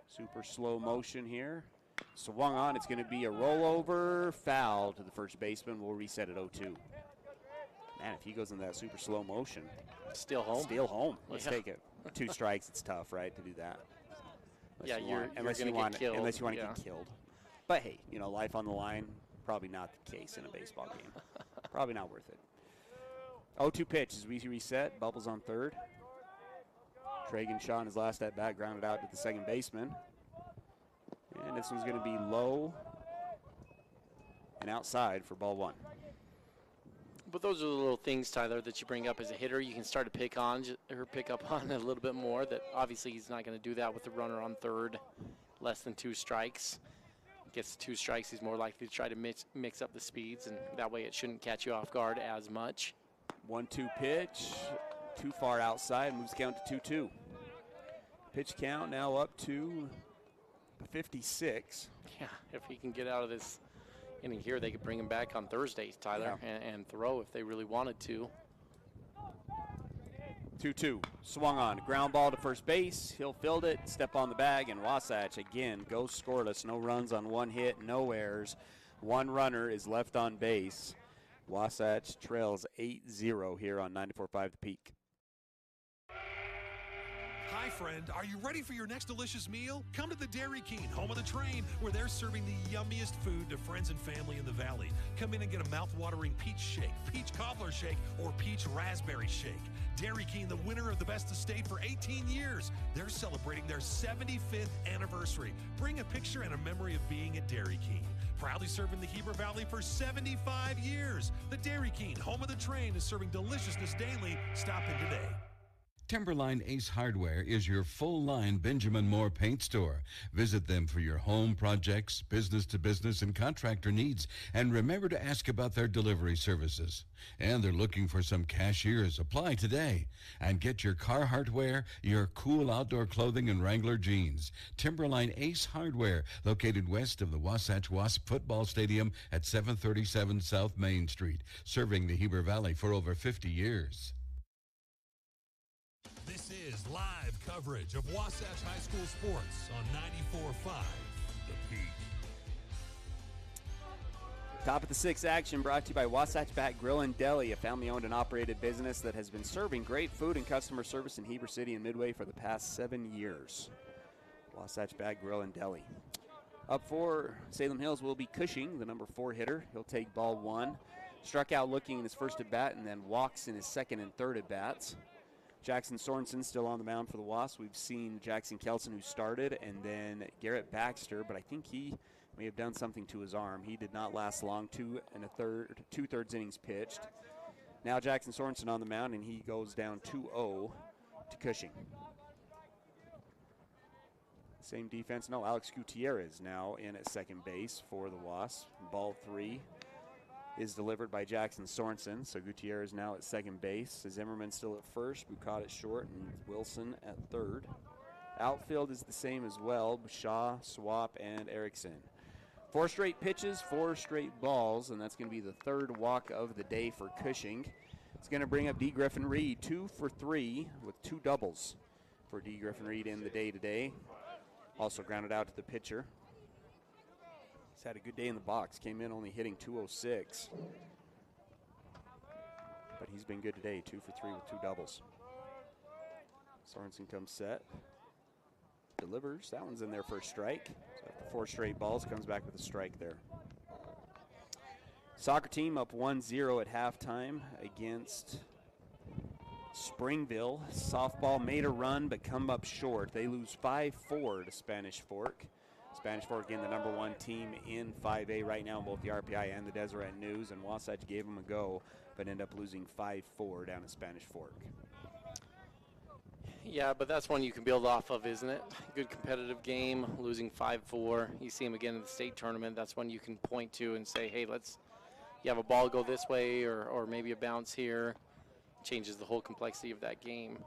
super slow motion here. Swung on, it's going to be a rollover, foul to the first baseman. We'll reset at 0-2. Man, if he goes in that super slow motion. Still home. Still home. Let's take it. 2 strikes, it's tough, right, to do that. Unless you're going to get killed. Unless you want to get killed. But hey, you know, life on the line, probably not the case in a baseball game. Probably not worth it. 0-2 pitch as we reset. Bubbles on third. Tragenshaw in his last at bat grounded out to the second baseman. And this one's going to be low and outside for ball 1. But those are the little things, Tyler, that you bring up as a hitter. You can start to pick up on a little bit more. That obviously he's not going to do that with the runner on third, less than 2 strikes. Gets 2 strikes, he's more likely to try to mix up the speeds, and that way it shouldn't catch you off guard as much. 1-2 pitch, too far outside, moves count to 2-2. Pitch count now up to 56. Yeah, if he can get out of this inning here, they could bring him back on Thursday, Tyler, and throw if they really wanted to. 2-2, swung on, ground ball to first base. He'll field it, step on the bag, and Wasatch again goes scoreless. No runs on 1 hit, no errors. 1 runner is left on base. Wasatch trails 8-0 here on 94.5 The Peak. Hi, friend. Are you ready for your next delicious meal? Come to the Dairy King, home of the train, where they're serving the yummiest food to friends and family in the valley. Come in and get a mouth-watering peach shake, peach cobbler shake, or peach raspberry shake. Dairy King, the winner of the Best Estate for 18 years. They're celebrating their 75th anniversary. Bring a picture and a memory of being at Dairy King. Proudly serving the Heber Valley for 75 years. The Dairy King, home of the train, is serving deliciousness daily. Stop in today. Timberline Ace Hardware is your full-line Benjamin Moore paint store. Visit them for your home projects, business-to-business, and contractor needs. And remember to ask about their delivery services. And they're looking for some cashiers. Apply today. And get your Carhartt wear, your cool outdoor clothing, and Wrangler jeans. Timberline Ace Hardware, located west of the Wasatch Wasp football stadium at 737 South Main Street, serving the Heber Valley for over 50 years. This is live coverage of Wasatch High School sports on 94.5 The Peak. Top of the 6th action brought to you by Wasatch Back Grill and Deli, a family-owned and operated business that has been serving great food and customer service in Heber City and Midway for the past 7 years. Wasatch Back Grill and Deli. Up for Salem Hills will be Cushing, the number 4 hitter. He'll take ball 1. Struck out looking in his first at-bat and then walks in his second and third at-bats. Jackson Sorensen still on the mound for the Wasps. We've seen Jackson Kelson, who started, and then Garrett Baxter, but I think he may have done something to his arm. He did not last long, 2 2/3 innings pitched. Now Jackson Sorensen on the mound, and he goes down 2-0 to Cushing. Same defense. No, Alex Gutierrez now in at second base for the Wasps. Ball 3 is delivered by Jackson Sorensen. So Gutierrez now at second base. Zimmerman still at first. Bucott at short, and Wilson at third. Outfield is the same as well. Shaw, Swapp, and Erickson. 4 straight pitches, 4 straight balls, and that's going to be the 3rd walk of the day for Cushing. It's going to bring up D. Griffin Reed, 2 for 3 with 2 doubles for D. Griffin Reed in the day today. Also grounded out to the pitcher. He's had a good day in the box. Came in only hitting .206. But he's been good today, 2 for 3 with 2 doubles. Sorensen comes set. Delivers. That one's in there for a strike. So after 4 straight balls, comes back with a strike there. Soccer team up 1-0 at halftime against Springville. Softball made a run but come up short. They lose 5-4 to Spanish Fork. Spanish Fork, again, the #1 team in 5A right now in both the RPI and the Deseret News, and Wasatch gave them a go but ended up losing 5-4 down at Spanish Fork. Yeah, but that's one you can build off of, isn't it? Good competitive game, losing 5-4. You see them again in the state tournament. That's one you can point to and say, hey, you have a ball go this way or maybe a bounce here. Changes the whole complexity of that game.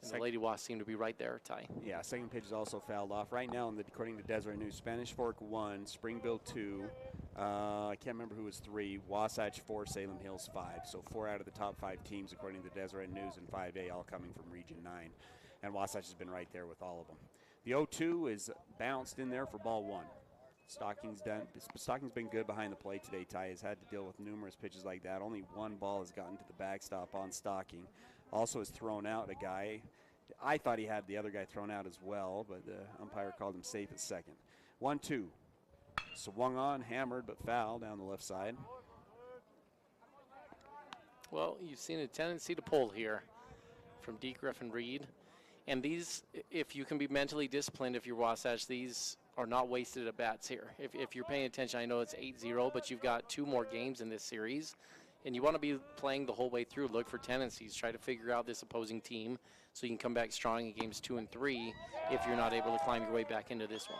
And the Lady Wasps seem to be right there, Ty. Yeah, second pitch is also fouled off. Right now, according to Deseret News, Spanish Fork 1, Springville 2, I can't remember who was 3, Wasatch 4, Salem Hills 5. So 4 out of the top 5 teams, according to Deseret News in 5A, all coming from Region 9. And Wasatch has been right there with all of them. The 0-2 is bounced in there for ball 1. Stocking's been good behind the plate today. Ty has had to deal with numerous pitches like that. Only 1 ball has gotten to the backstop on Stocking. Also has thrown out a guy. I thought he had the other guy thrown out as well, but the umpire called him safe at second. 1-2. Swung on, hammered, but foul down the left side. Well, you've seen a tendency to pull here from D. Griffin Reed. And these, if you can be mentally disciplined, if you're Wasatch, these are not wasted at bats here. If you're paying attention, I know it's 8-0, but you've got 2 more games in this series. And you want to be playing the whole way through. Look for tendencies. Try to figure out this opposing team so you can come back strong in games 2 and 3 if you're not able to climb your way back into this one.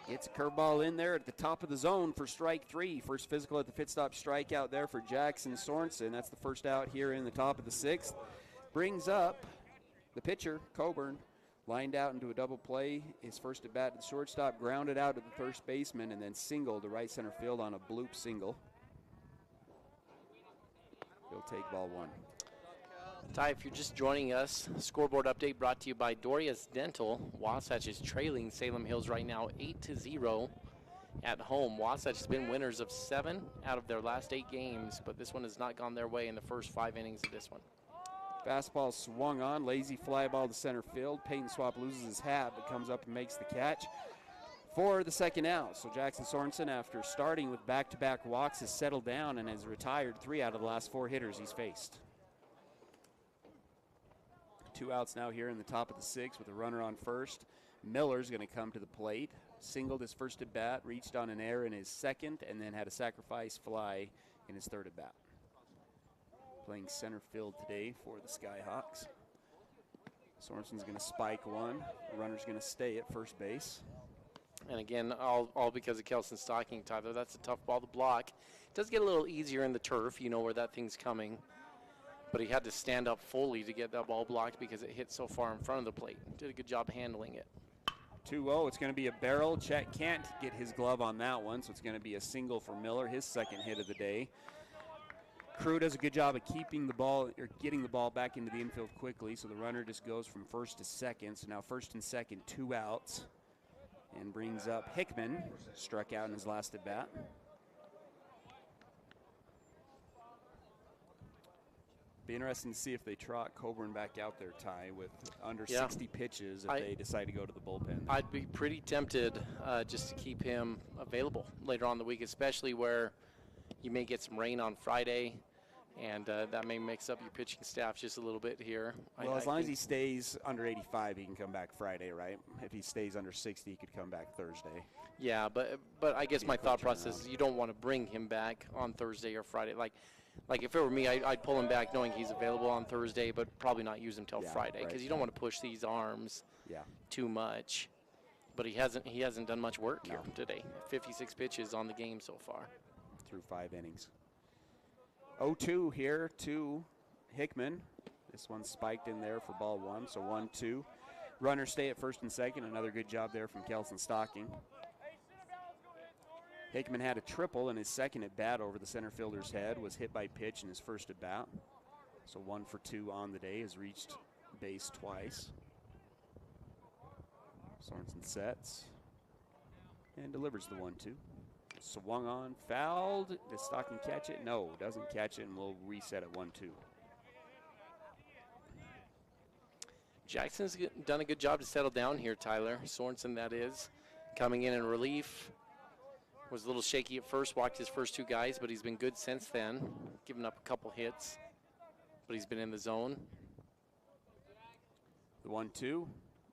Gets a curveball in there at the top of the zone for strike 3. First physical at the pit stop strikeout there for Jackson Sorensen. That's the first out here in the top of the 6th. Brings up the pitcher, Coburn, lined out into a double play. His first at bat to the shortstop, grounded out to the first baseman, and then singled to right center field on a bloop single. He'll take ball 1. Ty, if you're just joining us, scoreboard update brought to you by Doria's Dental. Wasatch is trailing Salem Hills right now 8-0 at home. Wasatch has been winners of 7 out of their last 8 games, but this one has not gone their way in the first 5 innings of this one. Fastball swung on, lazy fly ball to center field. Payton Swapp loses his hat, but comes up and makes the catch for the second out. So Jackson Sorensen, after starting with back-to-back walks, has settled down and has retired 3 out of the last 4 hitters he's faced. 2 outs now here in the top of the 6th with a runner on first. Miller's going to come to the plate. Singled his first at bat, reached on an error in his second, and then had a sacrifice fly in his third at bat. Playing center field today for the Skyhawks. Sorensen's going to spike one. The runner's going to stay at first base. And again, all because of Kelson Stocking, Tyler. That's a tough ball to block. It does get a little easier in the turf. You know where that thing's coming. But he had to stand up fully to get that ball blocked because it hit so far in front of the plate. Did a good job handling it. 2-0. It's going to be a barrel. Chet can't get his glove on that one, so it's going to be a single for Miller, his second hit of the day. Crew does a good job of keeping the ball, or getting the ball back into the infield quickly, so the runner just goes from first to second. So now first and second, 2 outs. And brings up Hickman, struck out in his last at bat. Be interesting to see if they trot Coburn back out there, Ty, with under 60 pitches if they decide to go to the bullpen. I'd be pretty tempted just to keep him available later on in the week, especially where you may get some rain on Friday, and that may mix up your pitching staff just a little bit here. Well, as long as he stays under 85, he can come back Friday, right? If he stays under 60, he could come back Thursday. Yeah, but I guess my thought process is you don't want to bring him back on Thursday or Friday. Like if it were me, I'd pull him back knowing he's available on Thursday, but probably not use him till Friday because you don't want to push these arms too much. But he hasn't done much work here today. 56 pitches on the game so far. Through 5 innings. 0-2 here to Hickman. This one spiked in there for ball 1, so 1-2. Runners stay at first and second. Another good job there from Kelson Stocking. Hickman had a triple in his second at bat over the center fielder's head, was hit by pitch in his first at bat. So 1 for 2 on the day, has reached base twice. Sorensen sets and delivers the 1-2. Swung on, fouled. Does Stocking catch it? No, doesn't catch it, and we'll reset at 1-2. Jackson's done a good job to settle down here, Tyler. Sorensen, that is, coming in relief. Was a little shaky at first, walked his first 2 guys, but he's been good since then. Given up a couple hits, but he's been in the zone. The 1-2.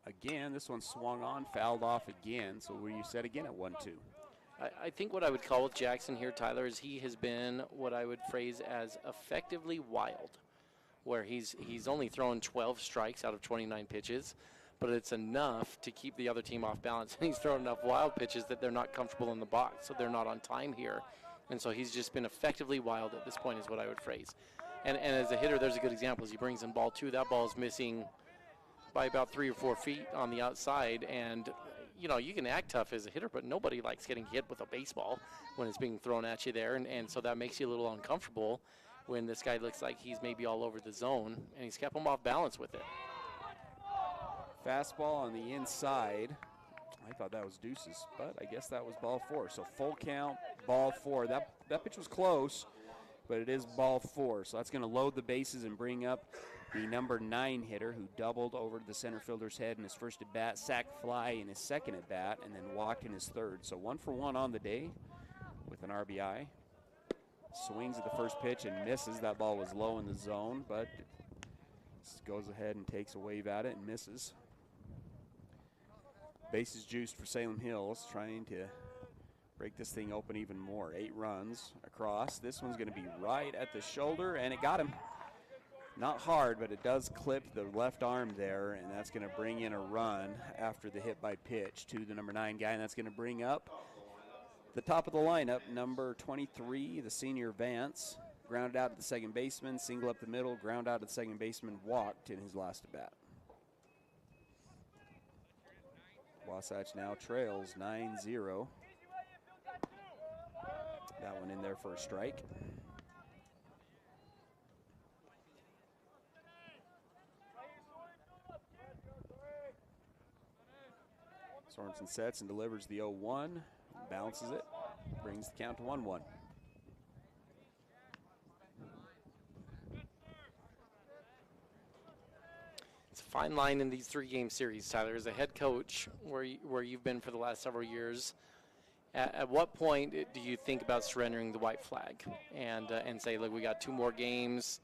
Again, this one swung on, fouled off again. So where you set again at 1-2. I think what I would call with Jackson here, Tyler, is he has been what I would phrase as effectively wild, where he's only thrown 12 strikes out of 29 pitches, but it's enough to keep the other team off balance. And he's thrown enough wild pitches that they're not comfortable in the box, so they're not on time here. And so he's just been effectively wild at this point is what I would phrase. And as a hitter, there's a good example. As he brings in ball 2, that ball is missing by about 3 or 4 feet on the outside. And, you know, you can act tough as a hitter, but nobody likes getting hit with a baseball when it's being thrown at you there. And so that makes you a little uncomfortable when this guy looks like he's maybe all over the zone, and he's kept him off balance with it. Fastball on the inside. I thought that was deuces, but I guess that was ball 4. So full count, ball 4. That pitch was close, but it is ball 4. So that's going to load the bases and bring up the number 9 hitter who doubled over to the center fielder's head in his first at bat, sack fly in his second at bat, and then walked in his third. So 1 for 1 on the day with an RBI. Swings at the first pitch and misses. That ball was low in the zone, but goes ahead and takes a wave at it and misses. Bases juiced for Salem Hills, trying to break this thing open even more. 8 runs across. This one's going to be right at the shoulder, and it got him. Not hard, but it does clip the left arm there, and that's going to bring in a run after the hit by pitch to the number 9 guy, and that's going to bring up the top of the lineup, number 23, the senior Vance. Grounded out at the second baseman, single up the middle, ground out at the second baseman, walked in his last at bat. Wasatch now trails 9-0. That one in there for a strike. Sorensen sets and delivers the 0-1, bounces it, brings the count to 1-1. Fine line in these 3-game series, Tyler. As a head coach, where you've been for the last several years, at what point do you think about surrendering the white flag and say, look, we got 2 more games,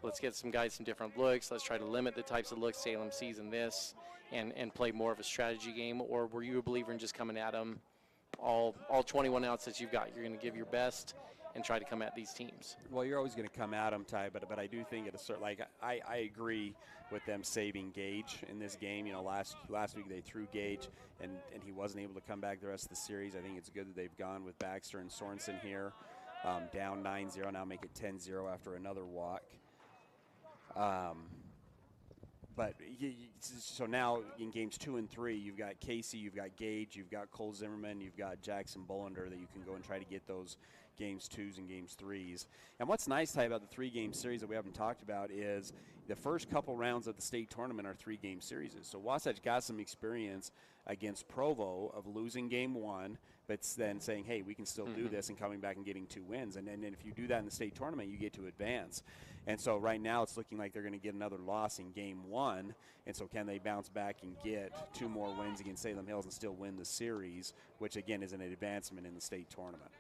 let's get some guys some different looks, let's try to limit the types of looks Salem sees in this and play more of a strategy game? Or were you a believer in just coming at them all 21 outs that you've got? You're going to give your best and try to come at these teams. Well, you're always going to come at them, Ty, but I do think at a certain, like, I agree with them saving Gage in this game. You know, last week they threw Gage, and he wasn't able to come back the rest of the series. I think it's good that they've gone with Baxter and Sorensen here, down 9-0, now make it 10-0 after another walk. But so now in games 2 and 3, you've got Casey, you've got Gage, you've got Cole Zimmerman, you've got Jackson Bolender that you can go and try to get those games 2s and games 3s. And what's nice, Ty, about the 3-game series that we haven't talked about is the first couple rounds of the state tournament are 3-game series. So Wasatch got some experience against Provo of losing game 1, but then saying, hey, we can still do this, and coming back and getting 2 wins. And then if you do that in the state tournament, you get to advance. And so right now it's looking like they're going to get another loss in game 1. And so can they bounce back and get 2 more wins against Salem Hills and still win the series, which again is an advancement in the state tournament.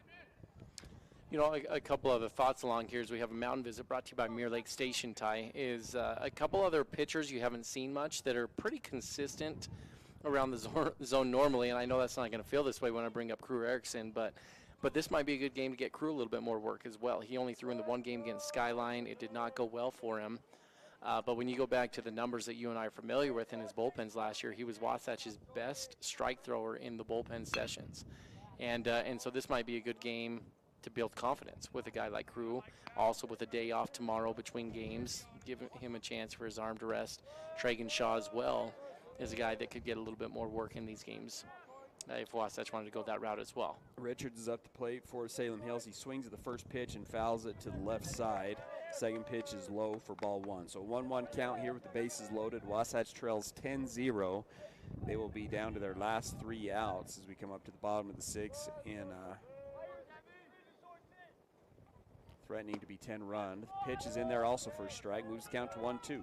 You know, a couple other thoughts along here as we have a mountain visit brought to you by Mirror Lake Station, Ty, is a couple other pitchers you haven't seen much that are pretty consistent around the zone normally, and I know that's not going to feel this way when I bring up Crew Erickson, but this might be a good game to get Crew a little bit more work as well. He only threw in the 1 game against Skyline. It did not go well for him. But when you go back to the numbers that you and I are familiar with in his bullpens last year, he was Wasatch's best strike thrower in the bullpen sessions. And so this might be a good game to build confidence with a guy like Crew. Also with a day off tomorrow between games, give him a chance for his arm to rest. Tragan Shaw as well. is a guy that could get a little bit more work in these games if Wasatch wanted to go that route as well. Richards is up the plate for Salem Hills. He swings at the first pitch and fouls it to the left side. Second pitch is low for ball one. So 1-1 count here with the bases loaded. Wasatch trails 10-0. They will be down to their last 3 outs as we come up to the bottom of the 6th in threatening to be 10-run. Pitch is in there also for a strike. Moves the count to 1-2.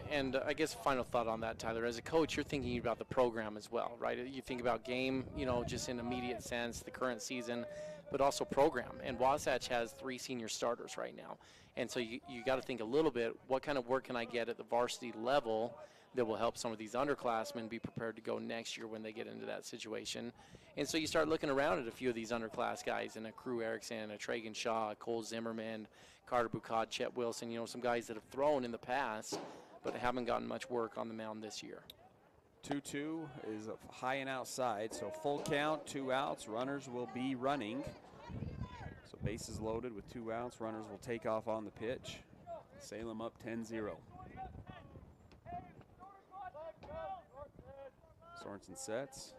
And I guess final thought on that, Tyler. As a coach, you're thinking about the program as well, right? You think about game, just in immediate sense, the current season, but also program. And Wasatch has 3 senior starters right now. And so you got to think a little bit, what kind of work can I get at the varsity level that will help some of these underclassmen be prepared to go next year when they get into that situation. And so you start looking around at a few of these underclass guys, and a Crew Erickson, a Tragan Shaw, Cole Zimmerman, Carter Bucad, Chet Wilson, some guys that have thrown in the past but haven't gotten much work on the mound this year. 2-2 is high and outside, so full count, 2 outs. Runners will be running. So bases loaded with 2 outs. Runners will take off on the pitch. Salem up 10-0. Sorensen sets.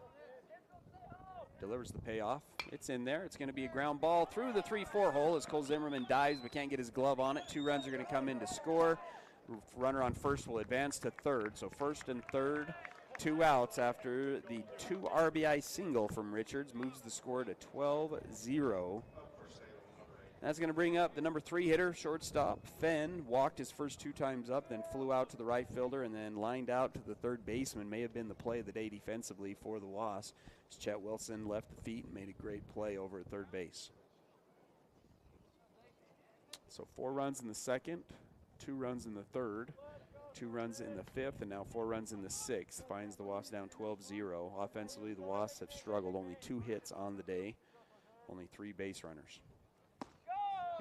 Delivers the payoff. It's in there. It's going to be a ground ball through the 3-4 hole as Cole Zimmerman dives but can't get his glove on it. 2 runs are going to come in to score. Runner on first will advance to third. So first and third, 2 outs after the 2 RBI single from Richards. Moves the score to 12-0. That's going to bring up the number 3 hitter, shortstop. Fenn walked his first 2 times up, then flew out to the right fielder and then lined out to the third baseman. May have been the play of the day defensively for the Wasps. Chet Wilson left the feet and made a great play over at third base. So 4 runs in the second, 2 runs in the third, 2 runs in the fifth, and now 4 runs in the sixth. Finds the Wasps down 12-0. Offensively, the Wasps have struggled. Only 2 hits on the day, only 3 base runners.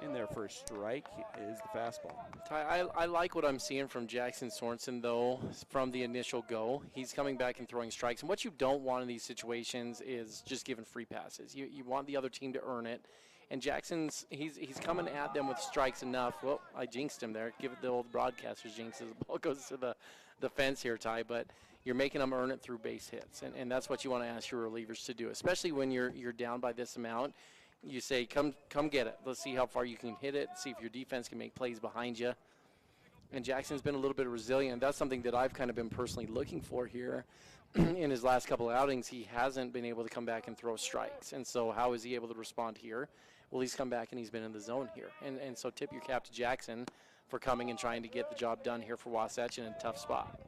In there for a strike is the fastball. Ty, I like what I'm seeing from Jackson Sorensen, though, from the initial go. He's coming back and throwing strikes. And what you don't want in these situations is just giving free passes. You want the other team to earn it. And Jackson's, he's coming at them with strikes enough. Well, I jinxed him there. Give it the old broadcaster's jinx as the ball goes to the fence here, Ty. But you're making them earn it through base hits. And that's what you want to ask your relievers to do, especially when you're down by this amount. You say, come get it. Let's see how far you can hit it, see if your defense can make plays behind you. And Jackson's been a little bit resilient. That's something that I've kind of been personally looking for here. In his last couple of outings, he hasn't been able to come back and throw strikes. And so how is he able to respond here? Well, he's come back and he's been in the zone here. And so tip your cap to Jackson for coming and trying to get the job done here for Wasatch in a tough spot.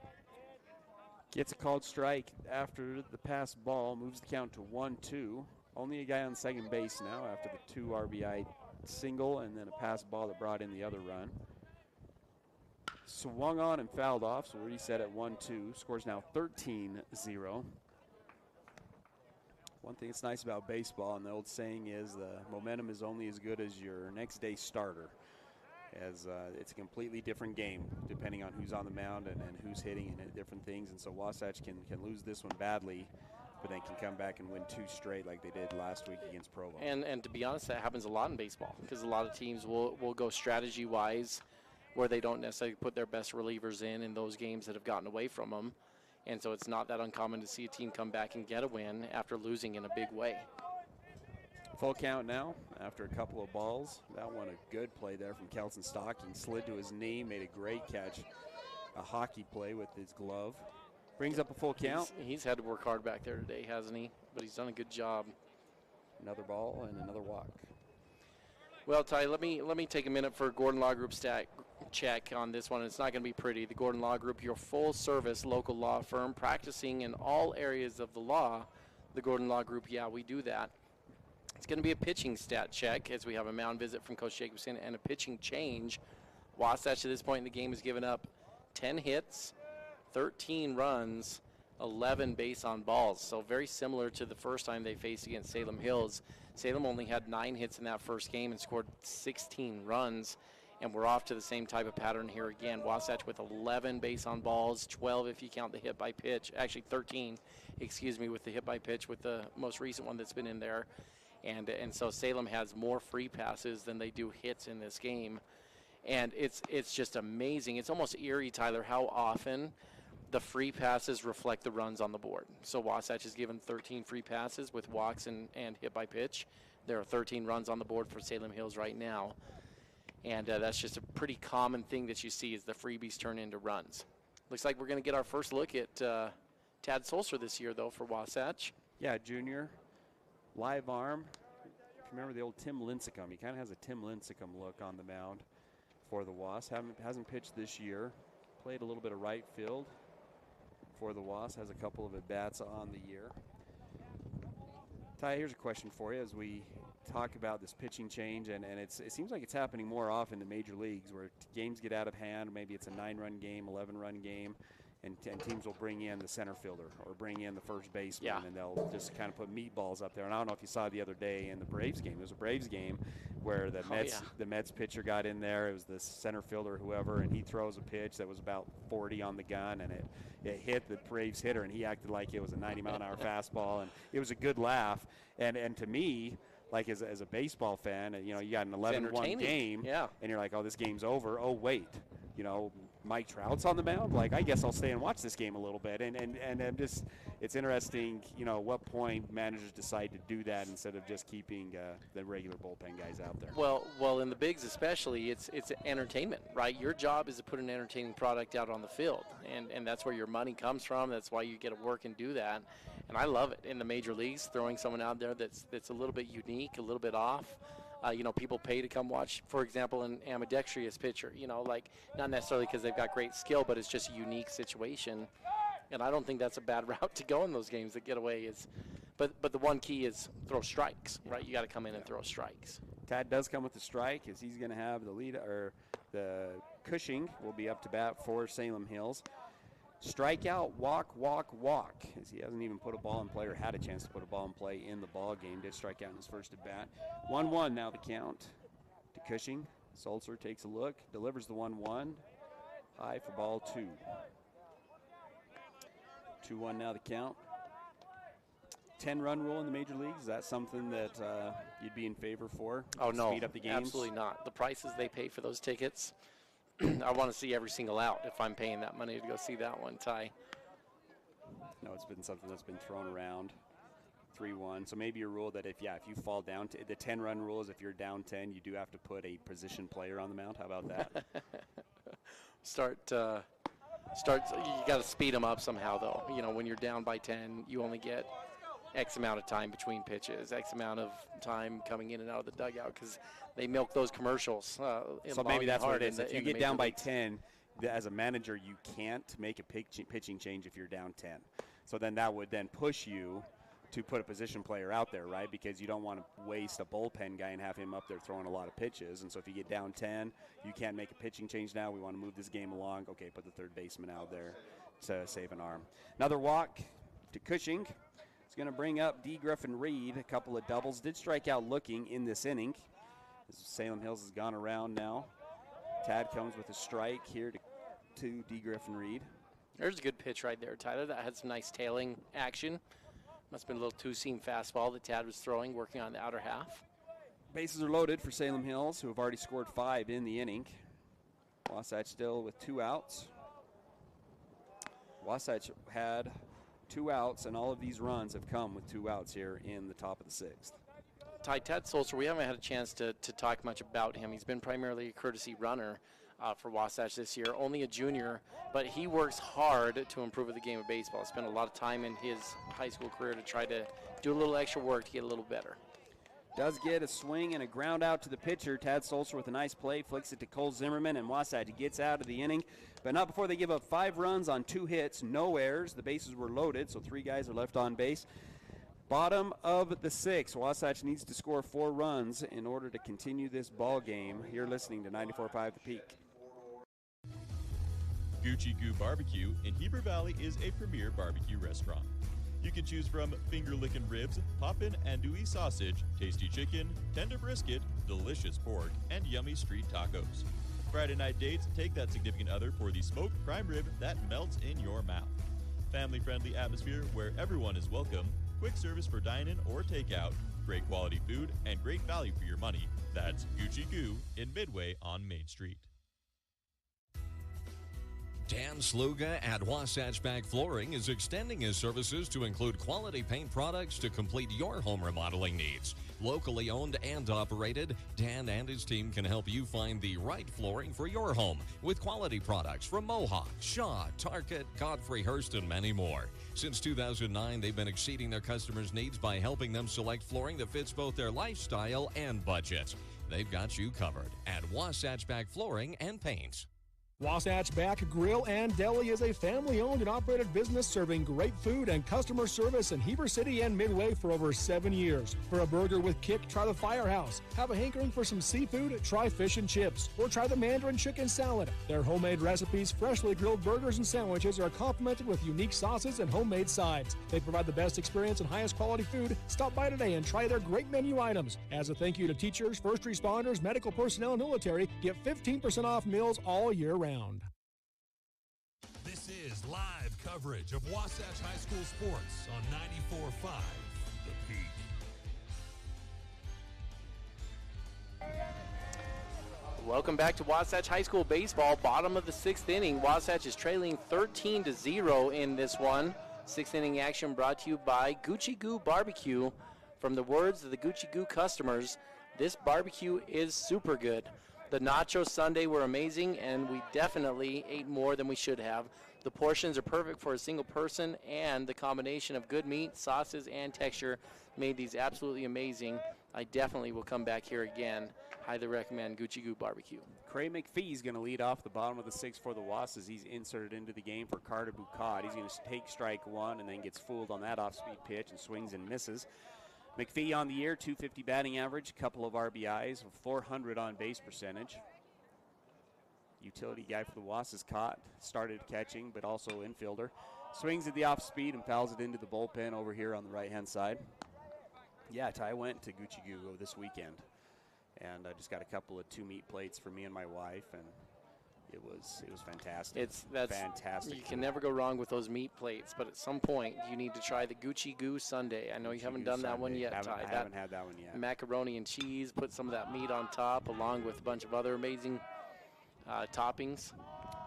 Gets a called strike after the pass ball, moves the count to 1-2. Only a guy on second base now after the 2 RBI single and then a pass ball that brought in the other run. Swung on and fouled off, so we're reset at 1-2. Scores now 13-0. One thing that's nice about baseball, and the old saying is the momentum is only as good as your next day starter, as it's a completely different game depending on who's on the mound and who's hitting and different things. And so Wasatch can lose this one badly, but then can come back and win 2 straight like they did last week against Provo. And to be honest, that happens a lot in baseball because a lot of teams will go strategy-wise where they don't necessarily put their best relievers in those games that have gotten away from them. And so it's not that uncommon to see a team come back and get a win after losing in a big way. Full count now after a couple of balls. That one a good play there from Kelson Stocking. Slid to his knee, made a great catch. A hockey play with his glove. Brings up a full count. He's had to work hard back there today, hasn't he? But he's done a good job. Another ball and another walk. Well, Ty, let me take a minute for Gordon Law Group stat check on this one. It's not going to be pretty. The Gordon Law Group, your full-service local law firm, practicing in all areas of the law. The Gordon Law Group, yeah, we do that. It's going to be a pitching stat check as we have a mound visit from Coach Jacobson and a pitching change. Wasatch at this point in the game has given up 10 hits, 13 runs, 11 base on balls. So very similar to the first time they faced against Salem Hills. Salem only had 9 hits in that first game and scored 16 runs. And we're off to the same type of pattern here again. Wasatch with 11 base on balls, 12 if you count the hit by pitch. Actually 13, with the hit by pitch with the most recent one that's been in there. And so Salem has more free passes than they do hits in this game. And it's just amazing. It's almost eerie, Tyler, how often the free passes reflect the runs on the board. So Wasatch is given 13 free passes with walks and hit by pitch. There are 13 runs on the board for Salem Hills right now. And that's just a pretty common thing that you see is the freebies turn into runs. Looks like we're going to get our first look at Tad Sulser this year, though, for Wasatch. Yeah, junior, live arm. If you remember the old Tim Lincecum, he kind of has a Tim Lincecum look on the mound for the Wasps. Hasn't pitched this year. Played a little bit of right field for the Wasps. Has a couple of at-bats on the year. Ty, here's a question for you as we talk about this pitching change, and it seems like it's happening more often in major leagues where games get out of hand. Maybe it's a 9-run game, 11-run game, and teams will bring in the center fielder or bring in the first baseman, and they'll just kind of put meatballs up there. And I don't know if you saw the other day in the Braves game. It was a Braves game where the Mets pitcher got in there. It was the center fielder, whoever, and he throws a pitch that was about 40 on the gun, and it hit the Braves hitter, and he acted like it was a 90-mile-an-hour fastball, and it was a good laugh. And to me, like as a baseball fan, you know, you got an 11-1 game, and you're like, oh, this game's over. Oh, wait, you know, Mike Trout's on the mound. Like, I guess I'll stay and watch this game a little bit. And I'm just, it's interesting, you know, what point managers decide to do that instead of just keeping the regular bullpen guys out there. Well, in the bigs especially, it's entertainment, right? Your job is to put an entertaining product out on the field, and that's where your money comes from. That's why you get to work and do that. And I love it in the major leagues, throwing someone out there that's a little bit unique, a little bit off. You know, people pay to come watch, for example, an ambidextrous pitcher, you know, like not necessarily because they've got great skill, but it's just a unique situation. And I don't think that's a bad route to go in those games. The getaway is, but the one key is throw strikes, right? You got to come in and throw strikes. Tad does come with the strike as he's going to have the lead, or the Cushing will be up to bat for Salem Hills. Strikeout, walk, walk, walk, as he hasn't even put a ball in play or had a chance to put a ball in play in the ball game. Did strike out in his first at bat. 1-1 now the count to Cushing. Sulser takes a look, delivers the 1-1. High for ball 2. 2-1 now the count. 10-run rule in the major leagues, is that something that you'd be in favor for? Oh, no, speed up the games? Absolutely not. The prices they pay for those tickets, I want to see every single out if I'm paying that money to go see that one, Ty. No, it's been something that's been thrown around. 3-1. So maybe a rule that if you fall down, the 10-run rule is if you're down 10, you do have to put a position player on the mound. How about that? You got to speed them up somehow, though. You know, when you're down by 10, you only get X amount of time between pitches, X amount of time coming in and out of the dugout, because they milk those commercials. So maybe that's what it is. If you get down by 10, as a manager, you can't make a pitching change if you're down 10. So then that would then push you to put a position player out there, right? Because you don't want to waste a bullpen guy and have him up there throwing a lot of pitches. And so if you get down 10, you can't make a pitching change now. We want to move this game along. Okay, put the third baseman out there to save an arm. Another walk to Cushing. It's going to bring up D. Griffin Reed. A couple of doubles. Did strike out looking in this inning. As Salem Hills has gone around now. Tad comes with a strike here to D. Griffin Reed. There's a good pitch right there, Tyler. That had some nice tailing action. Must have been a little two-seam fastball that Tad was throwing, working on the outer half. Bases are loaded for Salem Hills, who have already scored 5 in the inning. Wasatch still with 2 outs. Wasatch had 2 outs, and all of these runs have come with 2 outs here in the top of the 6th. Tad Sulser, we haven't had a chance to talk much about him. He's been primarily a courtesy runner for Wasatch this year, only a junior, but he works hard to improve the game of baseball. Spent a lot of time in his high school career to try to do a little extra work to get a little better. Does get a swing and a ground out to the pitcher. Tad Sulser with a nice play, flicks it to Cole Zimmerman, and Wasatch gets out of the inning, but not before they give up 5 runs on 2 hits, no errors. The bases were loaded, so 3 guys are left on base. Bottom of the 6th, Wasatch needs to score 4 runs in order to continue this ball game. You're listening to 94.5 The Peak. Gucci Goo Barbecue in Heber Valley is a premier barbecue restaurant. You can choose from finger-licking ribs, poppin' andouille sausage, tasty chicken, tender brisket, delicious pork, and yummy street tacos. Friday night dates, take that significant other for the smoked prime rib that melts in your mouth. Family-friendly atmosphere where everyone is welcome, quick service for dine-in or takeout, great quality food, and great value for your money. That's Gucci Goo in Midway on Main Street. Dan Sluga at Wasatch Flooring is extending his services to include quality paint products to complete your home remodeling needs. Locally owned and operated, Dan and his team can help you find the right flooring for your home with quality products from Mohawk, Shaw, Target, Godfrey Hirst, and many more. Since 2009, they've been exceeding their customers' needs by helping them select flooring that fits both their lifestyle and budget. They've got you covered at Wasatch Flooring and Paint. Wasatch Back Grill and Deli is a family-owned and operated business serving great food and customer service in Heber City and Midway for over 7 years. For a burger with kick, try the Firehouse. Have a hankering for some seafood? Try fish and chips. Or try the Mandarin chicken salad. Their homemade recipes, freshly grilled burgers and sandwiches are complemented with unique sauces and homemade sides. They provide the best experience and highest quality food. Stop by today and try their great menu items. As a thank you to teachers, first responders, medical personnel, and military, get 15% off meals all year round. This is live coverage of Wasatch High School sports on 94.5 The Peak. Welcome back to Wasatch High School baseball. Bottom of the 6th inning. Wasatch is trailing 13-0 in this one. 6th inning action brought to you by Gucci Goo Barbecue. From the words of the Gucci Goo customers, this barbecue is super good. The nacho sundae were amazing, and we definitely ate more than we should have. The portions are perfect for a single person, and the combination of good meat, sauces, and texture made these absolutely amazing. I definitely will come back here again. Highly recommend Gucci Goo Barbecue. Craig McPhee is going to lead off the bottom of the 6th for the Wasps as he's inserted into the game for Carter Bucott. He's going to take strike one and then gets fooled on that off-speed pitch and swings and misses. McPhee on the year, .250 batting average, couple of RBIs, 400 on base percentage. Utility guy for the Wasps is caught, started catching, but also infielder. Swings at the off speed and fouls it into the bullpen over here on the right-hand side. Yeah, Ty went to Gucci Goo this weekend, and I just got a couple of 2 meat plates for me and my wife, and it was fantastic. That's fantastic. You can never go wrong with those meat plates, but at some point you need to try the Gucci Goo Sundae. I know you haven't done that one yet, Ty. I haven't had that one yet. Macaroni and cheese, put some of that meat on top along with a bunch of other amazing toppings.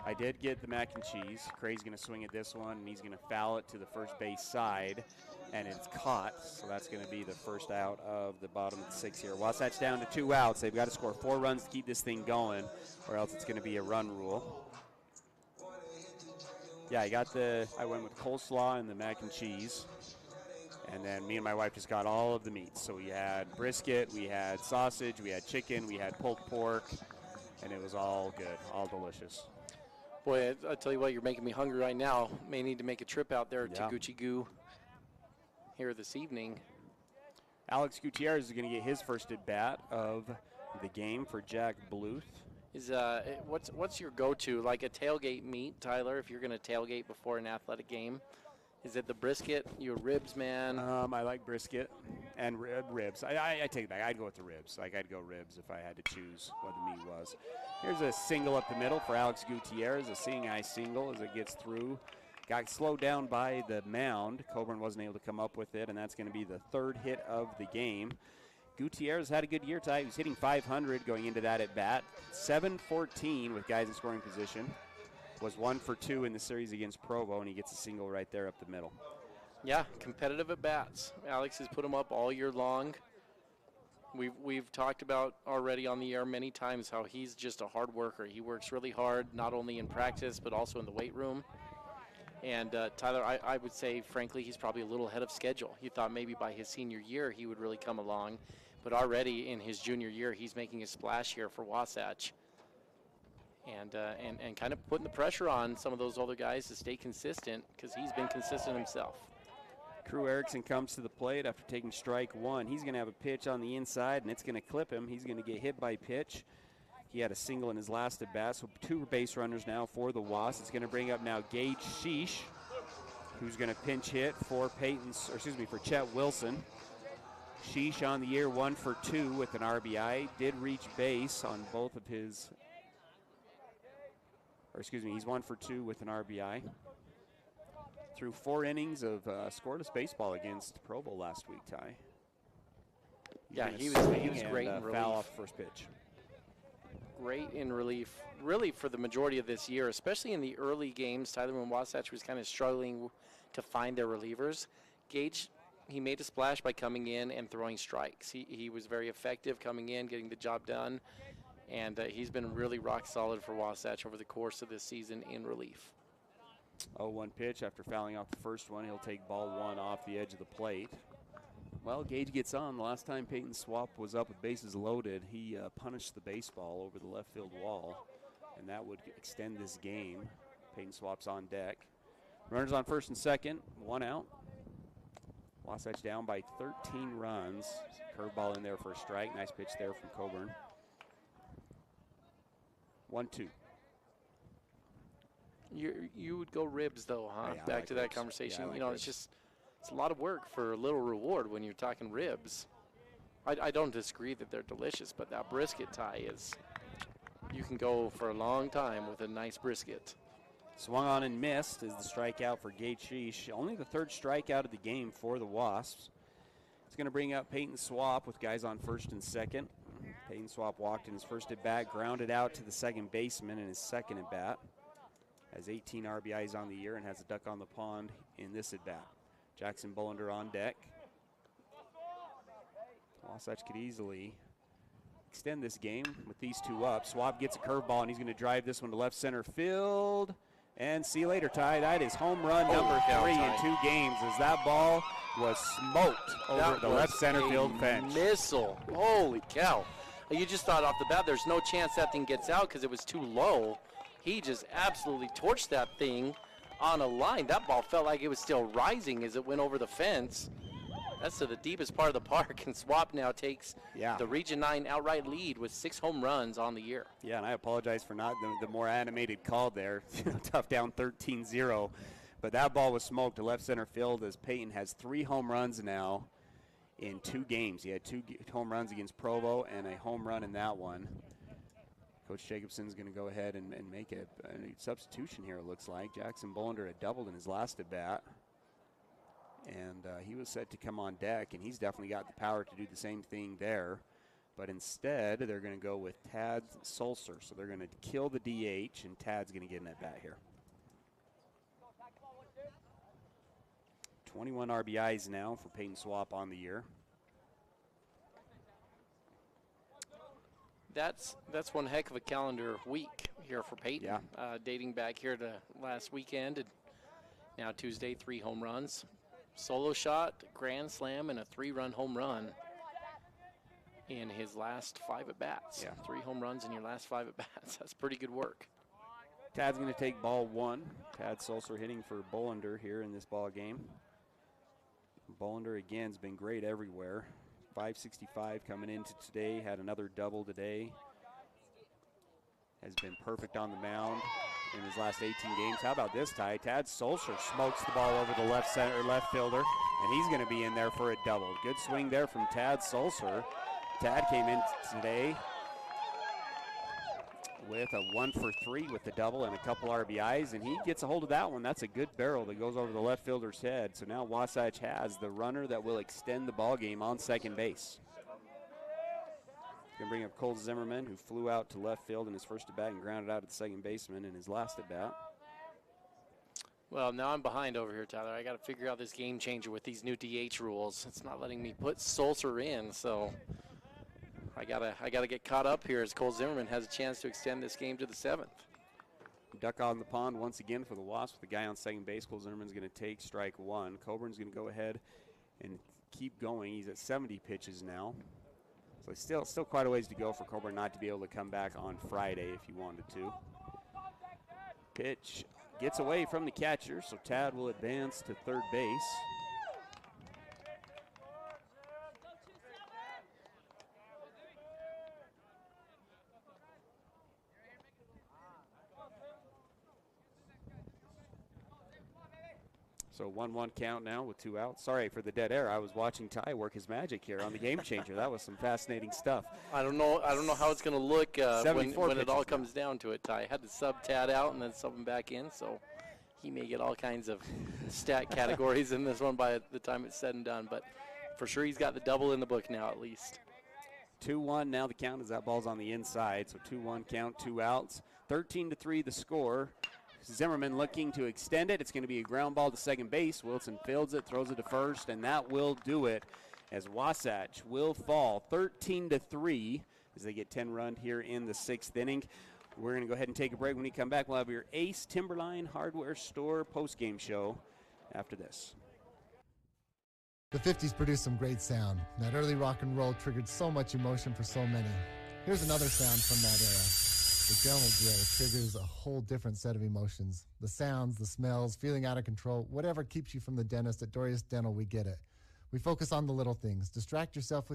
I did get the mac and cheese. Craig's going to swing at this one, and he's going to foul it to the first base side, and it's caught. So that's going to be the first out of the bottom of the 6th here. Wasatch down to 2 outs. They've got to score 4 runs to keep this thing going, or else it's going to be a run rule. Yeah, I went with coleslaw and the mac and cheese. And then me and my wife just got all of the meats. So we had brisket, we had sausage, we had chicken, we had pulled pork, and it was all good, all delicious. Boy, I tell you what, you're making me hungry right now. May need to make a trip out there to Gucci Goo here this evening. Alex Gutierrez is going to get his first at bat of the game for Jack Bluth. What's your go-to, like a tailgate meat, Tyler, if you're going to tailgate before an athletic game? Is it the brisket, your ribs, man? I like brisket and ribs. I take it back. I'd go with the ribs. Like, I'd go ribs if I had to choose what the meat was. Here's a single up the middle for Alex Gutierrez, a seeing eye single as it gets through. Got slowed down by the mound. Coburn wasn't able to come up with it, and that's going to be the 3rd hit of the game. Gutierrez had a good year, Ty. He was hitting .500 going into that at bat. 7-14 with guys in scoring position. Was 1 for 2 in the series against Provo, and he gets a single right there up the middle. Yeah, competitive at bats. Alex has put them up all year long. We've talked about already on the air many times how he's just a hard worker. He works really hard, not only in practice but also in the weight room. And Tyler, I would say, frankly, he's probably a little ahead of schedule. You thought maybe by his senior year he would really come along, but already in his junior year he's making a splash here for Wasatch. And kind of putting the pressure on some of those older guys to stay consistent because he's been consistent himself. Crew Erickson comes to the plate after taking strike one. He's going to have a pitch on the inside, and it's going to clip him. He's going to get hit by pitch. He had a single in his last at bat, so 2 base runners now for the Wasps. It's going to bring up now Gage Sheesh, who's going to pinch hit for for Chet Wilson. Sheesh on the year 1 for 2 with an RBI. Did reach base on both of his. He's 1 for 2 with an RBI. Through 4 innings of scoreless baseball against Provo last week, Ty. Yeah, he was great in relief. Foul off first pitch. great in relief, really for the majority of this year, especially in the early games, Tyler, when Wasatch was kind of struggling to find their relievers. Gage, he made a splash by coming in and throwing strikes. He was very effective coming in, getting the job done, and he's been really rock solid for Wasatch over the course of this season in relief. 0-1 pitch after fouling off the first one. He'll take ball one off the edge of the plate. Well, Gage gets on. The last time Payton Swapp was up with bases loaded, he punished the baseball over the left field wall, and that would extend this game. Payton Swapp's on deck. Runners on first and second, 1 out. Wasatch down by 13 runs. Curveball in there for a strike. Nice pitch there from Coburn. 1-2. You would go ribs, though, huh? Yeah, Back like to that ribs. conversation. Yeah, I like you know, ribs. it's a lot of work for a little reward when you're talking ribs. I don't disagree that they're delicious, but that brisket, Ty, you can go for a long time with a nice brisket. Swung on and missed is the strikeout for Gage Sheesh. Only the third strikeout of the game for the Wasps. It's going to bring up Payton Swapp with guys on first and second. Payton Swapp walked in his first at bat, grounded out to the second baseman in his second at bat. Has 18 RBIs on the year and has a duck on the pond in this at bat. Jackson Bolender on deck. Wasatch could easily extend this game with these two up. Swapp gets a curveball and he's going to drive this one to left center field. And see you later, Ty. That is home run number 3 in 2 games as that ball was smoked over the left center field fence. Missile. Holy cow. You just thought off the bat there's no chance that thing gets out because it was too low. He just absolutely torched that thing on a line. That ball felt like it was still rising as it went over the fence. That's to the deepest part of the park, and Swapp now takes the Region 9 outright lead with 6 home runs on the year. Yeah, and I apologize for not the more animated call there. Tough down 13-0. But that ball was smoked to left center field as Payton has 3 home runs now in 2 games. He had 2 home runs against Provo and a home run in that one. Coach Jacobson's going to go ahead and make a substitution here, it looks like. Jackson Bolender had doubled in his last at-bat. And he was set to come on deck, and he's definitely got the power to do the same thing there. But instead, they're going to go with Tad Sulser. So they're going to kill the DH, and Tad's going to get an at-bat here. 21 RBIs now for Payton Swapp on the year. That's one heck of a calendar week here for Payton. Yeah. Dating back here to last weekend, and now Tuesday, 3 home runs. Solo shot, grand slam, and a 3-run home run in his last 5 at-bats. 3 home runs in your last 5 at-bats. That's pretty good work. Tad's going to take ball 1. Tad Sulser hitting for Bolender here in this ball game. Bolender, again, has been great everywhere. 565 coming into today. Had another double today. Has been perfect on the mound in his last 18 games. How about this, Ty? Tad Sulser smokes the ball over the left fielder, and he's going to be in there for a double. Good swing there from Tad Sulser. Tad came in today with a 1 for 3 with the double and a couple RBIs, and he gets a hold of that one. That's a good barrel that goes over the left fielder's head. So now Wasatch has the runner that will extend the ball game on second base. Going to bring up Cole Zimmerman, who flew out to left field in his first at-bat and grounded out at the second baseman in his last at-bat. Well, now I'm behind over here, Tyler. I got to figure out this game changer with these new DH rules. It's not letting me put Sulser in, so I gotta get caught up here as Cole Zimmerman has a chance to extend this game to the 7th. Duck on the pond once again for the Wasps. The guy on second base, Cole Zimmerman's going to take strike 1. Coburn's going to go ahead and keep going. He's at 70 pitches now. So still quite a ways to go for Coburn not to be able to come back on Friday if he wanted to. Pitch gets away from the catcher, so Tad will advance to third base. So 1-1 count now with 2 outs. Sorry for the dead air. I was watching Ty work his magic here on the game changer. That was some fascinating stuff. I don't know how it's going to look when it all comes down to it, Ty. Had to sub Tad out and then sub him back in, so he may get all kinds of stat categories in this one by the time it's said and done. But for sure he's got the double in the book now at least. 2-1 now the count as that ball's on the inside. So 2-1 count, 2 outs. 13-3 the score. Zimmerman looking to extend it. It's going to be a ground ball to second base. Wilson fields it, throws it to first, and that will do it as Wasatch will fall 13-3 as they get 10 run here in the 6th inning. We're going to go ahead and take a break. When we come back, we'll have your Ace Timberline Hardware Store postgame show after this. The 50s produced some great sound. That early rock and roll triggered so much emotion for so many. Here's another sound from that era. The dental drill triggers a whole different set of emotions. The sounds, the smells, feeling out of control, whatever keeps you from the dentist at Dorius Dental, we get it. We focus on the little things. Distract yourself with